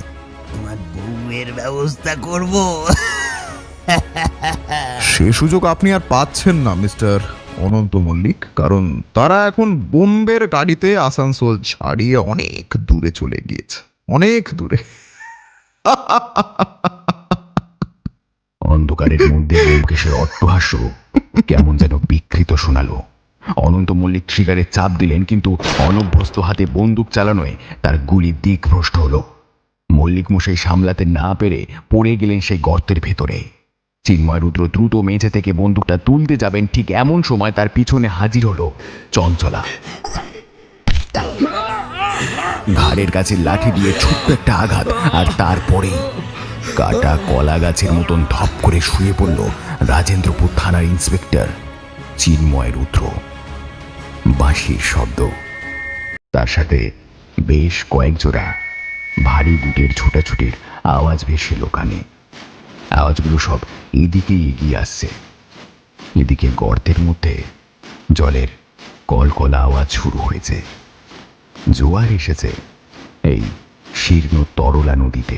বউয়ের ব্যবস্থা করব। সে সুযোগ আপনি আর পাচ্ছেন না মিস্টার অনন্ত মল্লিক, কারণ তারা এখন বোম্বের গাড়িতে আসানসোল ছাড়িয়ে অনেক দূরে চলে গিয়েছে, অনেক দূরে। অন্ধকারের মধ্যে ব্যোমকেশের অট্টহাস্য কেমন যেন বিকৃত শোনালো। অনন্ত মল্লিক ট্রিগারে চাপ দিলেন, কিন্তু অনভ্যস্ত হাতে বন্দুক চালানোয় তার গুলি দিকভ্রষ্ট হলো। মল্লিক মশাই সামলাতে না পেরে পড়ে গেলেন সেই গর্তের ভেতরে। চিন্ময় রুদ্র দ্রুত মেঝে থেকে বন্দুকটা তুলতে যাবেন, ঠিক এমন সময় তার পিছনে হাজির হলো চঞ্চলা। ঘাড়ের কাছে লাঠি দিয়ে ছোট্ট একটা আঘাত, আর তারপরে কাটা কলা গাছের মতন ধপ করে শুয়ে পড়ল রাজেন্দ্রপুর থানার ইন্সপেক্টর চিন্ময় রুদ্র। বাঁশির শব্দ, তার সাথে বেশ কয়েক জোড়া ভারী বুটের ছোটাছুটির আওয়াজ ভেসে এলো কানে। আওয়াজগুলো সব এদিকে এগিয়ে আসছে। এদিকে গর্তের মধ্যে জলের কলকলা আওয়াজ শুরু হয়েছে। জোয়ার এসেছে এই শীর্ণ তরলা নদীতে।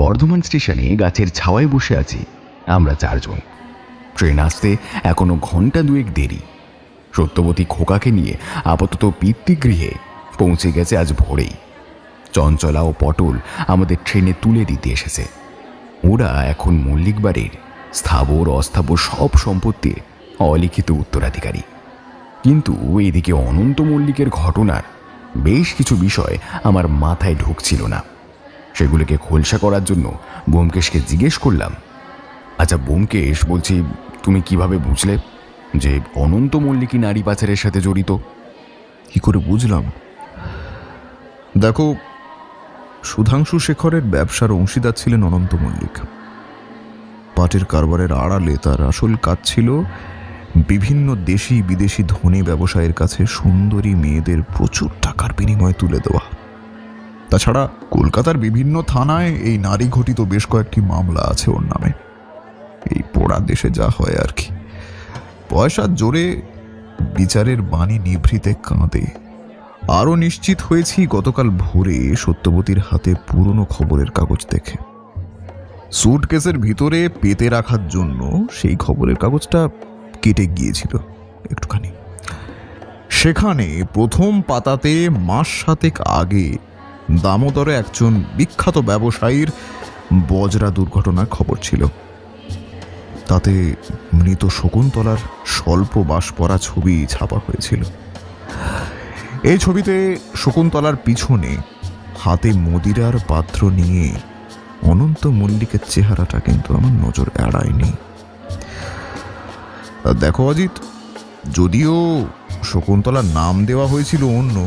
বর্ধমান স্টেশনে গাছের ছাওয়ায় বসে আছি আমরা চারজন। ট্রেন আসতে এখনো ঘন্টা দুয়েক দেরি। সত্যবতী খোকাকে নিয়ে আপাতত পিতৃগৃহে পৌঁছে গেছে আজ ভোরেই। চঞ্চলা ও পটল আমাদের ট্রেনে তুলে দিতে এসেছে। ওরা এখন মল্লিক বাড়ির স্থাবর অস্থাবর সব সম্পত্তির অলিখিত উত্তরাধিকারী। কিন্তু এদিকে অনন্ত মল্লিকের ঘটনার বেশ কিছু বিষয় আমার মাথায় ঢুকছিল না। সেগুলোকে খোলসা করার জন্য ব্যোমকেশকে জিজ্ঞেস করলাম, আচ্ছা ব্যোমকেশ, বলছি তুমি কিভাবে বুঝলে যে অনন্ত মল্লিকই নারী পাচারের সাথে জড়িত? কি করে বুঝলাম? দেখো, সুধাংশু শেখরের ব্যবসার অংশীদার ছিলেন অনন্ত মল্লিক। পাটের কারবারের আড়ালে তার আসল কাজ ছিল বিভিন্ন দেশি বিদেশি ধনী ব্যবসায়ীর কাছে সুন্দরী মেয়েদের প্রচুর টাকার বিনিময়ে তুলে দেওয়া। তাছাড়া কলকাতার বিভিন্ন থানায় এই নারী ঘটিত বেশ কয়েকটি মামলা আছে ওর নামে। এই পোড়া দেশে যা হয় আর কি, পয়সার জোরে বিচারের বাণী নিভৃতে কাঁদে। আরও নিশ্চিত হয়েছি গতকাল ভোরে সত্যবতীর হাতে পুরনো খবরের কাগজ দেখে। সুটকেসের ভিতরে পেতে রাখার জন্য সেই খবরের কাগজটা কেটে গিয়েছিল একটুখানি। সেখানে প্রথম পাতাতে মাস 7 আগে দামোদরে একজন বিখ্যাত ব্যবসায়ীর বজরা দুর্ঘটনার খবর ছিল। তাতে মৃত শকুন্তলার স্বল্প বাস পরা ছবি ছাপা হয়েছিল। এই ছবিতে শকুন্তলার পিছনে হাতে মদিরার পাত্র নিয়ে অনন্ত মল্লিকের চেহারাটা কিন্তু আমার নজর এড়ায়নি। দেখো অজিত, যদিও শকুন্তলার নাম দেওয়া হয়েছিল অন্য,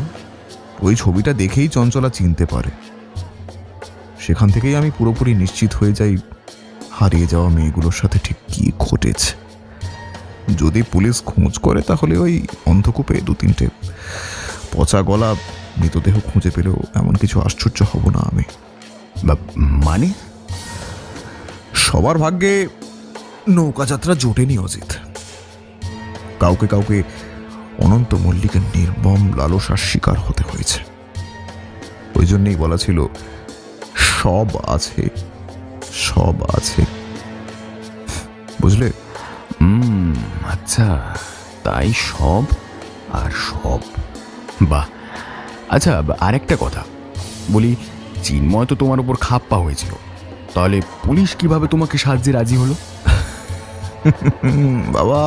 ওই ছবিটা দেখেই চঞ্চলা চিনতে পারে। সেখান থেকেই আমি পুরোপুরি নিশ্চিত হয়ে যাই হারিয়ে যাওয়া মেয়েগুলোর সাথে ঠিক কি ঘটেছে। যদি পুলিশ খোঁজ করে তাহলে ওই অন্ধকূপে 2-3টে পচা গলা মৃতদেহ খুঁজে পেলেও এমন কিছু আশ্চর্য হব না আমি। মানে সবার ভাগ্যে নৌকা যাত্রা জোটেনি অজিত। কাউকে কাউকে অনন্ত মল্লিকের নির্মম লালসার শিকার হতে হয়েছে। ওই জন্যই বলা ছিল সব আছে, সব আছে, বুঝলে? আচ্ছা, তাই সব আর সব। বাহ। আচ্ছা, আরেকটা কথা বলি, চিন্ময় তো তোমার উপর খাপ্পা হয়েছিল, তাহলে পুলিশ কিভাবে তোমাকে সাহায্যে রাজি হলো? বাবা,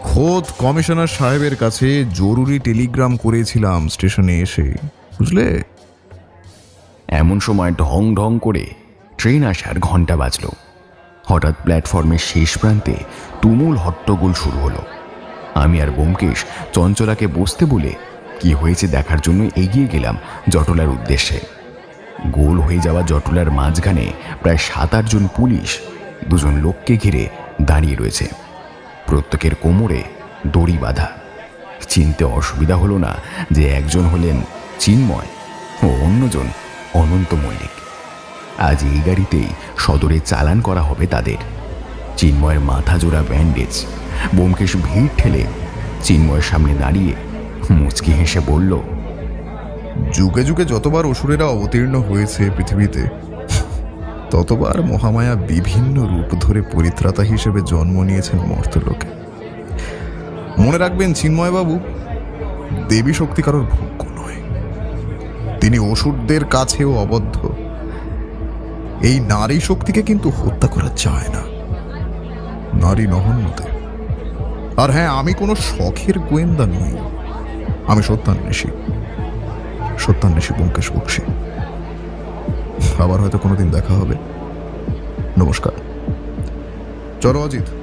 খোদ কমিশনার সাহেবের কাছে জরুরি টেলিগ্রাম করেছিলাম স্টেশনে এসে, বুঝলে? এমন সময় ঢং ঢং করে ট্রেন আসার ঘন্টা বাজল। হঠাৎ প্ল্যাটফর্মের শেষ প্রান্তে তুমুল হট্টগোল শুরু হলো। আমি আর ব্যোমকেশ চঞ্চলাকে বসতে বলে কি হয়েছে দেখার জন্য এগিয়ে গেলাম জটলার উদ্দেশ্যে। গোল হয়ে যাওয়া জটলার মাঝখানে প্রায় 7-8 জন পুলিশ 2 জন লোককে ঘিরে দাঁড়িয়ে রয়েছে। প্রত্যেকের কোমরে দড়ি বাঁধা। চিনতে অসুবিধা হলো না যে একজন হলেন চিন্ময় ও অন্যজন অনন্ত মল্লিক। আজ এই গাড়িতেই সদরে চালান করা হবে তাদের। চিন্ময়ের মাথা জোড়া ব্যান্ডেজ। ব্যোমকেশ ভিড় ঠেলে চিন্ময়ের সামনে দাঁড়িয়ে মুচকি হেসে বলল, যুগে যুগে যতবার অসুরেরা অবতীর্ণ হয়েছে পৃথিবীতে, ততবার মহামায়া বিভিন্ন রূপ ধরে পরিত্রাতা হিসেবে জন্ম নিয়েছেন মর্তলোকে। মনে রাখবেন চিন্ময়বাবু, দেবী শক্তি কারোর ভোগ্য নয়, তিনি অসুরদের কাছেও অবদ্ধ। এই নারী শক্তিকে কিন্তু হত্যা করা যায় না, নারী নহন্যতে। আর হ্যাঁ, আমি কোনো শখের গোয়েন্দা নই, আমি সত্যান্বেষী ব্যোমকেশ বক্সী। আবার হয়তো কোনোদিন দেখা হবে। নমস্কার। চলো অজিত।